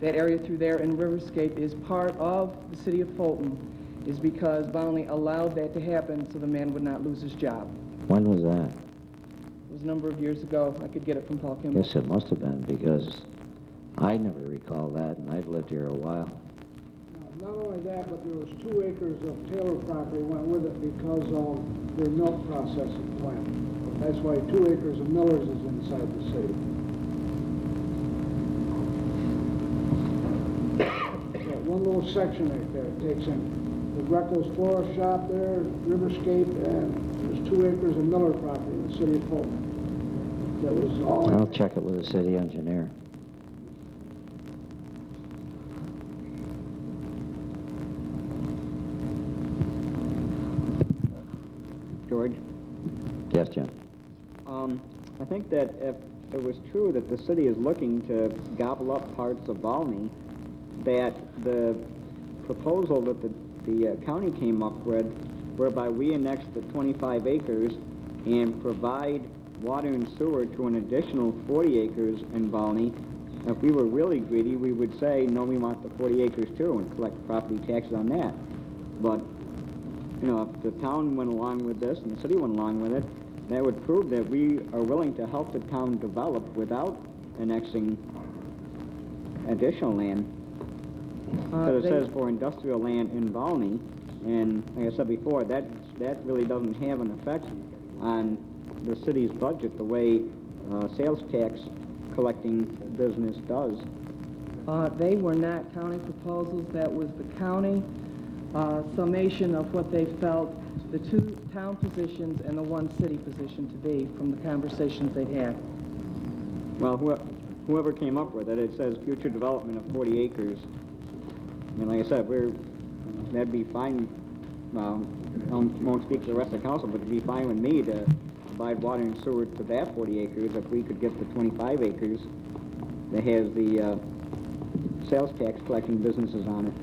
that area through there in Riverscape is part of the city of Fulton, is because Valney allowed that to happen so the man would not lose his job. When was that? It was a number of years ago. I could get it from Paul Kimball. Yes, it must have been, because I never recall that, and I've lived here a while. Not only that, but there was 2 acres of Taylor property went with it because of their milk processing plant. That's why 2 acres of Miller's is inside the city. That one little section right there takes in the Greco's Florist Shop there, Riverscape, and there's 2 acres of Miller property in the city of Fulton. That was all. I'll check it with the city engineer. George? Yes, Jim. I think that if it was true that the city is looking to gobble up parts of Valmy, that the proposal that the county came up with, whereby we annex the 25 acres and provide water and sewer to an additional 40 acres in Valmy, if we were really greedy, we would say, no, we want the 40 acres too, and collect property taxes on that. But, you know, if the town went along with this and the city went along with it, that would prove that we are willing to help the town develop without annexing additional land. So it says for industrial land in Valmy, and like I said before, that really doesn't have an effect on the city's budget the way sales tax collecting business does. They were not county proposals. That was the county summation of what they felt the 2 town positions and the 1 city position to be from the conversations they had. Well, whoever came up with it, it says future development of 40 acres. I mean, like I said, that'd be fine. I won't speak to the rest of the council, but it'd be fine with me to provide water and sewer to that 40 acres if we could get the 25 acres that has the sales tax collecting businesses on it.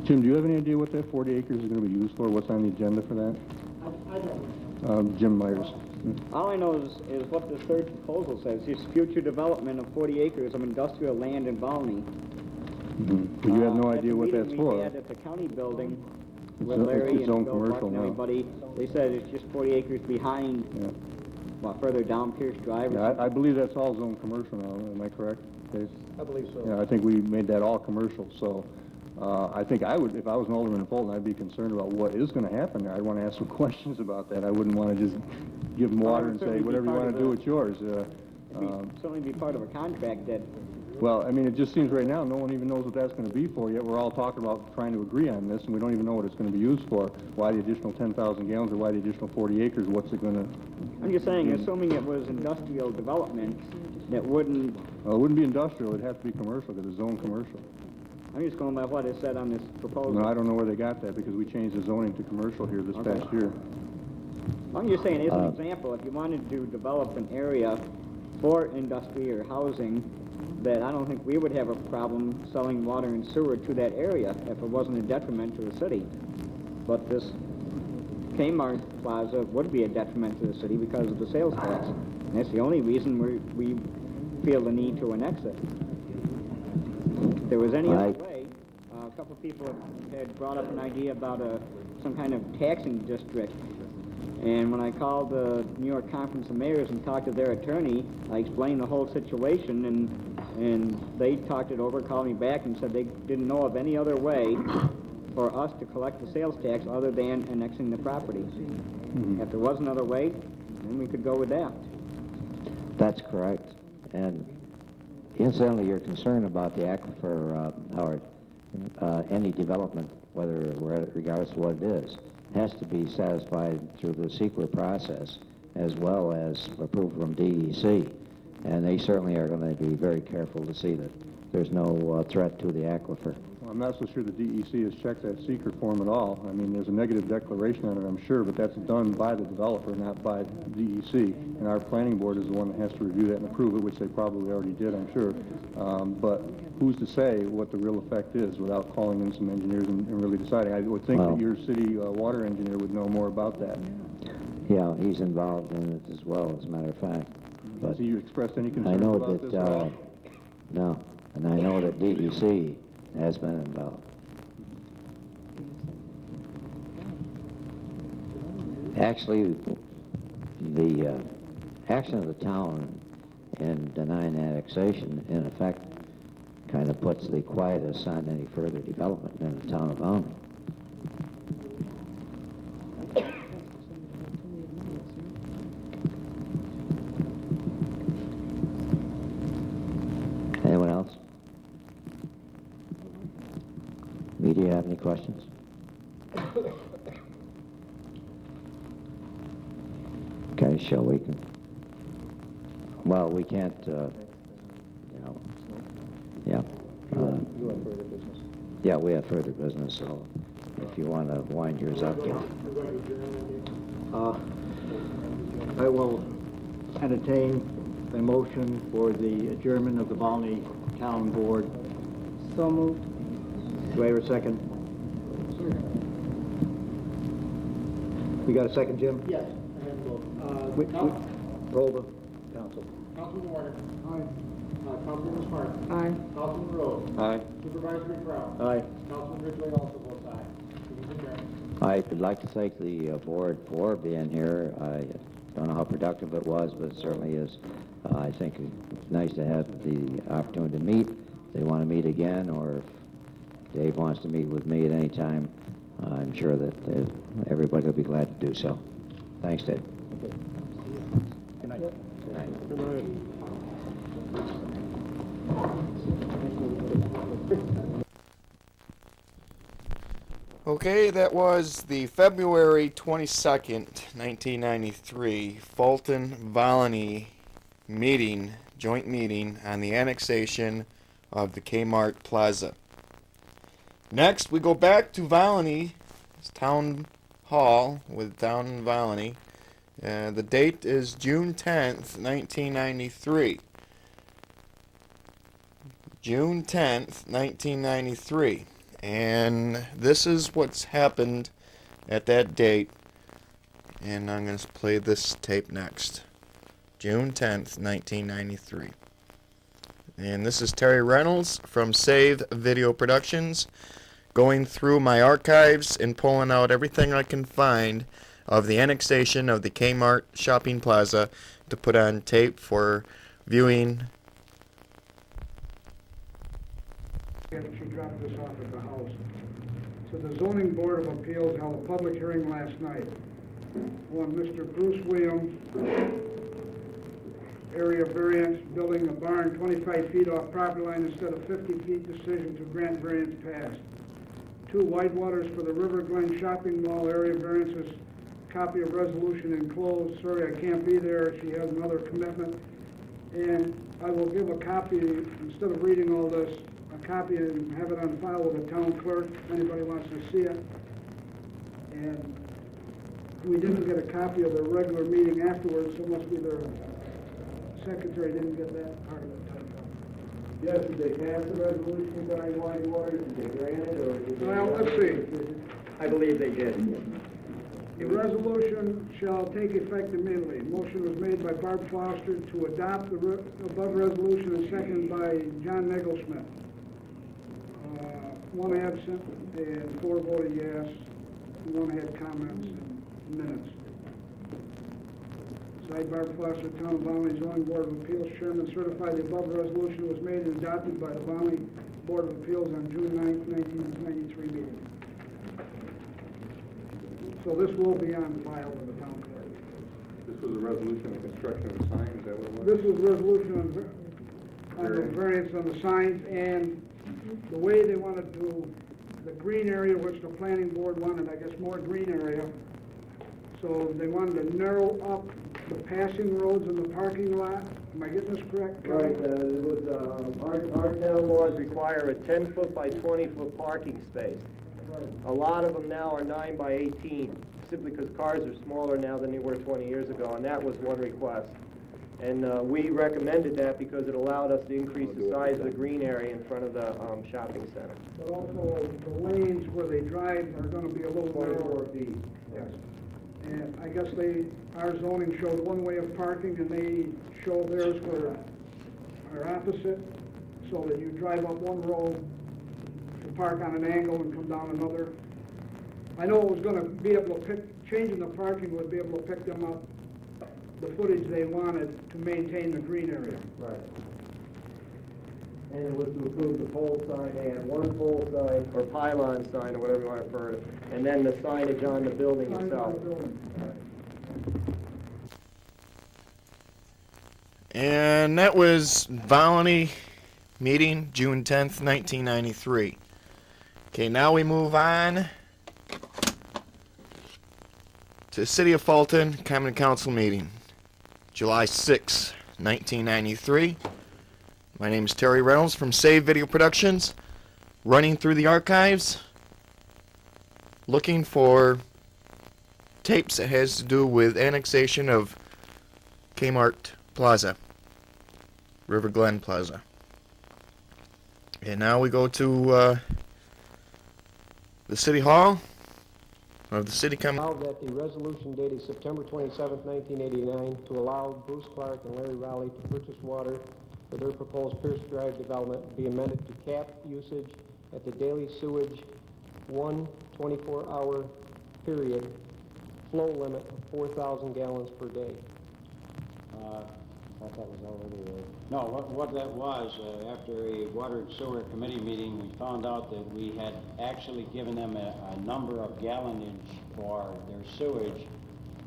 Jim, do you have any idea what that 40 acres is going to be used for? What's on the agenda for that? I don't. Jim Myers. All I know is what the third proposal says. It's future development of 40 acres of industrial land in Valmy. But you have no idea what that's We for. had at the county building with Larry and Bill Buck and everybody. They said it's just 40 acres behind, further down Pierce Drive. Yeah, I believe that's all zone commercial now. Am I correct, Dave? I believe so. Yeah, I think we made that all commercial. So I think I would, if I was an alderman in Fulton, I'd be concerned about what is going to happen there. I'd want to ask some questions about that. I wouldn't want to just give them water and say, whatever you want to do, it's yours. Certainly be part of a contract that... Well, I mean, it just seems right now no one even knows what that's going to be for, yet we're all talking about trying to agree on this, and we don't even know what it's going to be used for. Why the additional 10,000 gallons, or why the additional 40 acres? What's it going to... I'm just saying, assuming it was industrial development, that wouldn't... Well, it wouldn't be industrial. It'd have to be commercial, because it's zone commercial. I'm just going by what it said on this proposal. No, I don't know where they got that, because we changed the zoning to commercial here this past year. I'm just saying, as an example, if you wanted to develop an area for industry or housing, that I don't think we would have a problem selling water and sewer to that area if it wasn't a detriment to the city. But this Kmart Plaza would be a detriment to the city because of the sales tax. And that's the only reason we feel the need to annex it. If there was any other way, a couple of people had brought up an idea about some kind of taxing district. And when I called the New York Conference of Mayors and talked to their attorney, I explained the whole situation, and they talked it over, called me back, and said they didn't know of any other way for us to collect the sales tax other than annexing the property. If there was another way, then we could go with that. That's correct. And incidentally, your concern about the aquifer, Howard, any development, whether regardless of what it is, has to be satisfied through the secret process as well as approval from DEC. And they certainly are going to be very careful to see that there's no threat to the aquifer. Well, I'm not so sure the DEC has checked that secret form at all. I mean, there's a negative declaration on it, I'm sure, but that's done by the developer, not by DEC. And our planning board is the one that has to review that and approve it, which they probably already did, I'm sure. But who's to say what the real effect is without calling in some engineers and really deciding? I would think that your city water engineer would know more about that. Yeah, he's involved in it as well, as a matter of fact. But has he expressed any concern I know about that, this at all? No, and I know that DEC has been involved. Actually, the action of the town in denying annexation, in effect, kind of puts the quietus on any further development in the town of Valmy. Anyone else? Media, have any questions? Okay, shall we? Well, we can't, yeah. You have further business. Yeah, we have further business, so if you want to wind yours up. I will entertain a motion for the adjournment of the Valmy Town Board. So moved. Do I hear a second? We got a second, Jim? Yes, I have to Roll the council. Councilman Warner. Aye. Councilman Smart. Aye. Councilman Rose. Aye. Supervisor McCrowell. Aye. Councilman Ridgway also votes aye. Meeting adjourned. I would like to thank the board for being here. I don't know how productive it was, but it certainly is. I think it's nice to have the opportunity to meet. If they want to meet again, or if Dave wants to meet with me at any time, I'm sure that everybody will be glad to do so. Thanks, Dave. Good night. Good night. Good night. Okay, that was the February 22nd, 1993 Fulton Valmy meeting, joint meeting on the annexation of the Kmart Plaza. Next, we go back to Valmy Town Hall down in Valmy. The date is June 10th, 1993. June 10th, 1993. And this is what's happened at that date. And I'm going to play this tape next. June 10th, 1993. And this is Terry Reynolds from Save Video Productions, going through my archives and pulling out everything I can find of the annexation of the Kmart shopping plaza to put on tape for viewing. She dropped this off at the house. So the Zoning Board of Appeals held a public hearing last night on Mr. Bruce Williams' area variance, building a barn 25 feet off property line instead of 50 feet, decision to grant variance passed. 2 Whitewaters for the River Glen Shopping Mall area variances, copy of resolution enclosed. Sorry, I can't be there. She has another commitment. And I will give a copy, instead of reading all this, a copy and have it on file with the town clerk if anybody wants to see it. And we didn't get a copy of the regular meeting afterwards, so it must be their secretary didn't get that part of it typed up. Yes, did they pass the resolution regarding Whitewater? Did they grant it, or did they... Well, let's see. I believe they did. The resolution shall take effect immediately. Motion was made by Barb Foster to adopt the above resolution and seconded by John Negelsmith. 1 absent and 4 voted yes. 1 had comments and minutes. Signed Barb Foster, Town of Valmy Zoning Board of Appeals Chairman, certified the above resolution was made and adopted by the Valmy Board of Appeals on June 9th, 1993 meeting. So this will be on file with the town clerk. This was a resolution of construction of the sign, is that what it was? This was a resolution on the variance on the signs, and the way they wanted to, the green area, which the planning board wanted, I guess, more green area. So they wanted to narrow up the passing roads in the parking lot. Am I getting this correct? Right, it was, our town laws require a 10-foot by 20-foot parking space. A lot of them now are 9 by 18, simply because cars are smaller now than they were 20 years ago, and that was one request. And we recommended that because it allowed us to increase the size of the green area in front of the shopping center. But also, the lanes where they drive are going to be a little narrower. Yes. And I guess our zoning showed one way of parking, and they show theirs were opposite, so that you drive up one road to park on an angle and come down another. I know it was going to be able to changing the parking would be able to pick them up the footage they wanted to maintain the green area. Right. And it was to approve the pole sign. They had one pole sign, or pylon sign, or whatever you want to refer to it, and then the signage on the building itself. And that was Valony meeting, June 10th, 1993. Okay, now we move on to City of Fulton Common Council meeting, July 6, 1993. My name is Terry Reynolds from Save Video Productions, running through the archives, looking for tapes that has to do with annexation of Kmart Plaza, River Glen Plaza. And now we go to the City Hall of the City Common. Now that the resolution dated September 27, 1989, to allow Bruce Clark and Larry Rowley to purchase water for their proposed Pierce Drive development be amended to cap usage at the daily sewage 1 24-hour period flow limit of 4,000 gallons per day. I thought that was already there. No, what that was, after a Water and Sewer Committee meeting, we found out that we had actually given them a number of gallonage for their sewage,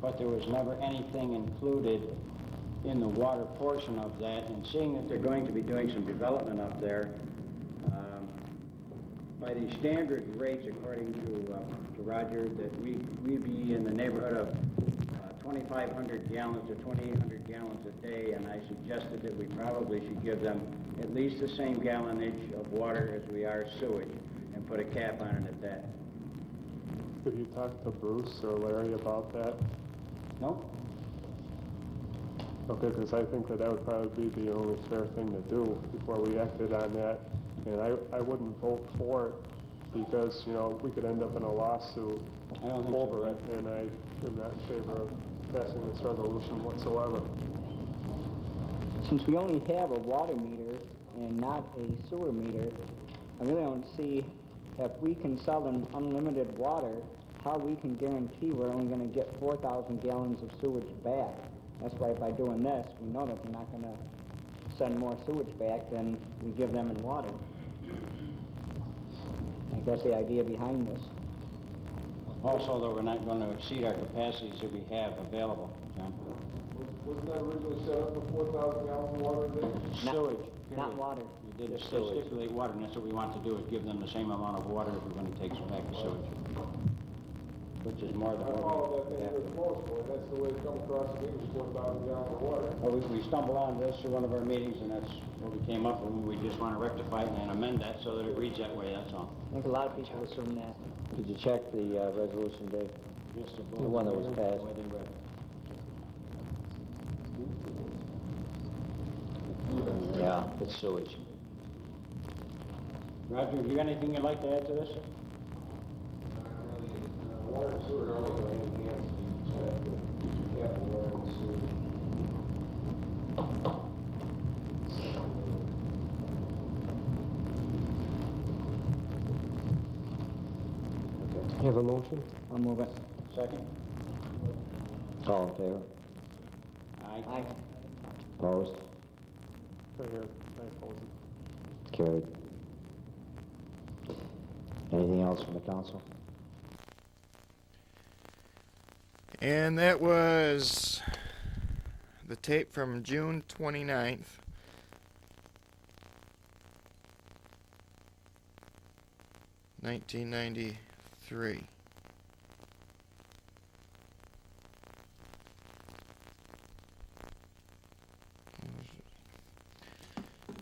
but there was never anything included in the water portion of that. And seeing that they're going to be doing some development up there, by the standard rates, according to Roger, that we'd be in the neighborhood of 2,500 gallons to 2,800 gallons a day, and I suggested that we probably should give them at least the same gallonage of water as we are sewage, and put a cap on it at that. Have you talked to Bruce or Larry about that? No. Okay, because I think that would probably be the only fair thing to do before we acted on that. And I wouldn't vote for it because, you know, we could end up in a lawsuit over it, and I am not in favor of passing this resolution whatsoever. Since we only have a water meter and not a sewer meter, I really don't see if we can sell them unlimited water, how we can guarantee we're only going to get 4,000 gallons of sewage back. That's why by doing this, we know that they're not going to send more sewage back than we give them in water. I guess the idea behind this. Also, though, we're not going to exceed our capacities that we have available, John. Wasn't that originally set up for 4,000 gallons of water a day? Sewage. Not water. We did stipulate water, and that's what we want to do, is give them the same amount of water if we're going to take some back to sewage. Which is more than what we that thing was close for, that's the way it comes across the meter, 4,000 gallons of water. Well, we stumbled on this through one of our meetings, and that's what we came up with. We just want to rectify it and amend that so that it reads that way, that's all. I think a lot of people assume that. Did you check the resolution, Dave? Just The one that was passed. Yeah, it's sewage. Roger, have you got anything you'd like to add to this? Water and sewer are only going to enhance the capital water and sewer. You have a motion? I'll move it. Second? All in favor? Aye. Aye. Opposed? Right here, I oppose it. Carried. Anything else from the council? And that was the tape from June 29th. (1993).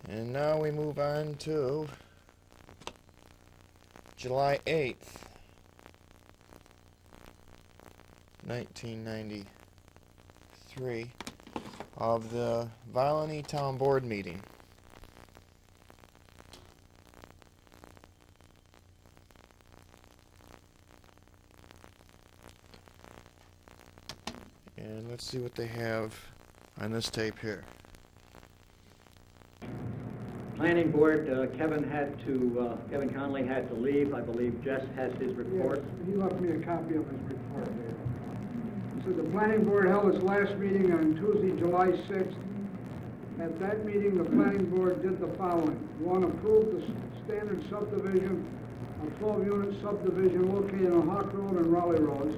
And now we move on to July 8th, 1993, of the Valony Town Board meeting. And let's see what they have on this tape here. Planning board, Kevin Conley had to leave. I believe Jess has his report. Yes, he left me a copy of his report there. He said the planning board held its last meeting on Tuesday, July 6th, At that meeting, the planning board did the following. 1, approve the standard subdivision, a 12-unit subdivision located on Hawk Road and Raleigh Roads.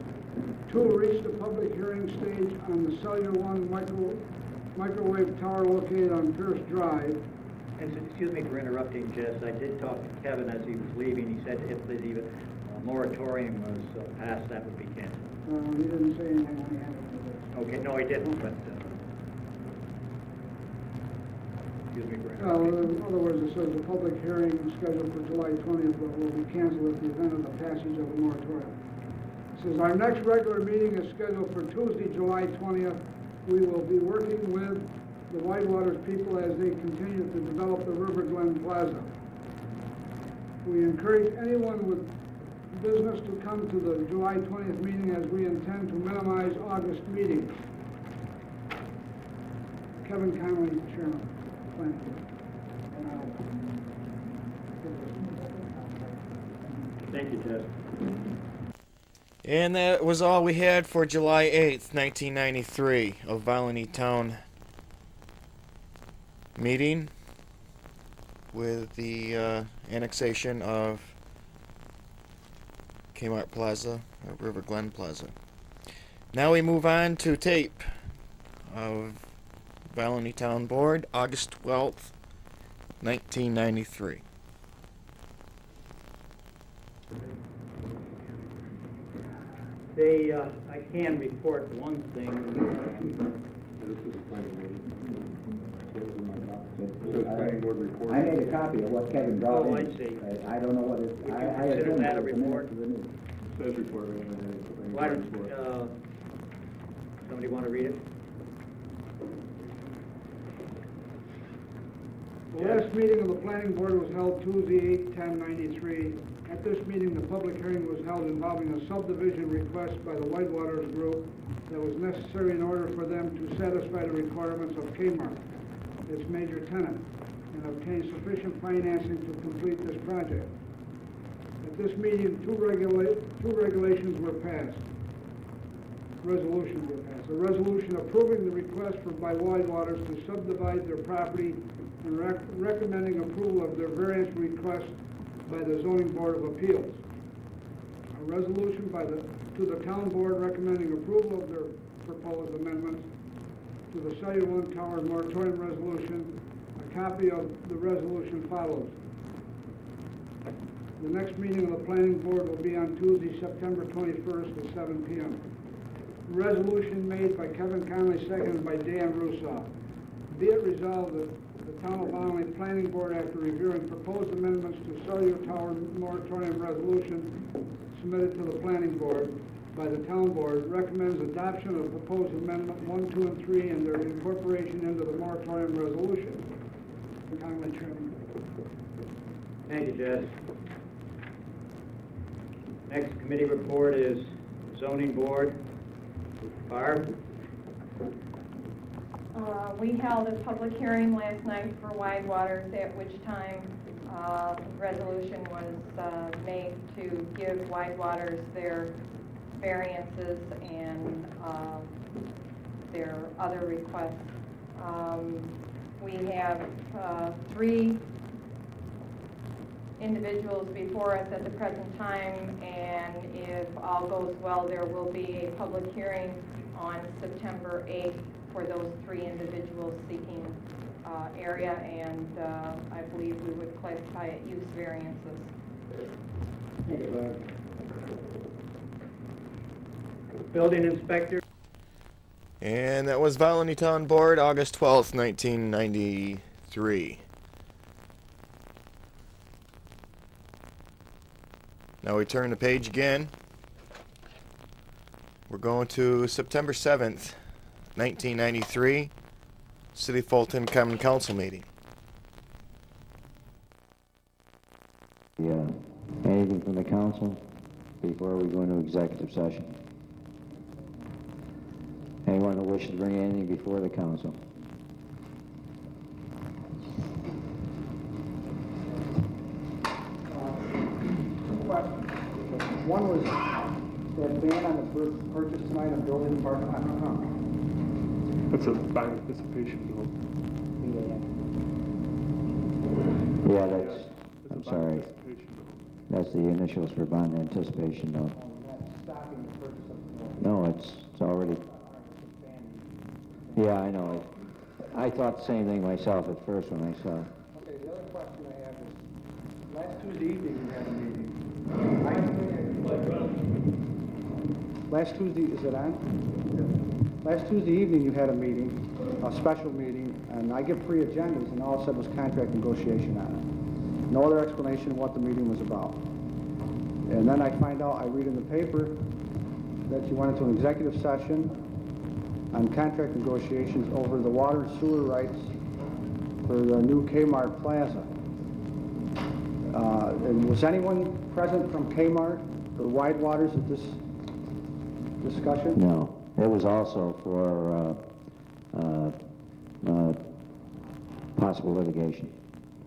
2, reach the public hearing stage on the Cellular One microwave tower located on Pierce Drive. And excuse me for interrupting, Jess. I did talk to Kevin as he was leaving. He said if the moratorium was passed, that would be canceled. He didn't say anything when he had it for this. Okay, no, he didn't, but excuse me for Well, interrupting. in other words, it says the public hearing is scheduled for July 20th, but will be canceled at the event of the passage of the moratorium. It says our next regular meeting is scheduled for Tuesday, July 20th. We will be working with the Whitewaters people as they continue to develop the River Glen Plaza. We encourage anyone with business to come to the July 20th meeting as we intend to minimize August meetings. Kevin Conley, Chairman. Planning Board. Thank you, Jess. And that was all we had for July 8th, 1993, of Valony Town meeting with the annexation of Kmart Plaza, or River Glen Plaza. Now we move on to tape of Valony Town Board, August 12th, 1993. I can report one thing. I made a copy of what Kevin brought in. Oh, I see. I don't know what it is. Would you consider that a report? Says report. Why don't, somebody want to read it? The last meeting of the planning board was held Tuesday, 8/10/93. At this meeting, the public hearing was held involving a subdivision request by the Whitewaters Group that was necessary in order for them to satisfy the requirements of Kmart, its major tenant, and obtain sufficient financing to complete this project. At this meeting, two regulations were passed. Resolutions were passed. A resolution approving the request by Whitewaters to subdivide their property and recommending approval of their variance request by the Zoning Board of Appeals. A resolution to the Town Board recommending approval of their proposed amendments to the Cellular One Tower moratorium resolution. A copy of the resolution follows. The next meeting of the Planning Board will be on Tuesday, September 21st at 7 p.m. Resolution made by Kevin Conley, seconded by Dan Russo. Be it resolved that the Town of Valony Planning Board, after reviewing proposed amendments to Cellular Tower moratorium resolution submitted to the Planning Board by the Town Board, recommends adoption of proposed amendment 1, 2, and 3 and their incorporation into the moratorium resolution. Conley, Chairman. Thank you, Jess. Next committee report is Zoning Board. Barb? We held a public hearing last night for Widewaters, at which time resolution was made to give Widewaters their variances and their other requests. We have 3 individuals before us at the present time, and if all goes well, there will be a public hearing on September 8th for those 3 individuals seeking area, and I believe we would classify it use variances. Building Inspector. And that was Valony Town Board, August 12th, 1993. Now we turn the page again. We're going to September 7th, 1993, City of Fulton Common Council meeting. Yeah. Anything from the council before we go into executive session? Anyone who wishes to bring anything before the council? One was that ban on the purchase tonight of building park. That's a buying participation bill. The Yeah, that's, I'm sorry. That's the initials for bond anticipation note. No, it's already. Yeah, I know. I thought the same thing myself at first when I saw it. Okay, the other question I have is, last Tuesday evening you had a meeting. Last Tuesday, is it on? Last Tuesday evening you had a meeting, a special meeting, and I give free agendas, and all it said was contract negotiation on it. No other explanation of what the meeting was about. And then I find out, I read in the paper that you went into an executive session on contract negotiations over the water and sewer rights for the new Kmart Plaza. And was anyone present from Kmart or Widewaters at this discussion? No, it was also for possible litigation.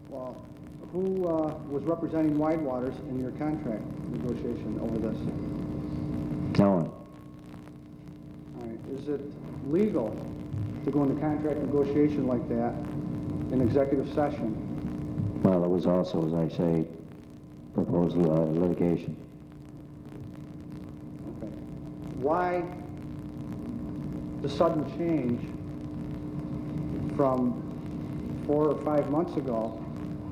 Well, who was representing Widewaters in your contract negotiation over this? No one. All right. Is it legal to go into contract negotiation like that in executive session? Well, it was also, as I say, proposed litigation. Okay. Why the sudden change from 4 or 5 months ago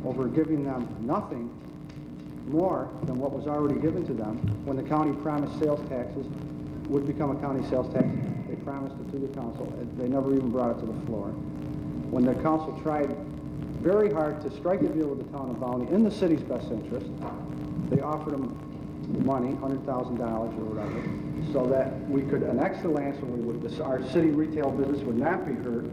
over giving them nothing more than what was already given to them when the county promised sales taxes would become a county sales tax? They promised it to the council. They never even brought it to the floor. When the council tried very hard to strike a deal with the town of Valney in the city's best interest, they offered them money, $100,000 or whatever, so that we could annex the land so our city retail business would not be hurt.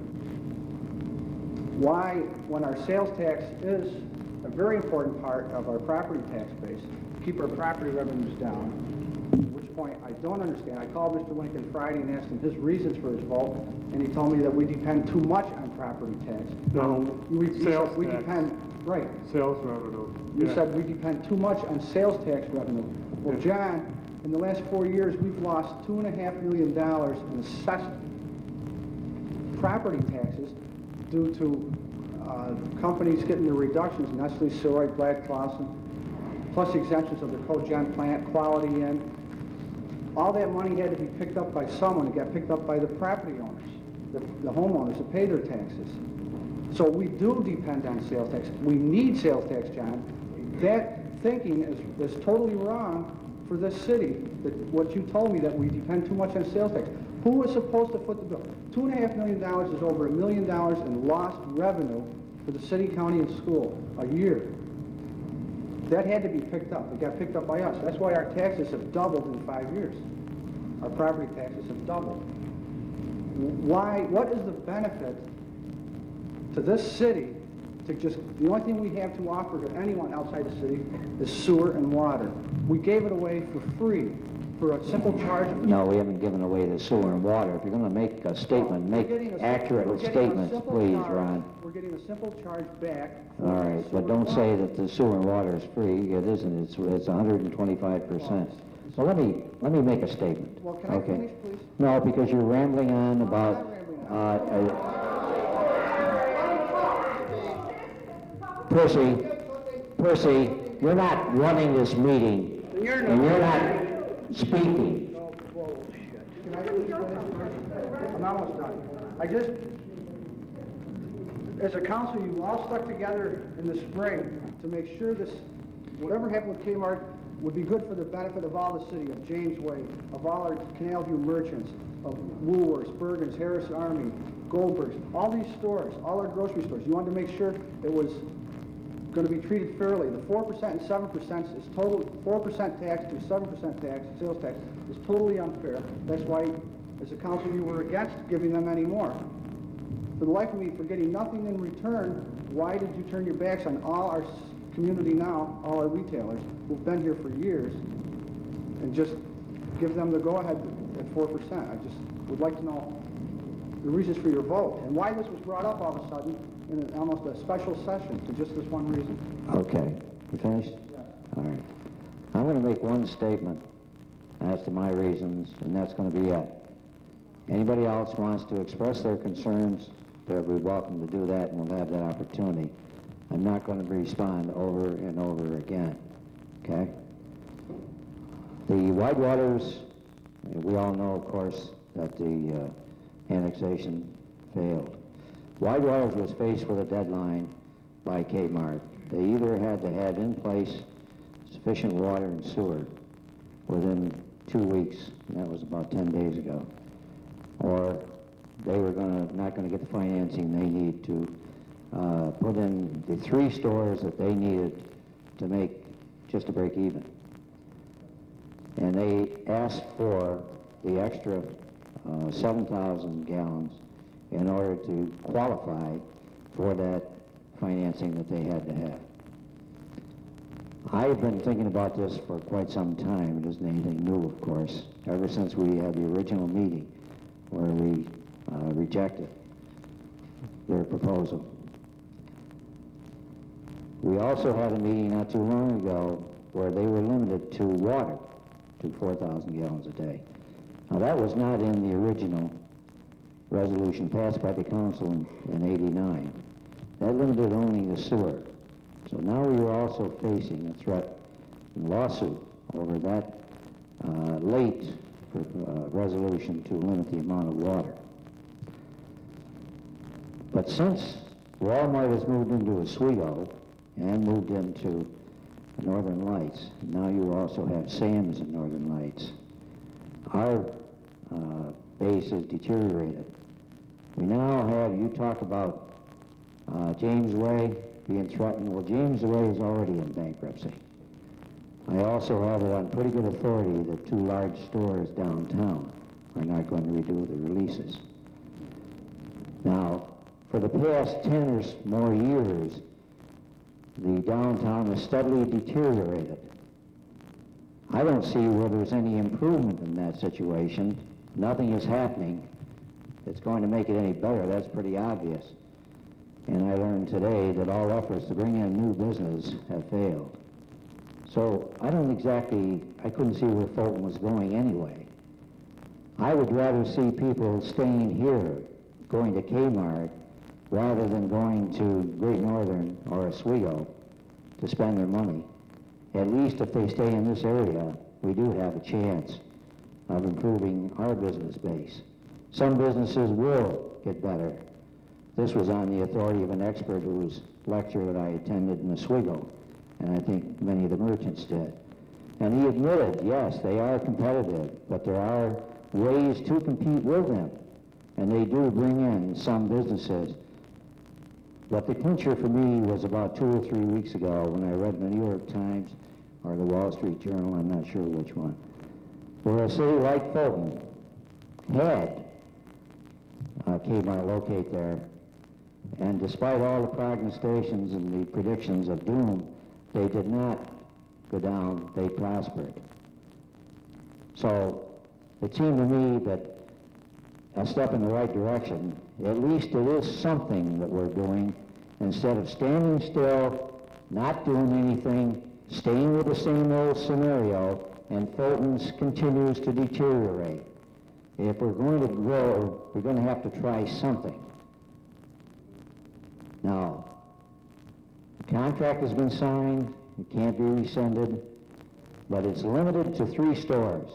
Why, when our sales tax is a very important part of our property tax base, keep our property revenues down, at which point I don't understand. I called Mr. Lincoln Friday and asked him his reasons for his vote, and he told me that we depend too much on property tax. No, sales we tax. depend, right. Sales revenue. You Yeah. said we depend too much on sales tax revenue. Well, John, in the last 4 years, we've lost $2.5 million in assessed property taxes due to companies getting the reductions, Nestle, Silroy, Glad Clausen, plus exemptions of the cogen plant, Quality Inn. All that money had to be picked up by someone. It got picked up by the property owners, the homeowners that pay their taxes. So we do depend on sales tax. We need sales tax, John. That thinking is totally wrong for this city, that what you told me, that we depend too much on sales tax. Who is supposed to foot the bill? $2.5 million is over $1 million in lost revenue for the city, county, and school a year. That had to be picked up. It got picked up by us. That's why our taxes have doubled in 5 years. Our property taxes have doubled. Why? What is the benefit to this city to just, the only thing we have to offer to anyone outside the city is sewer and water. We gave it away for free, for a simple charge. No, we haven't given away the sewer and water. If you're going to make a statement, make accurate statements, please, Ron. We're getting a simple charge back. All right, but don't say that the sewer and water is free. It isn't. It's 125%. So let me make a statement. Well, can I finish, please? No, because you're rambling on about. Percy, you're not running this meeting, and you're not speaking. Can I finish? I'm almost done. As a council, you all stuck together in the spring to make sure this, whatever happened with Kmart, would be good for the benefit of all the city, of James Way, of all our Canal View merchants, of Woolworths, Bergen's, Harris Army, Goldberg's, all these stores, all our grocery stores. You wanted to make sure it was going to be treated fairly. The 4% and 7% is total, 4% tax to 7% tax, sales tax, is totally unfair. That's why, as a council, you were against giving them any more. For the life of me, for getting nothing in return, why did you turn your backs on all our community now, all our retailers who've been here for years, and just give them the go-ahead at 4%? I just would like to know the reasons for your vote, and why this was brought up all of a sudden in almost a special session to just this one reason. Okay. You finished? Yeah. All right. I'm going to make one statement as to my reasons, and that's going to be it. Anybody else wants to express their concerns, they'll be welcome to do that, and we'll have that opportunity. I'm not going to respond over and over again, okay? The Whitewaters, we all know, of course, that the annexation failed. Whitewaters was faced with a deadline by Kmart. They either had to have in place sufficient water and sewer within 2 weeks, and that was about 10 days ago, or they were not going to get the financing they need to put in the 3 stores that they needed to make just to break even. And they asked for the extra 7,000 gallons in order to qualify for that financing that they had to have. I've been thinking about this for quite some time. It isn't anything new, of course, ever since we had the original meeting where we rejected their proposal. We also had a meeting not too long ago where they were limited to water to 4,000 gallons a day. Now that was not in the original resolution passed by the council in '89. That limited only the sewer. So now we are also facing a threat and lawsuit over that late resolution to limit the amount of water. But since Walmart has moved into Oswego and moved into Northern Lights, now you also have Sam's in Northern Lights, our base is deteriorated. We now have, you talk about James Way being threatened. Well, James Way is already in bankruptcy. I also have it on pretty good authority that 2 large stores downtown are not going to redo the releases. Now, for the past 10 or more years, the downtown has steadily deteriorated. I don't see where there's any improvement in that situation. Nothing is happening that's going to make it any better. That's pretty obvious. And I learned today that all efforts to bring in new business have failed. So I couldn't see where Fulton was going anyway. I would rather see people staying here, going to Kmart, rather than going to Great Northern or Oswego to spend their money. At least if they stay in this area, we do have a chance of improving our business base. Some businesses will get better. This was on the authority of an expert whose lecture that I attended in Oswego, and I think many of the merchants did. And he admitted, yes, they are competitive, but there are ways to compete with them, and they do bring in some businesses. But the clincher for me was about 2 or 3 weeks ago when I read the New York Times or the Wall Street Journal, I'm not sure which one, where a city like Fulton had Kmart locate there, and despite all the prognostications and the predictions of doom, they did not go down, they prospered. So it seemed to me that a step in the right direction. At least it is something that we're doing instead of standing still, not doing anything, staying with the same old scenario, and Fulton continues to deteriorate. If we're going to grow, we're going to have to try something. Now, the contract has been signed, it can't be rescinded, but it's limited to 3 stores.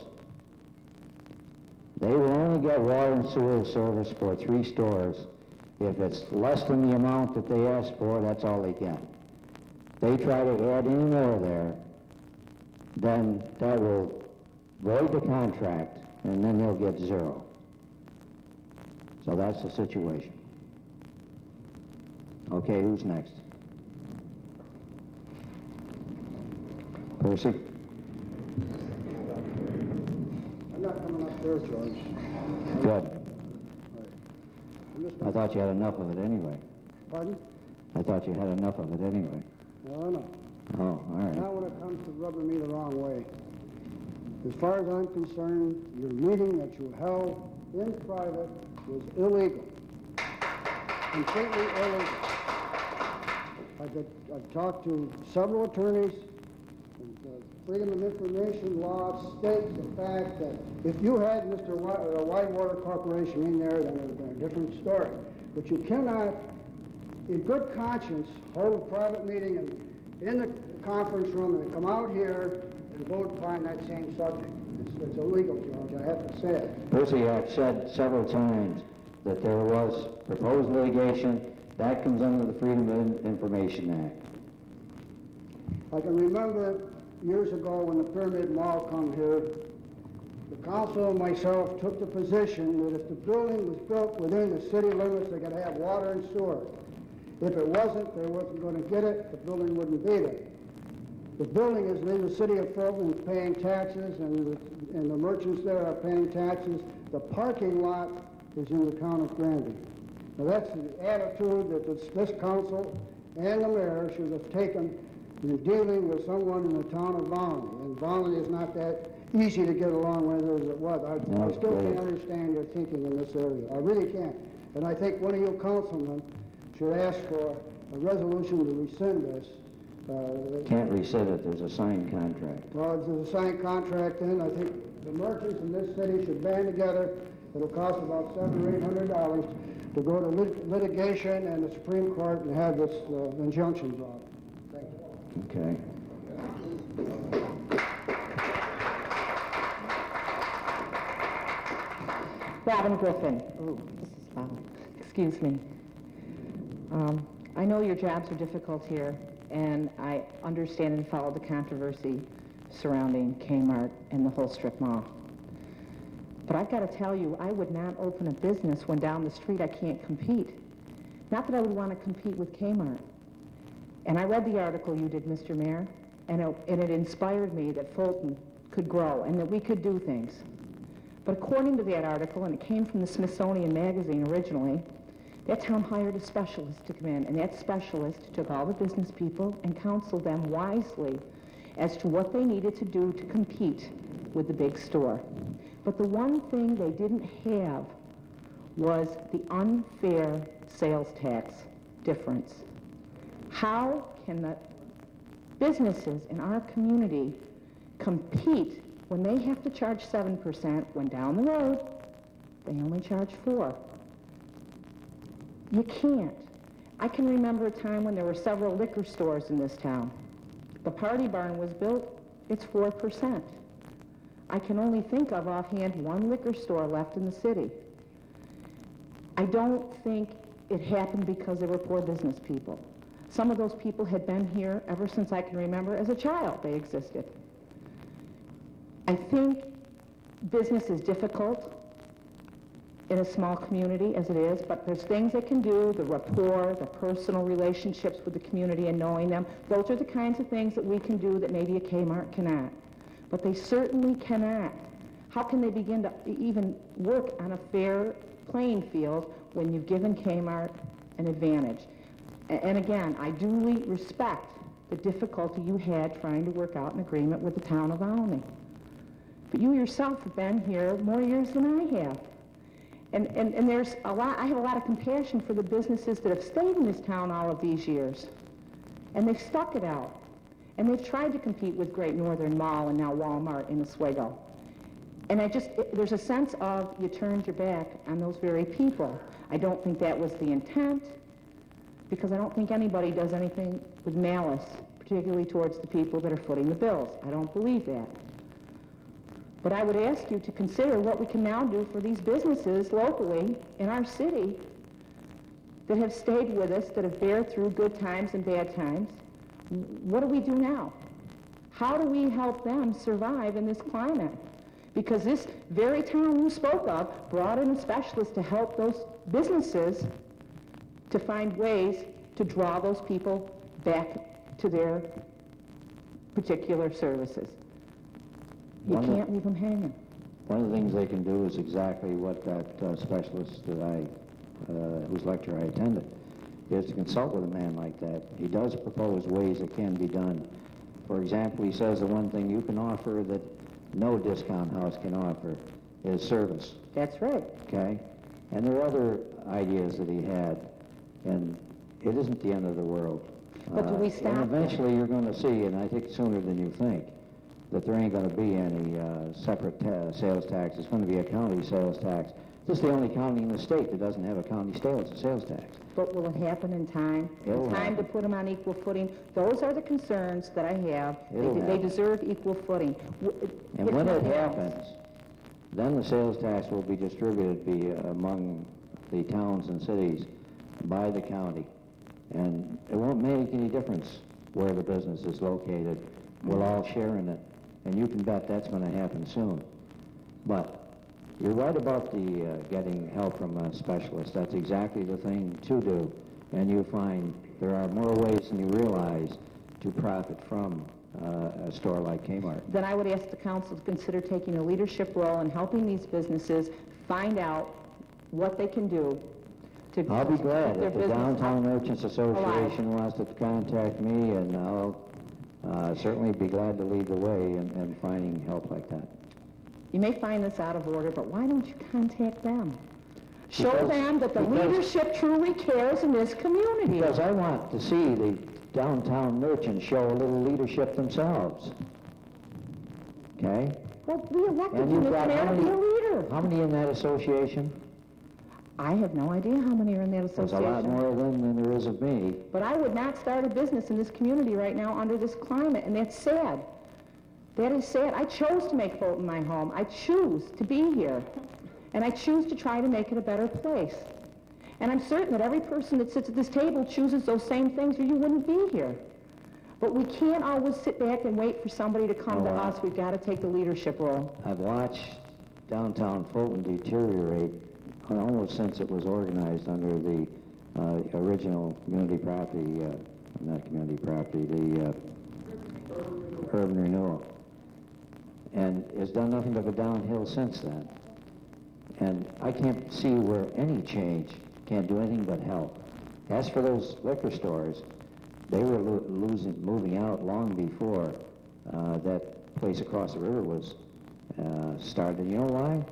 They will only get water and sewer service for 3 stores. If it's less than the amount that they ask for, that's all they get. They try to add any more there, then that will void the contract, and then they'll get 0. So that's the situation. Okay, who's next? Percy? I'm not coming up there, George. Good. I thought you had enough of it anyway. Pardon? I thought you had enough of it anyway. No. Oh, all right. Not when it comes to rubbing me the wrong way. As far as I'm concerned, your meeting that you held in private was illegal. Completely illegal. I've talked to several attorneys, and the Freedom of Information law states the fact that if you had Mr. Whitewater Corporation in there, then it would have been a different story. But you cannot in good conscience, hold a private meeting in the conference room and come out here and vote upon that same subject. It's illegal, George, I have to say it. Persiak said several times that there was proposed litigation. That comes under the Freedom of Information Act. I can remember years ago when the Pyramid Mall come here, the council and myself took the position that if the building was built within the city limits, they could have water and sewer. If it wasn't, they wasn't going to get it, the building wouldn't be there. The building is in the city of Fulton, is paying taxes, and the merchants there are paying taxes. The parking lot is in the town of Granby. Now that's the attitude that this council and the mayor should have taken in dealing with someone in the town of Volney. And Volney is not that easy to get along with as it was. I still can't understand your thinking in this area. I really can't. And I think one of you councilmen should ask for a resolution to rescind this. Can't rescind it. There's a signed contract. Well, if there's a signed contract in, I think the merchants in this city should band together. It'll cost about $700 or $800 to go to litigation and the Supreme Court and have this injunction brought. Thank you. Okay. Robin Griffin. Oh, this is loud. Excuse me. I know your jobs are difficult here, and I understand and follow the controversy surrounding Kmart and the whole strip mall. But I've got to tell you, I would not open a business when down the street I can't compete. Not that I would want to compete with Kmart. And I read the article you did, Mr. Mayor, and it inspired me that Fulton could grow and that we could do things. But according to that article, and it came from the Smithsonian Magazine originally, that town hired a specialist to come in, and that specialist took all the business people and counseled them wisely as to what they needed to do to compete with the big store. But the one thing they didn't have was the unfair sales tax difference. How can the businesses in our community compete when they have to charge 7% when down the road they only charge 4%? You can't. I can remember a time when there were several liquor stores in this town. The Party Barn was built, it's 4%. I can only think of offhand one liquor store left in the city. I don't think it happened because they were poor business people. Some of those people had been here ever since I can remember. As a child, they existed. I think business is difficult in a small community as it is, but there's things they can do, the rapport, the personal relationships with the community and knowing them. Those are the kinds of things that we can do that maybe a Kmart cannot. But they certainly cannot. How can they begin to even work on a fair playing field when you've given Kmart an advantage? And again, I duly respect the difficulty you had trying to work out an agreement with the town of Alney. But you yourself have been here more years than I have. And there's a lot, I have a lot of compassion for the businesses that have stayed in this town all of these years. And they've stuck it out. And they've tried to compete with Great Northern Mall and now Walmart in Oswego. And there's a sense of you turned your back on those very people. I don't think that was the intent, because I don't think anybody does anything with malice, particularly towards the people that are footing the bills. I don't believe that. But I would ask you to consider what we can now do for these businesses locally in our city that have stayed with us, that have bared through good times and bad times. What do we do now? How do we help them survive in this climate? Because this very town you spoke of brought in a specialist to help those businesses to find ways to draw those people back to their particular services. You can't leave them hanging. One of the things they can do is exactly what that specialist that whose lecture I attended, is to consult with a man like that. He does propose ways it can be done. For example, he says the one thing you can offer that no discount house can offer is service. That's right. Okay? And there are other ideas that he had, and it isn't the end of the world. But do we stop? And eventually you're going to see, and I think sooner than you think, that there ain't going to be any separate sales tax. It's going to be a county sales tax This is the only county in the state that doesn't have a county sales tax. But will it happen in time? It'll In time happen. to put them on equal footing? Those are the concerns that I have. It'll They happen. deserve equal footing. And when it happens, then the sales tax will be distributed among the towns and cities by the county. And it won't make any difference where the business is located. We'll all share in it. And you can bet that's going to happen soon. But you're right about the getting help from a specialist. That's exactly the thing to do. And you find there are more ways than you realize to profit from a store like Kmart. Then I would ask the council to consider taking a leadership role in helping these businesses find out what they can do to I'll be glad keep their if the business Downtown Merchants Association wants to contact me, and I'll certainly be glad to lead the way in finding help like that. You may find this out of order, but why don't you contact them? Show Because- them that the leadership truly cares in this community. Because I want to see the downtown merchants show a little leadership themselves. Okay? Well, we elected And you, you've Mr. got Mayor, to be a leader. how many in that association? I have no idea how many are in that There's a association. lot more of them than there is of me. But I would not start a business in this community right now under this climate, and that's sad. That is sad. I chose to make Fulton my home. I choose to be here. And I choose to try to make it a better place. And I'm certain that every person that sits at this table chooses those same things or you wouldn't be here. But we can't always sit back and wait for somebody to come to us. We've got to take the leadership role. I've watched downtown Fulton deteriorate almost since it was organized under the original community property, not community property, the urban renewal. And it's done nothing but go downhill since then. And I can't see where any change can do anything but help. As for those liquor stores, they were moving out long before that place across the river was started. You know why?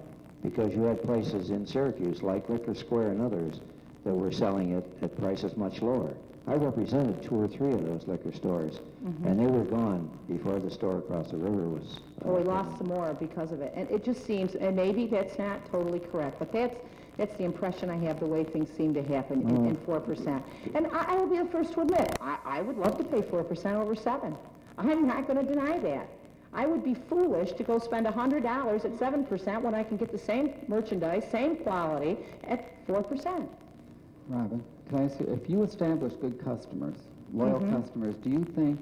Because you had places in Syracuse, like Liquor Square and others, that were selling it at prices much lower. I represented 2 or 3 of those liquor stores, and they were gone before the store across the river was... Well, we lost some more because of it. And it just seems, and maybe that's not totally correct, but that's the impression I have, the way things seem to happen in 4%. And I will be the first to admit, I would love to pay 4% over 7. I'm not going to deny that. I would be foolish to go spend $100 at 7% when I can get the same merchandise, same quality at 4%. Robin, can I ask you, if you establish good customers, loyal customers, do you think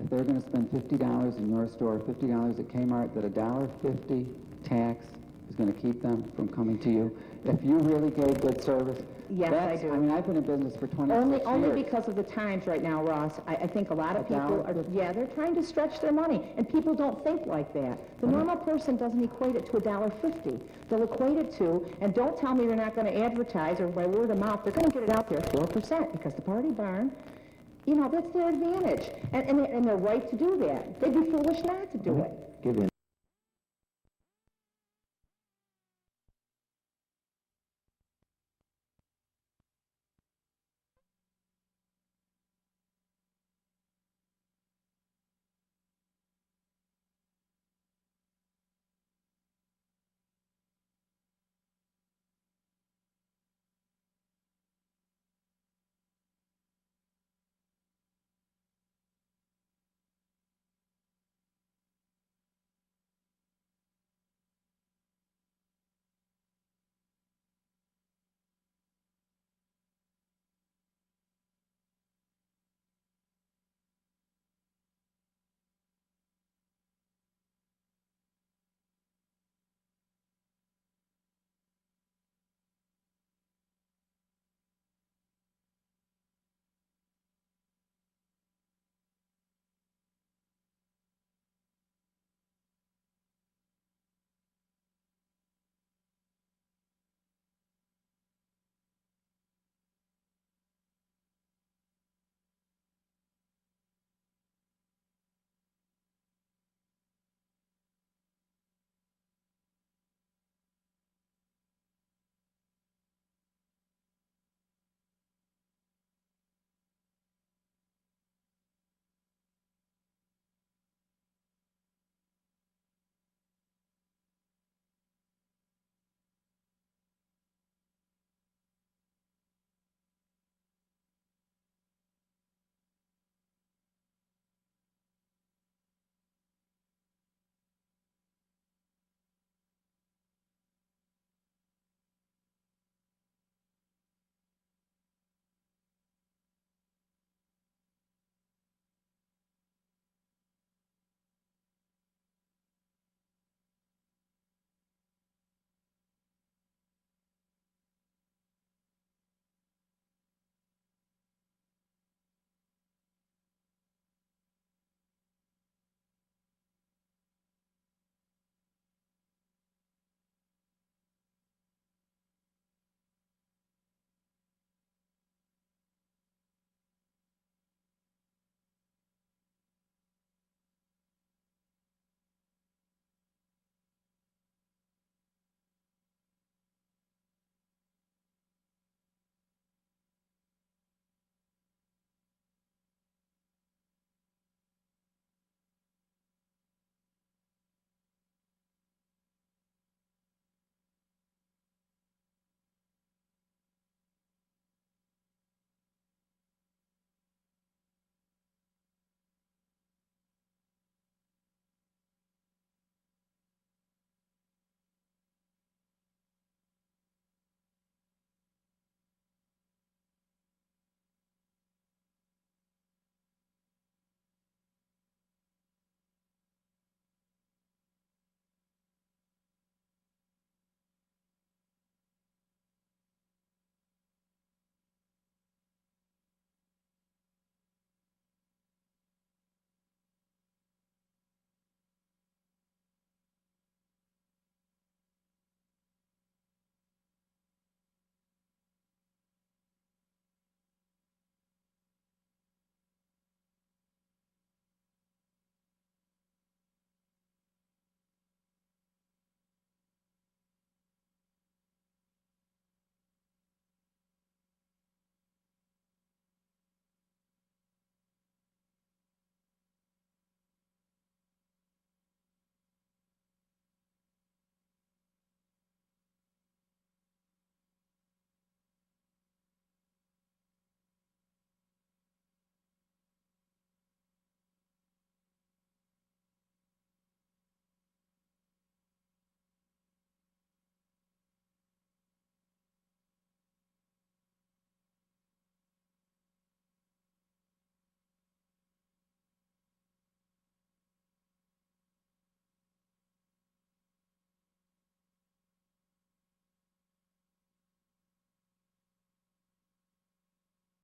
if they're going to spend $50 in your store, $50 at Kmart, that a $1.50 tax is going to keep them from coming to you? If you really gave good service? Yes, I do. I mean, I've been in business for 26 years. Only because of the times right now, Ross. I think a lot of people are, they're trying to stretch their money, and people don't think like that. The normal person doesn't equate it to $1.50. They'll equate it to, and don't tell me they're not going to advertise or by word of mouth, they're going to get it out there 4% because the Party Barn, you know, that's their advantage. And they're right to do that. They'd be foolish not to do it. Give you